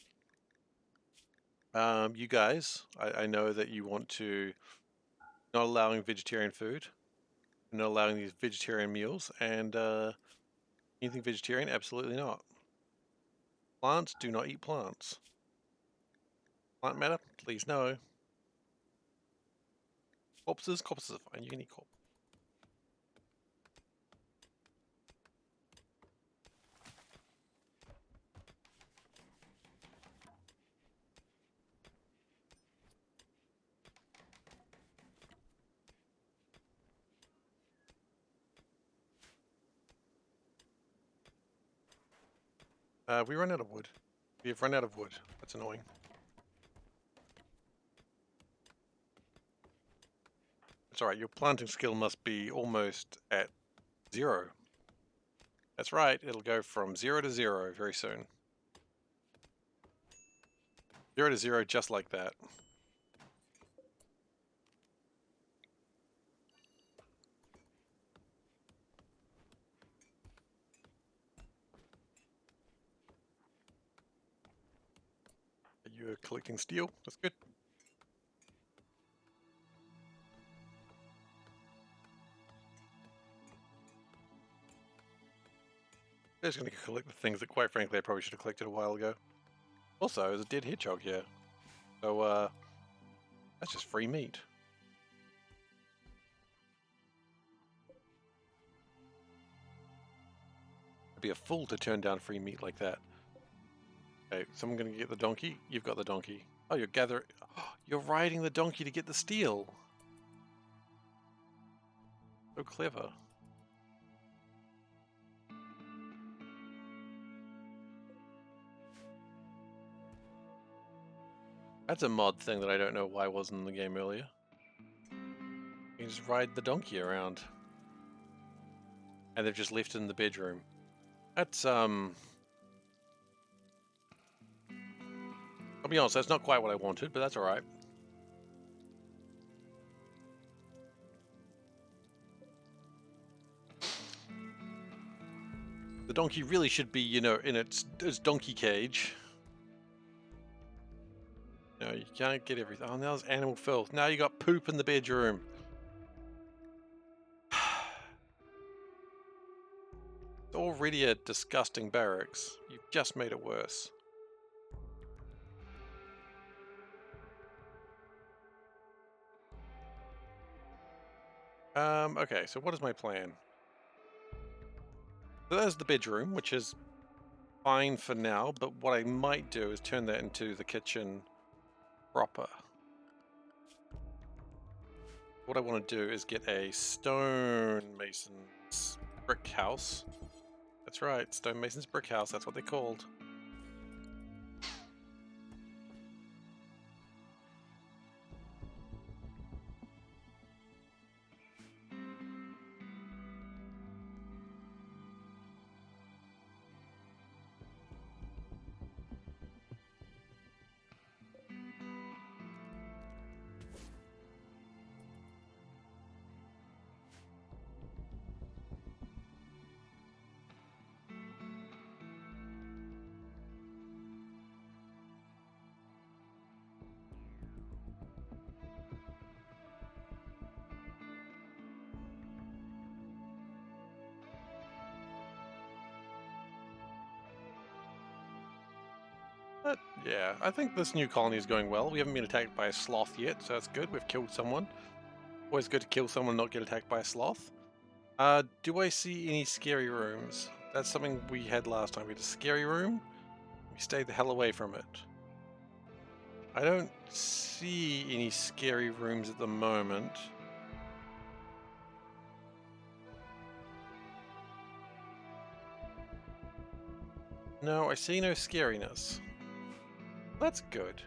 You guys, I know that you want to not allowing vegetarian food, not allowing these vegetarian meals, and anything vegetarian, absolutely not. Plants, do not eat plants. Plant matter, please no. Corpses are fine. You can eat corpses. We run out of wood. We have run out of wood. That's annoying. It's alright, your planting skill must be almost at 0. That's right, it'll go from 0 to 0 very soon. 0 to 0 just like that. You're collecting steel, that's good. They're just going to collect the things that, quite frankly, I probably should have collected a while ago. Also, there's a dead hedgehog here. So, that's just free meat. I'd be a fool to turn down free meat like that. Okay, someone going to get the donkey? You've got the donkey. Oh, you're gathering... Oh, you're riding the donkey to get the steel. So clever. That's a mod thing that I don't know why wasn't in the game earlier. You can just ride the donkey around. And they've just left it in the bedroom. That's, I'll be honest, that's not quite what I wanted, but that's alright. The donkey really should be, you know, in its donkey cage. No, you can't get everything. Oh, now there's animal filth. Now you got poop in the bedroom. It's already a disgusting barracks. You've just made it worse. Okay, so what is my plan? So there's the bedroom, which is fine for now, but what I might do is turn that into the kitchen proper. What I want to do is get a stonemason's brick house. That's right, stonemason's brick house, that's what they're called. Yeah, I think this new colony is going well. We haven't been attacked by a sloth yet, so that's good. We've killed someone. Always good to kill someone and not get attacked by a sloth. Do I see any scary rooms? That's something we had last time. We had a scary room. We stayed the hell away from it. I don't see any scary rooms at the moment. No, I see no scariness. That's good.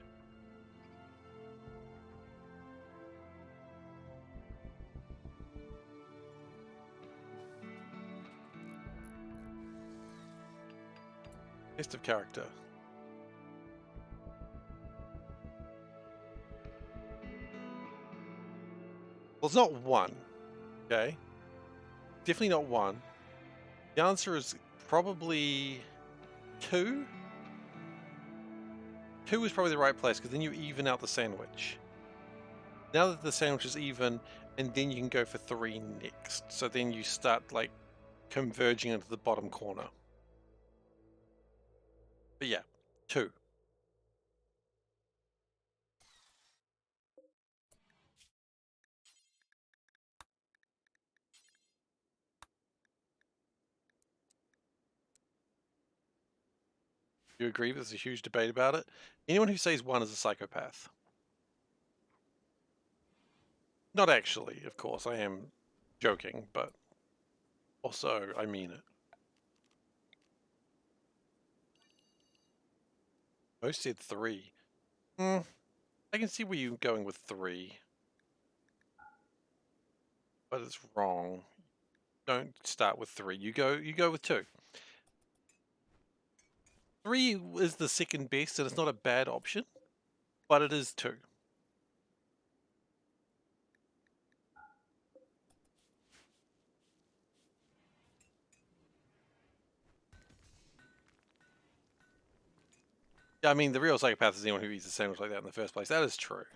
Test of character. Well, it's not one, okay? Definitely not one. The answer is probably 2. 2 is probably the right place, because then you even out the sandwich. Now that the sandwich is even, and then you can go for 3 next. So then you start, like, converging into the bottom corner. But yeah, 2. You agree there's a huge debate about it? Anyone who says 1 is a psychopath. Not actually, of course, I am joking, but also I mean it. Most said 3. I can see where you're going with 3. But it's wrong. Don't start with 3. You go with 2. 3 is the second best, and it's not a bad option, but it is 2. Yeah, I mean, the real psychopath is anyone who eats a sandwich like that in the first place. That is true.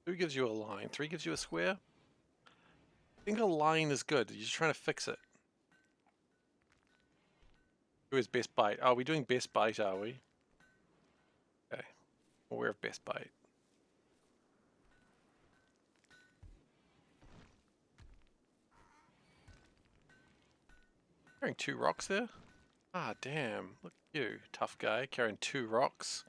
Who gives you a line? 3 gives you a square? I think a line is good. You're just trying to fix it. Who is best bite? Are we doing best bite, are we? Okay. Aware of best bite. Carrying 2 rocks there? Ah, damn. Look at you, tough guy, carrying 2 rocks.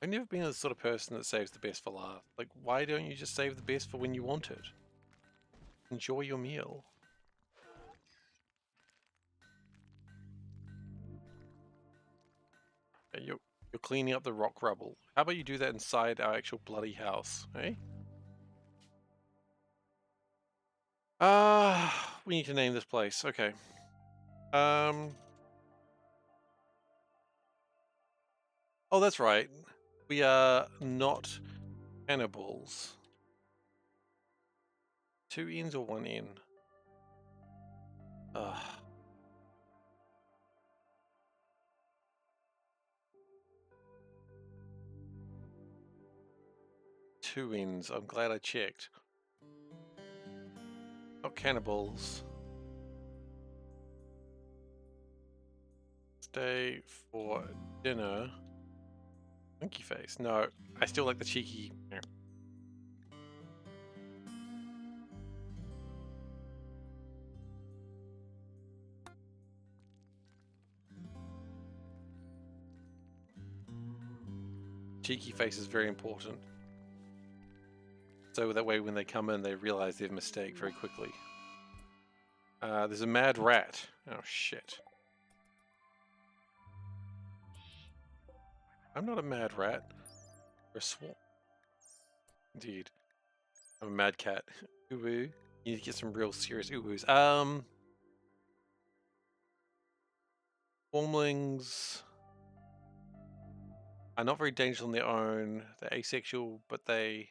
I've never been the sort of person that saves the best for last. Like, why don't you just save the best for when you want it? Enjoy your meal. Okay, you're cleaning up the rock rubble. How about you do that inside our actual bloody house, eh? We need to name this place. Okay. Oh, that's right. We are not cannibals. 2 ends or 1 end? Ugh. Two ends. I'm glad I checked. Not cannibals. Stay for dinner. Monkey face. No, I still like the cheeky. Cheeky face is very important. So that way when they come in, they realize their mistake very quickly. There's a mad rat. Oh, shit. I'm not a mad rat. Or a swarm. Indeed. I'm a mad cat. Uwu. You need to get some real serious uwus. Swarmlings are not very dangerous on their own. They're asexual, but they...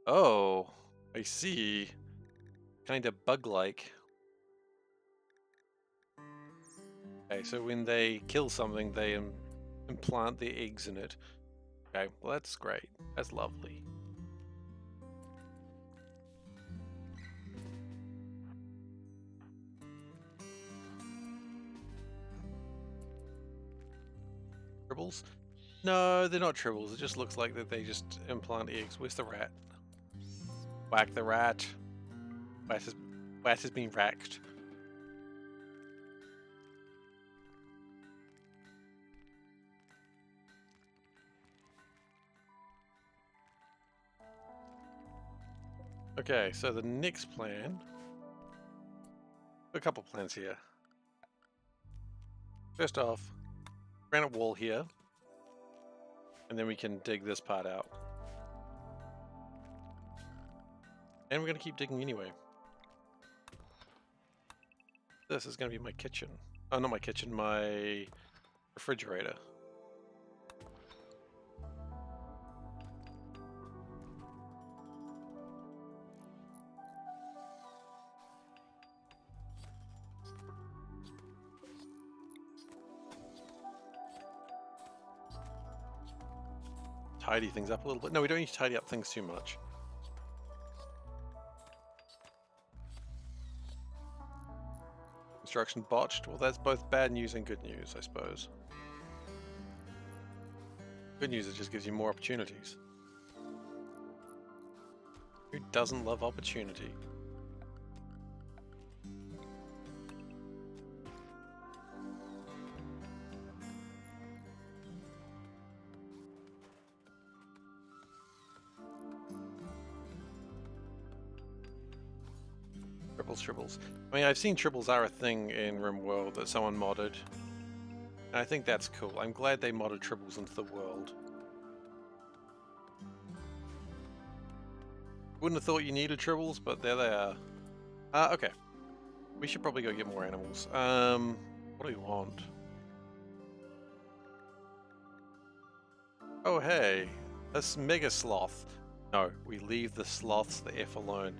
Oh, I see. Kind of bug-like. Okay, so when they kill something, they and plant their eggs in it. Okay, well that's great. That's lovely. Tribbles? No, they're not tribbles. It just looks like that they just implant eggs. Where's the rat? Whack the rat. Rat has been racked. Okay, so the next plan. A couple plans here. First off, granite wall here. And then we can dig this part out. And we're going to keep digging anyway. This is going to be my kitchen. Oh, not my kitchen, my refrigerator. Tidy things up a little bit. No, we don't need to tidy up things too much. Construction botched. Well, that's both bad news and good news, I suppose. Good news, it just gives you more opportunities. Who doesn't love opportunity? Tribbles. I mean, I've seen tribbles are a thing in Rimworld that someone modded. And I think that's cool. I'm glad they modded tribbles into the world. Wouldn't have thought you needed tribbles, but there they are. Okay. We should probably go get more animals. What do we want? Oh, hey. This mega sloth. No, we leave the sloths the F alone.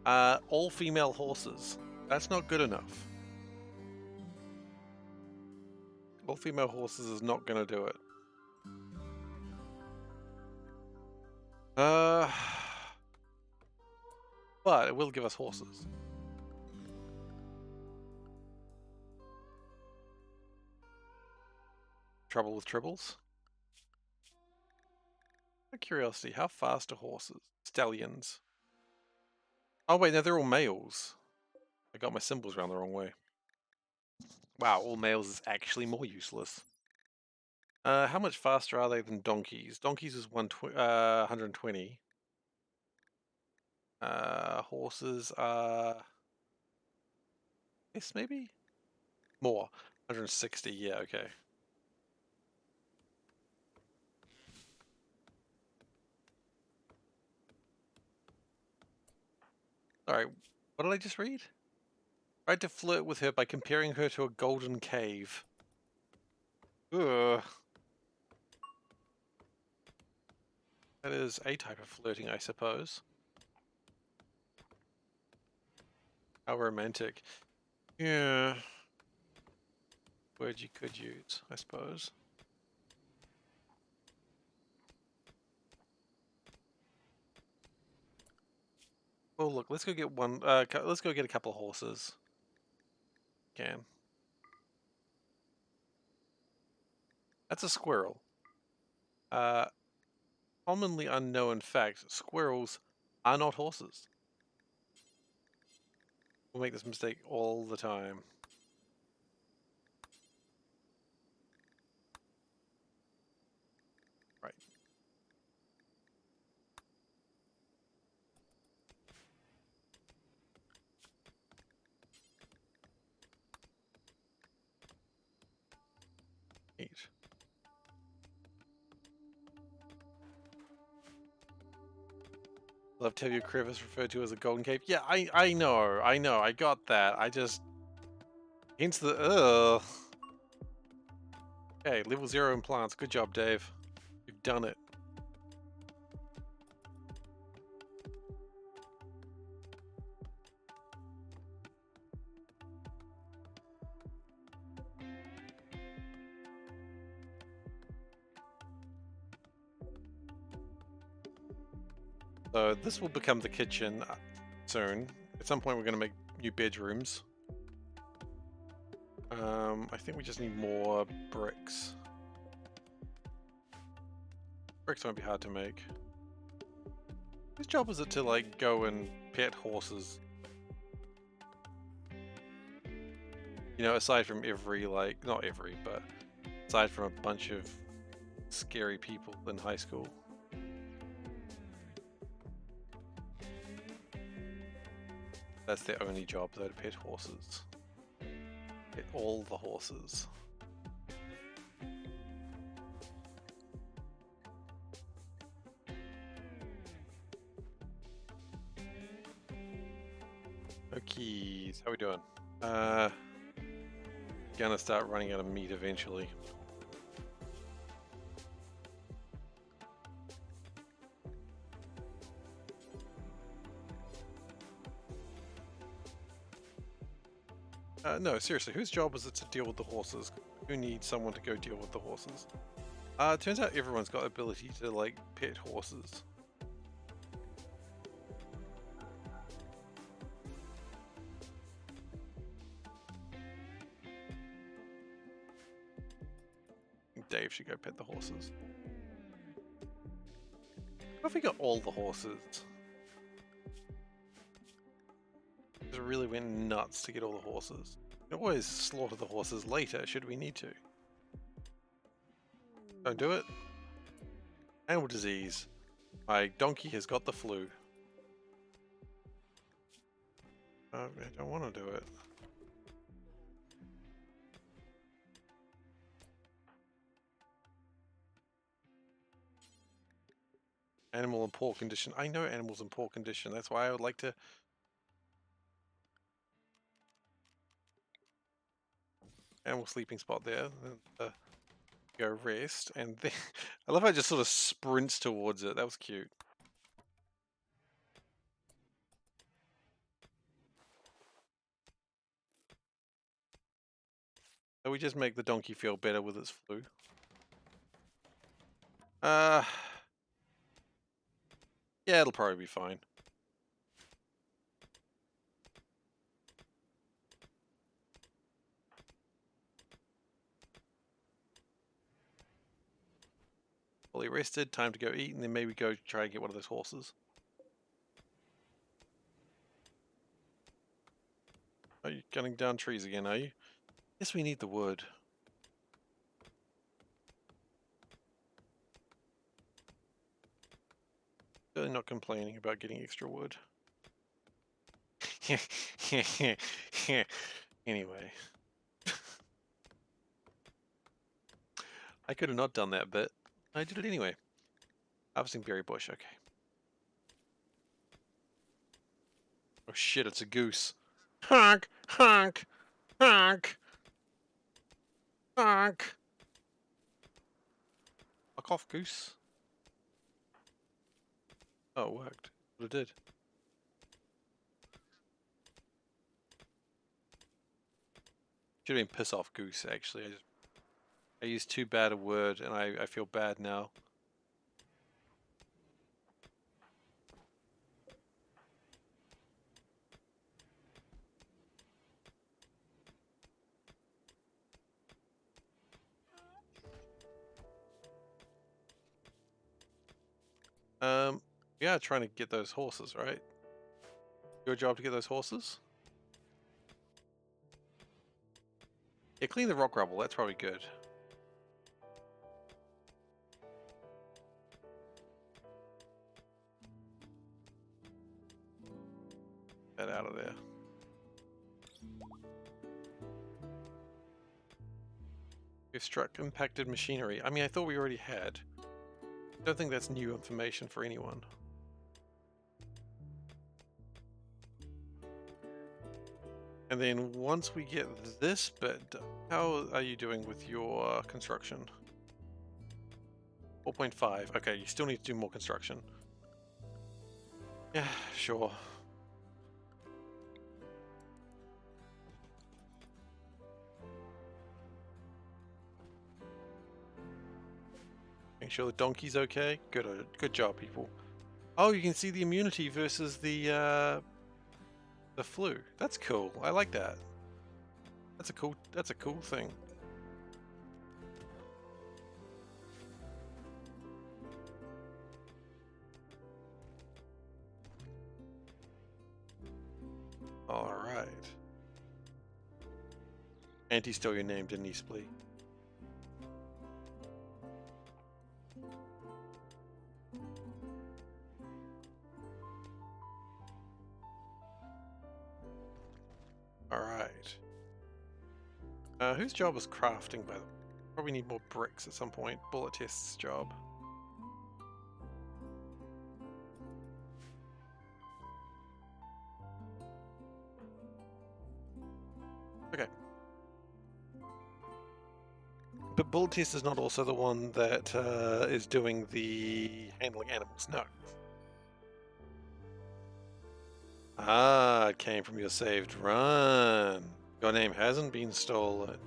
All female horses. That's not good enough. All female horses is not going to do it. But it will give us horses. Trouble with tribbles? Out of curiosity, how fast are horses? Stallions. Oh wait, no, they're all males. I got my symbols around the wrong way. Wow, all males is actually more useless. How much faster are they than donkeys? Donkeys is 120. Horses are... Yes, maybe? More. 160, yeah, okay. Alright, what did I just read? Tried to flirt with her by comparing her to a golden cave. Ugh. That is a type of flirting, I suppose. How romantic. Yeah. Word you could use, I suppose. Well, look, let's go get one. Let's go get a couple of horses. Can. That's a squirrel. Commonly unknown fact: squirrels are not horses. We'll make this mistake all the time. Right. Neat. Love to have your crevice referred to as a golden cave. Yeah, I know, I got that. I just hence the ugh. Okay, level 0 implants. Good job, Dave. You've done it. So this will become the kitchen soon. At some point we're going to make new bedrooms. I think we just need more bricks. Bricks won't be hard to make. Whose job is it to like go and pet horses? You know, aside from every, like, not every, but aside from a bunch of scary people in high school. That's their only job, though, to pet horses. Pet all the horses. Okay, how we doing? Gonna start running out of meat eventually. No, seriously, whose job is it to deal with the horses? Who needs someone to go deal with the horses? It turns out everyone's got ability to, like, pet horses. Dave should go pet the horses. What if we got all the horses? Just really went nuts to get all the horses. We can always slaughter the horses later, should we need to. Don't do it. Animal disease. My donkey has got the flu. I don't want to do it. Animal in poor condition. I know animals in poor condition. That's why I would like to... Animal sleeping spot there. Go rest. And then... I love how it just sort of sprints towards it. That was cute. So we just make the donkey feel better with its flu. Yeah, it'll probably be fine. Fully rested, time to go eat, and then maybe go try and get one of those horses. Are you cutting down trees again, are you? Yes, we need the wood. Really not complaining about getting extra wood. Anyway. I could have not done that bit. I did it anyway. Harvesting berry bush, okay. Oh shit, it's a goose. Honk! Honk! Honk! Honk! Fuck off, goose. Oh, it worked. But it did. Should have been piss off goose, actually. I used too bad a word, and I feel bad now. Yeah, trying to get those horses, right? Your job to get those horses? Yeah, clean the rock rubble, that's probably good. Get out of there. We've struck impacted machinery. I mean, I thought we already had. I don't think that's new information for anyone. And then once we get this bit, how are you doing with your construction? 4.5. Okay, you still need to do more construction. Yeah, sure. Make sure the donkey's okay. Good job, people. Oh, you can see the immunity versus the flu. That's cool. I like that. That's a cool thing. All right. Auntie stole your name, didn't he, Splee? All right. Whose job is crafting, by the way? Probably need more bricks at some point. Bullet Test's job. Okay. But Bullet Test is not also the one that is doing the handling animals. No. Ah, it came from your saved run. Your name hasn't been stolen.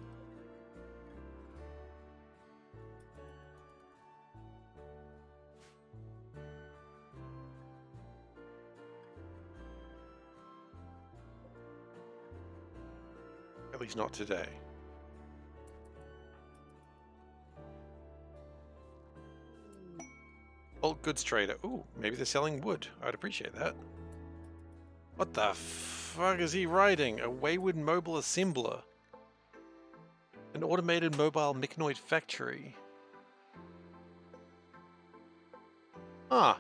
At least not today. Bulk goods trader. Ooh, maybe they're selling wood. I'd appreciate that. What the fuck is he riding? A wayward mobile assembler. An automated mobile mechanoid factory. Ah.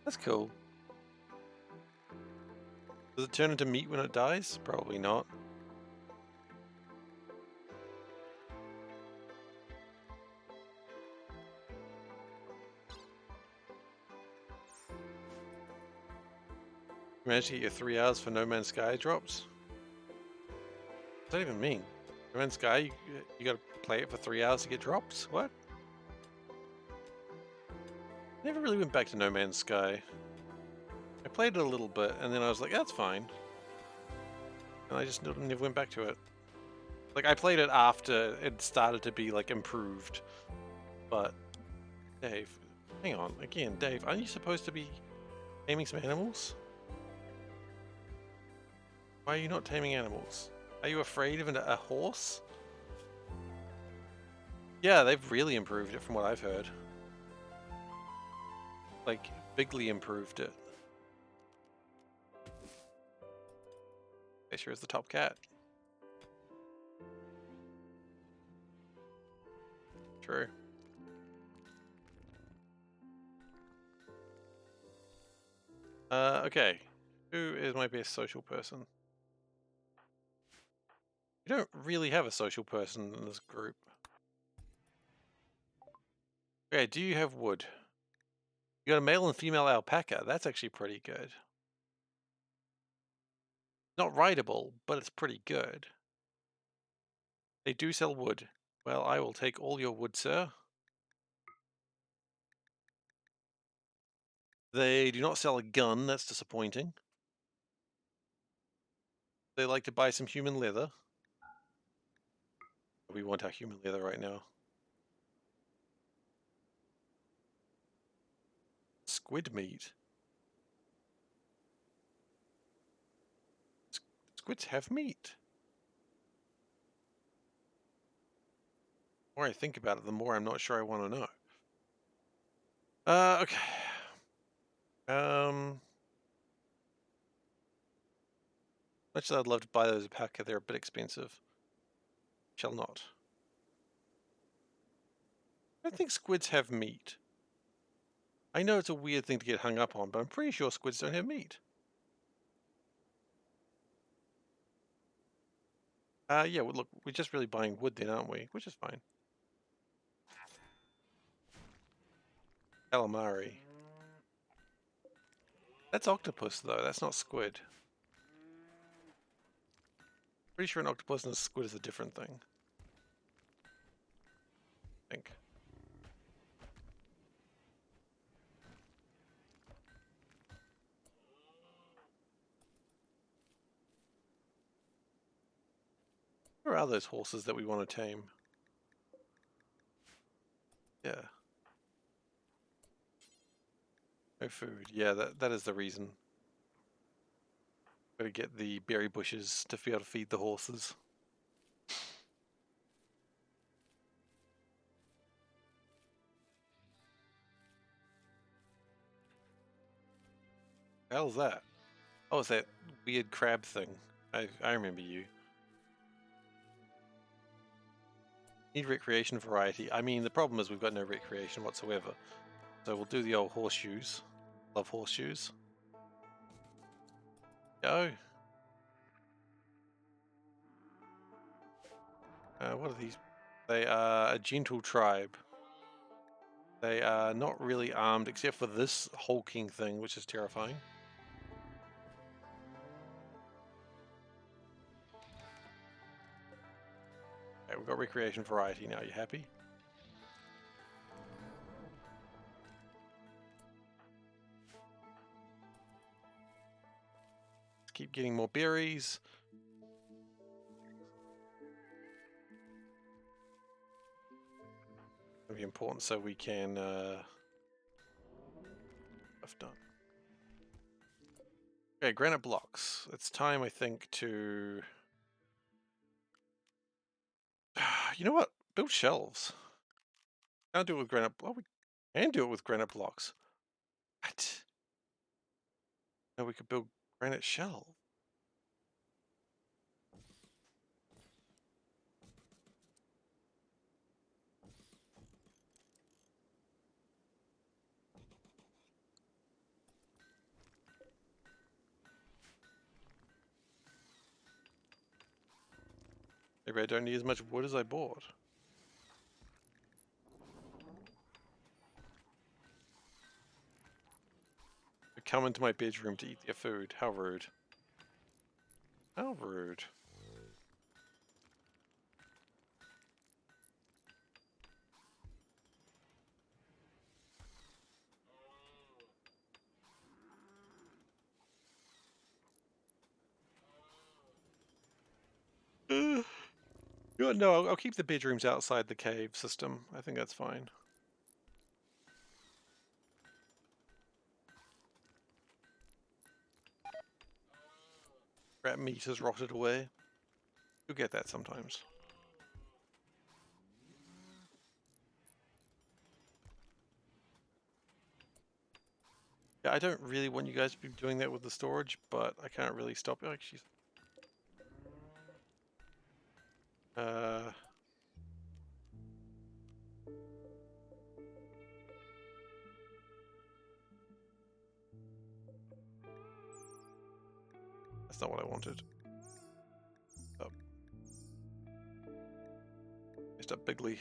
That's cool. Does it turn into meat when it dies? Probably not. You managed to get your 3 hours for No Man's Sky drops? What does that even mean? No Man's Sky, you gotta play it for 3 hours to get drops? What? Never really went back to No Man's Sky. I played it a little bit, and then I was like, that's fine. And I just never went back to it. Like, I played it after it started to be, like, improved. But, Dave, hang on. Again, Dave, aren't you supposed to be taming some animals? Why are you not taming animals? Are you afraid of a horse? Yeah, they've really improved it from what I've heard. Like, bigly improved it. Sure is the top cat. True. Okay. Who is my best social person? You don't really have a social person in this group. Okay, do you have wood? You got a male and female alpaca. That's actually pretty good. Not rideable, but it's pretty good. They do sell wood. Well, I will take all your wood, sir. They do not sell a gun. That's disappointing. They like to buy some human leather. We want our human leather right now. Squid meat. Squids have meat. The more I think about it, the more I'm not sure I want to know. Okay. Much as I'd love to buy those alpaca, they're a bit expensive. Shall not. I don't think squids have meat. I know it's a weird thing to get hung up on, but I'm pretty sure squids don't have meat. Yeah, well, look, we're just really buying wood then, aren't we? Which is fine. Calamari. That's octopus, though. That's not squid. Pretty sure an octopus and a squid is a different thing. I think. Where are those horses that we want to tame? Yeah. No food. Yeah, that is the reason. Gotta get the berry bushes to be able to feed the horses. The hell's that? Oh, it's that weird crab thing. I remember you. Need recreation variety. I mean, the problem is we've got no recreation whatsoever. So we'll do the old horseshoes. Love horseshoes. Go. What are these? They are a gentle tribe. They are not really armed except for this hulking thing, which is terrifying. Okay, we've got recreation variety now. You happy? Let's keep getting more berries. It'll be important so we can stuff done. Okay, granite blocks. It's time, I think, to you know what? Build shelves. Can't do it with granite. Well, we can do it with granite blocks. What? No, we could build granite shelves. Maybe I don't need as much wood as I bought. They come into my bedroom to eat their food. How rude. How rude. You know what? No, I'll keep the bedrooms outside the cave system. I think that's fine. Rat meat has rotted away. You'll get that sometimes. Yeah, I don't really want you guys to be doing that with the storage, but I can't really stop it. Like she's that's not what I wanted. Oh. Messed up bigly.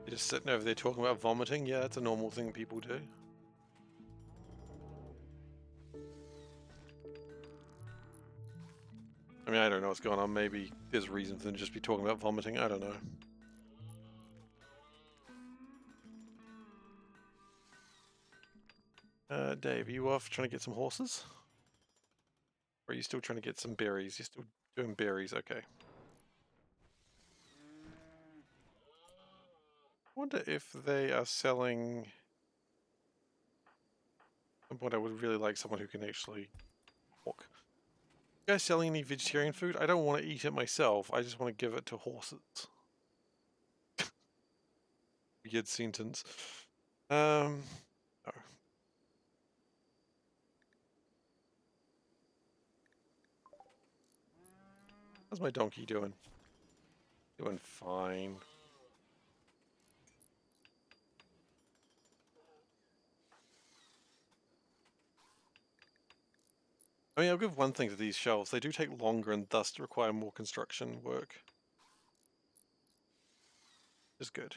You're just sitting over there talking about vomiting. Yeah, it's a normal thing people do. I mean, I don't know what's going on. Maybe there's reason for them to just be talking about vomiting. I don't know. Dave, are you off trying to get some horses? Or are you still trying to get some berries? You're still doing berries, okay. I wonder if they are selling... At some point I would really like someone who can actually walk. You guys selling any vegetarian food? I don't want to eat it myself. I just want to give it to horses. Weird sentence. No. How's my donkey doing? Doing fine. I mean, I'll give one thing to these shelves. They do take longer and thus require more construction work. Which is good.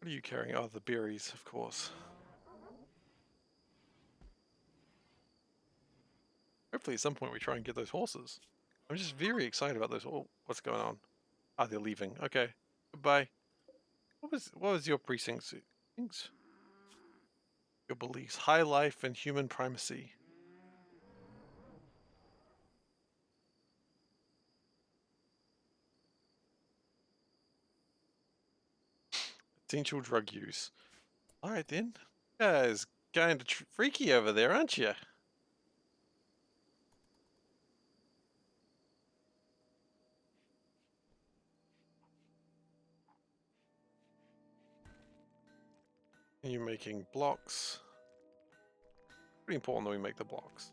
What are you carrying? Oh, the berries, of course. Hopefully at some point we try and get those horses. I'm just very excited about those. Oh, what's going on? Ah, they're leaving. Okay. Goodbye. What was your precincts? Things? Your beliefs. High life and human primacy. Potential drug use. Alright then. You guys kind of freaky over there, aren't you? You're making blocks. Pretty important that we make the blocks.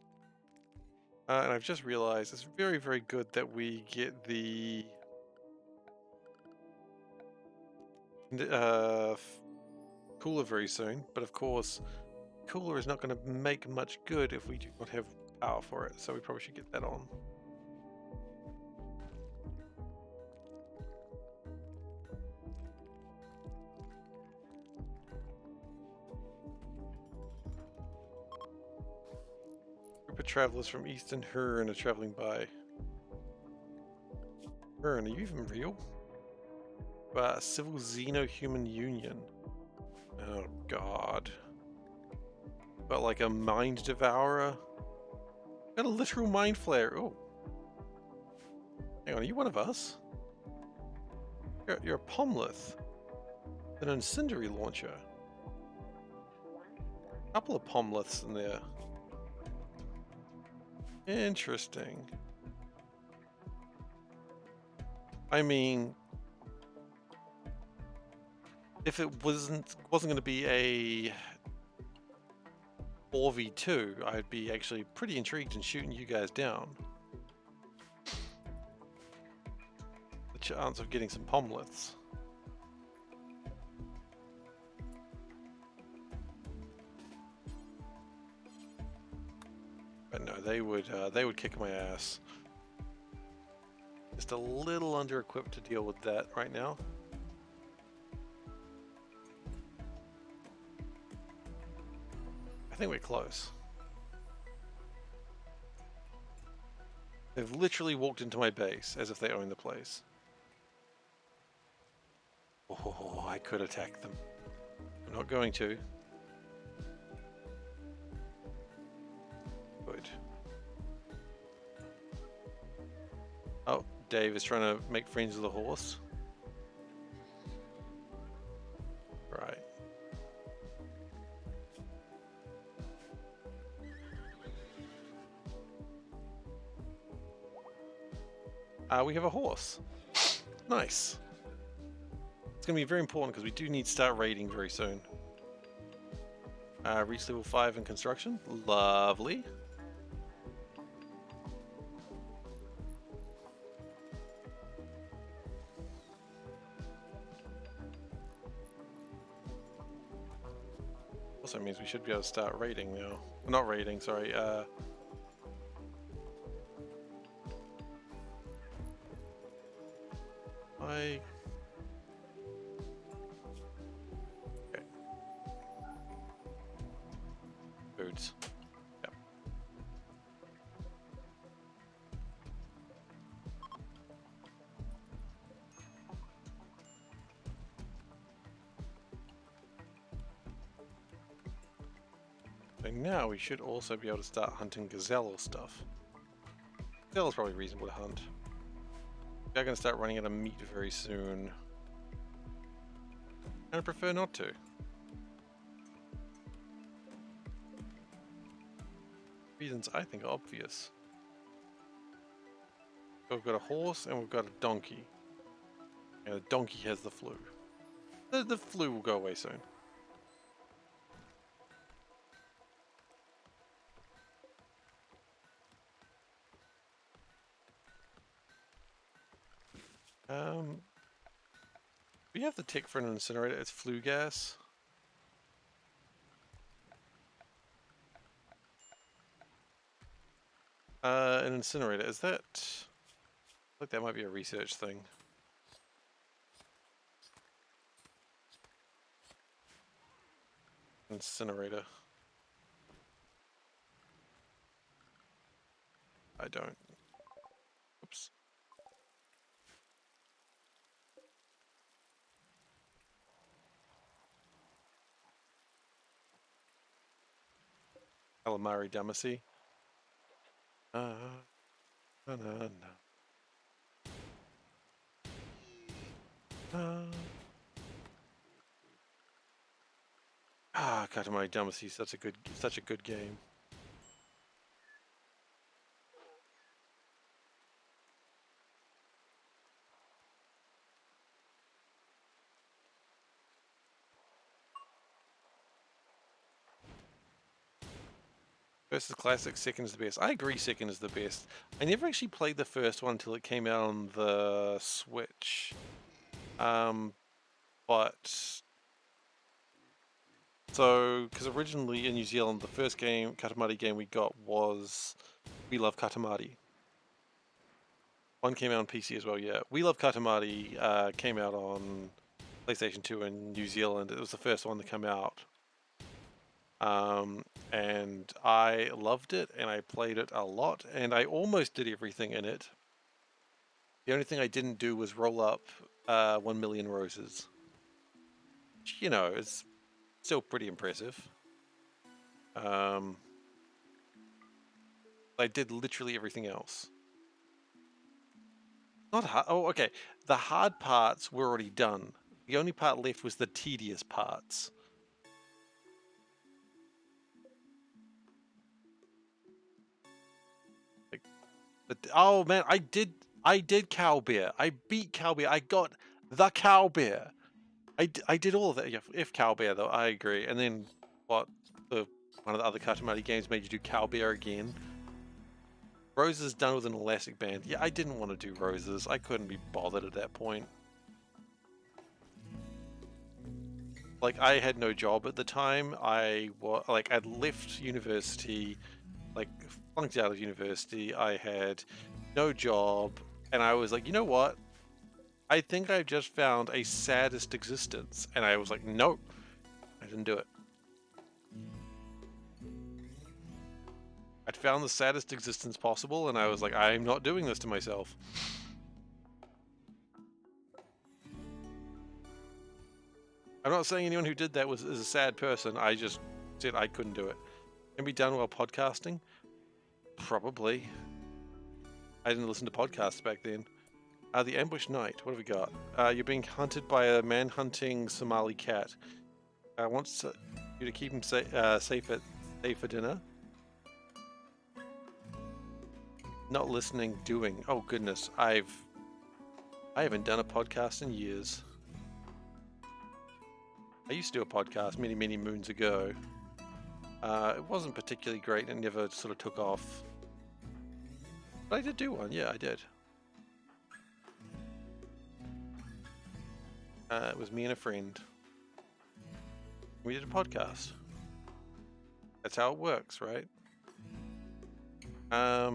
And I've just realized it's very, very good that we get the cooler very soon. But of course, cooler is not going to make much good if we do not have power for it. So we probably should get that on. Group of travelers from Eastern Huron are traveling by. Huron, are you even real? Civil Xeno-Human Union. Oh god. Got like a mind devourer. Got a literal mind flare. Oh. Hang on, are you one of us? You're a Pomlith. An incendiary launcher. Couple of Pomliths in there. Interesting. I mean, if it wasn't going to be a 4v2, I'd be actually pretty intrigued in shooting you guys down. The chance of getting some Pomliths. But no, they would kick my ass. Just a little under-equipped to deal with that right now. I think we're close. They've literally walked into my base as if they own the place. Oh, I could attack them. I'm not going to. Good. Oh, Dave is trying to make friends with the horse. Right. We have a horse. Nice. It's going to be very important because we do need to start raiding very soon. Reach level 5 in construction. Lovely. Also means we should be able to start raiding now. Not raiding, sorry. Okay. Foods. Yep. So now we should also be able to start hunting gazelle or stuff. Gazelle is probably reasonable to hunt. They're going to start running out of meat very soon. And I prefer not to. Reasons I think are obvious. We've got a horse and we've got a donkey. And the donkey has the flu. The flu will go away soon. We have the tick for an incinerator. It's flue gas. An incinerator. Is that... I think that might be a research thing. Incinerator. I don't. Oops. Calamari Damacy. No, no, no. Katamari Damacy, such a good game. Versus Classic, second is the best. I agree, second is the best. I never actually played the first one until it came out on the Switch. But so, because originally in New Zealand, the first Katamari game we got was We Love Katamari. One came out on PC as well, yeah. We Love Katamari came out on PlayStation 2 in New Zealand. It was the first one to come out. And I loved it, and I played it a lot, and I almost did everything in it. The only thing I didn't do was roll up 1 million roses. Which, you know, it's still pretty impressive. I did literally everything else. Not hard. Oh, okay. The hard parts were already done. The only part left was the tedious parts. Oh man, I did Cow Bear. I beat Cow Bear. I got the Cow Bear. I did all of that. Yeah, if Cow Bear though, I agree. And then what? One of the other Katamari games made you do Cow Bear again. Roses done with an elastic band. Yeah, I didn't want to do roses. I couldn't be bothered at that point. Like, I had no job at the time. I'd left university, like flunked out of university. I had no job, and I was like, you know what? I think I've just found a saddest existence. And I was like, nope, I didn't do it. I'd found the saddest existence possible, and I was like, I'm not doing this to myself. I'm not saying anyone who did that is a sad person. I just said I couldn't do it. Can be done while podcasting? Probably. I didn't listen to podcasts back then. The Ambush Knight. What have we got? You're being hunted by a man-hunting Somali cat. Wants you to keep him safe for dinner. Not listening, doing. Oh goodness, I haven't done a podcast in years. I used to do a podcast many moons ago. It wasn't particularly great and never sort of took off. But I did do one, yeah, I did. It was me and a friend. We did a podcast. That's how it works, right? Yeah.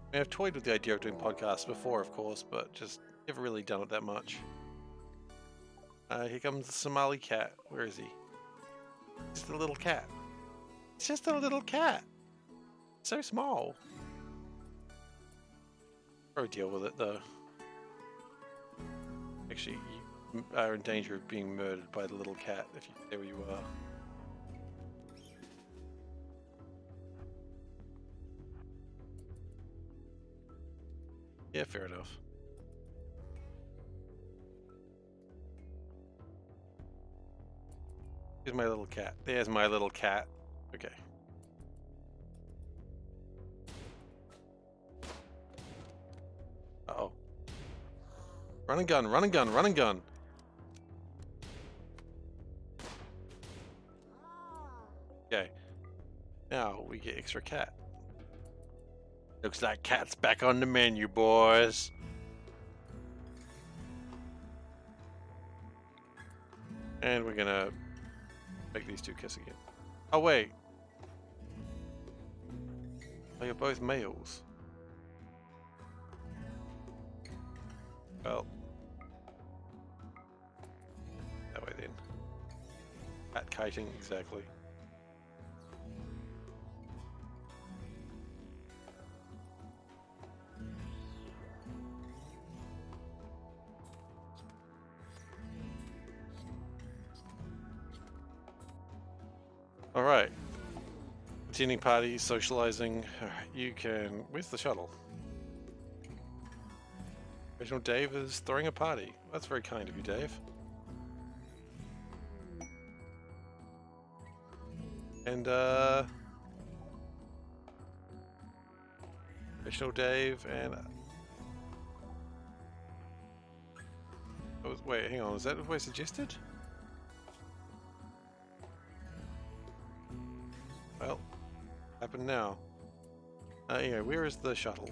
I mean, I've toyed with the idea of doing podcasts before, of course, but just never really done it that much. Here comes the Somali cat. Where is he? Just a little cat. It's just a little cat. So small. Probably deal with it though. Actually, you are in danger of being murdered by the little cat if you stay where you are. Yeah, fair enough. Here's my little cat. There's my little cat. Okay. Uh-oh. Run and gun, run and gun, run and gun. Okay. Now we get extra cat. Looks like cat's back on the menu, boys. And we're gonna make these two kiss again. Oh, wait. Oh, you're both males. Well, that way then. Cat kiting, exactly. Alright. Attending parties, socializing. You can. Where's the shuttle? Original Dave is throwing a party. That's very kind of you, Dave. And, Original Dave and. Oh, wait, hang on. Is that what I suggested? Well, happened now. Anyway, where is the shuttle?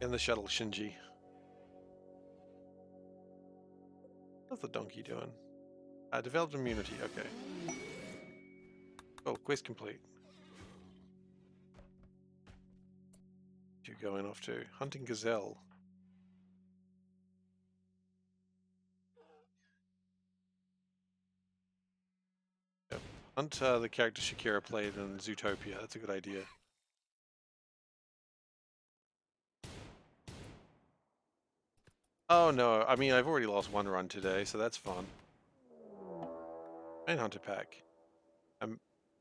And the shuttle, Shinji. What's the donkey doing? Developed immunity, okay. Oh, quest complete. You going off to? Hunting gazelle. Yep. Hunt the character Shakira played in Zootopia. That's a good idea. Oh no, I mean I've already lost one run today, so that's fun. Manhunter pack. A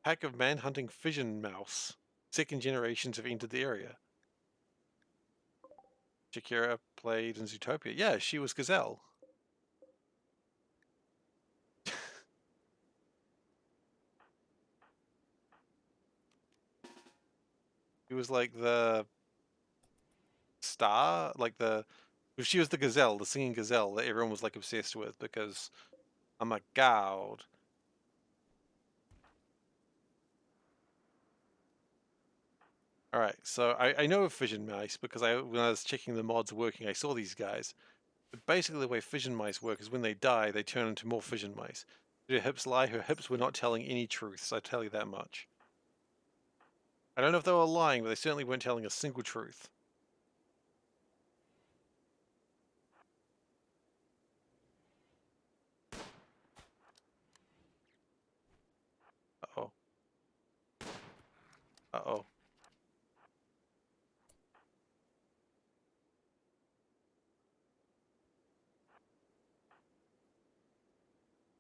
pack of man-hunting fission mouse. Second generations have entered the area. Shakira played in Zootopia. Yeah, she was Gazelle. She was like the star, like the. She was the gazelle, the singing gazelle that everyone was like obsessed with because I'm a god. Alright, so I know of fission mice because when I was checking the mods working, I saw these guys. But basically the way fission mice work is when they die, they turn into more fission mice. Did her hips lie? Her hips were not telling any truths, I tell you that much. I don't know if they were lying, but they certainly weren't telling a single truth. Uh-oh. Uh-oh.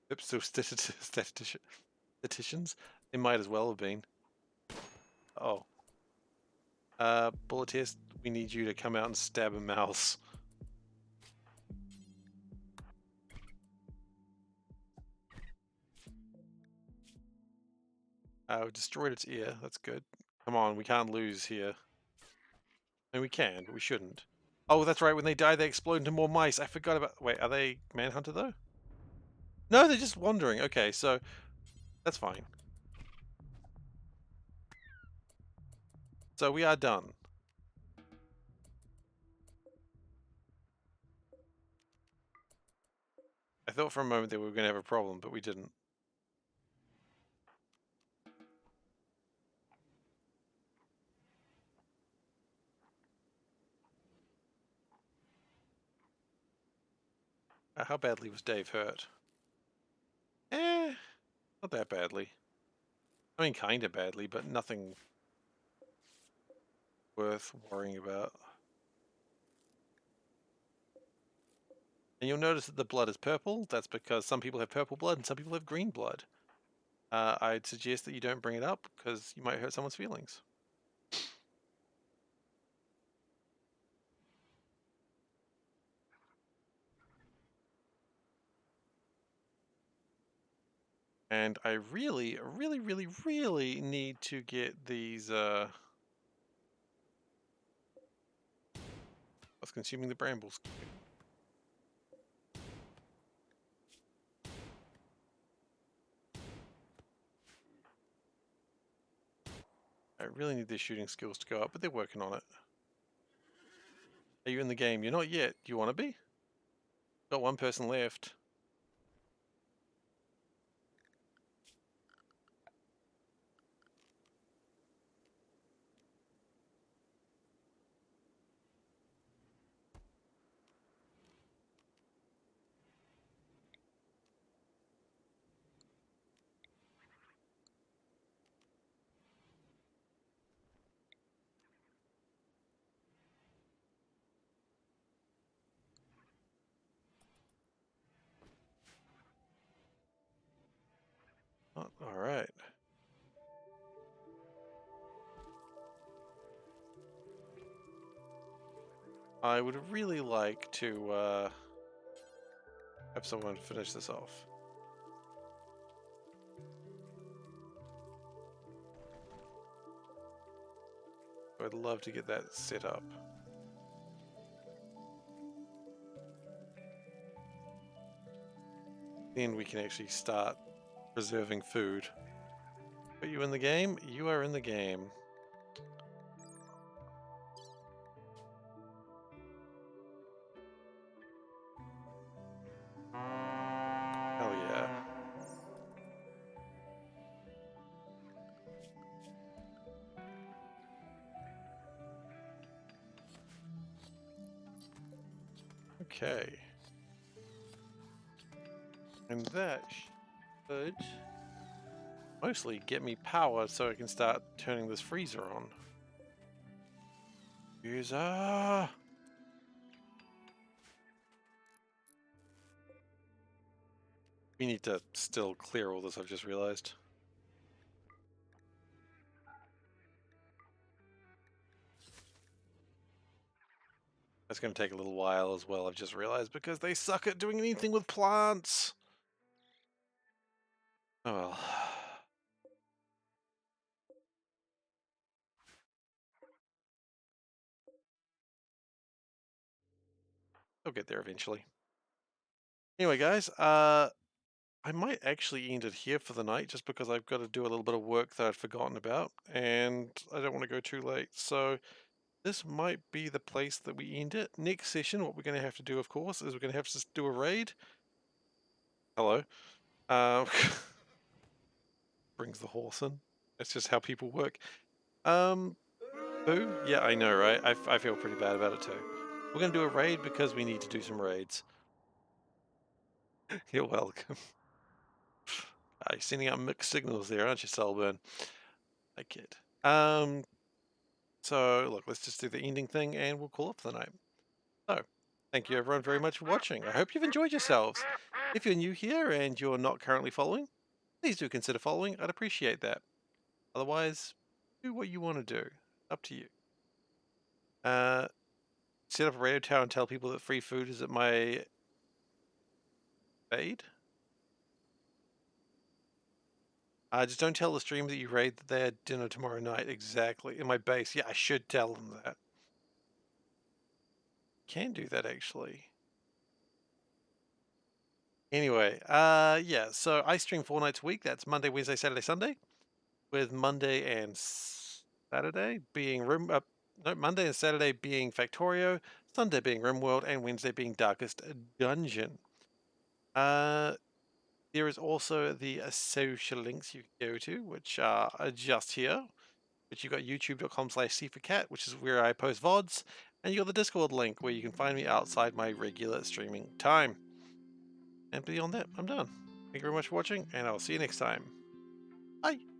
Hips so statisticians? They might as well have been. Oh. Bullet test, we need you to come out and stab a mouse. We destroyed its ear, that's good. Come on, we can't lose here. I mean, we can, but we shouldn't. Oh, that's right, when they die they explode into more mice. I forgot about... Wait, are they Manhunter though? No, they're just wandering. Okay, so that's fine. So we are done. I thought for a moment that we were going to have a problem, but we didn't. How badly was Dave hurt? Not that badly. I mean, kind of badly, but nothing worth worrying about. And you'll notice that the blood is purple. That's because some people have purple blood and some people have green blood. I'd suggest that you don't bring it up because you might hurt someone's feelings. And I really, really, really, really need to get these, what's consuming the brambles? I really need their shooting skills to go up, but they're working on it. Are you in the game? You're not yet. Do you want to be? Got one person left. I would really like to have someone finish this off. I'd love to get that set up. Then we can actually start preserving food. Are you in the game? You are in the game. Hell yeah. Okay. And that should mostly get me power so I can start turning this freezer on. User! We need to still clear all this, I've just realized. That's going to take a little while as well, I've just realized, because they suck at doing anything with plants! Oh well. They'll get there eventually. Anyway, guys, I might actually end it here for the night, just because I've got to do a little bit of work that I'd forgotten about, and I don't want to go too late, so this might be the place that we end it. Next session, what we're going to have to do, of course, is we're going to have to do a raid. Hello. Brings the horse in. That's just how people work. Boo? Yeah, I know, right? I feel pretty bad about it too. We're going to do a raid because we need to do some raids. You're welcome. You're sending out mixed signals there, aren't you, Selburn? I kid. So, look, let's just do the ending thing and we'll call it for the night. So, thank you everyone very much for watching. I hope you've enjoyed yourselves. If you're new here and you're not currently following, please do consider following. I'd appreciate that. Otherwise, do what you want to do. Up to you. Set up a radio tower and tell people that free food is at my aid. Just don't tell the stream that you raid that they had dinner tomorrow night. Exactly. In my base. Yeah, I should tell them that. Can do that, actually. Anyway, yeah, so I stream 4 nights a week. That's Monday, Wednesday, Saturday, Sunday. With Monday and Saturday being Monday and Saturday being Factorio, Sunday being Rimworld, and Wednesday being Darkest Dungeon. There is also the social links you can go to, which are just here. But you've got youtube.com/SeiferKatt, which is where I post VODs, and you got the Discord link where you can find me outside my regular streaming time. And beyond that, I'm done. Thank you very much for watching, and I'll see you next time. Bye!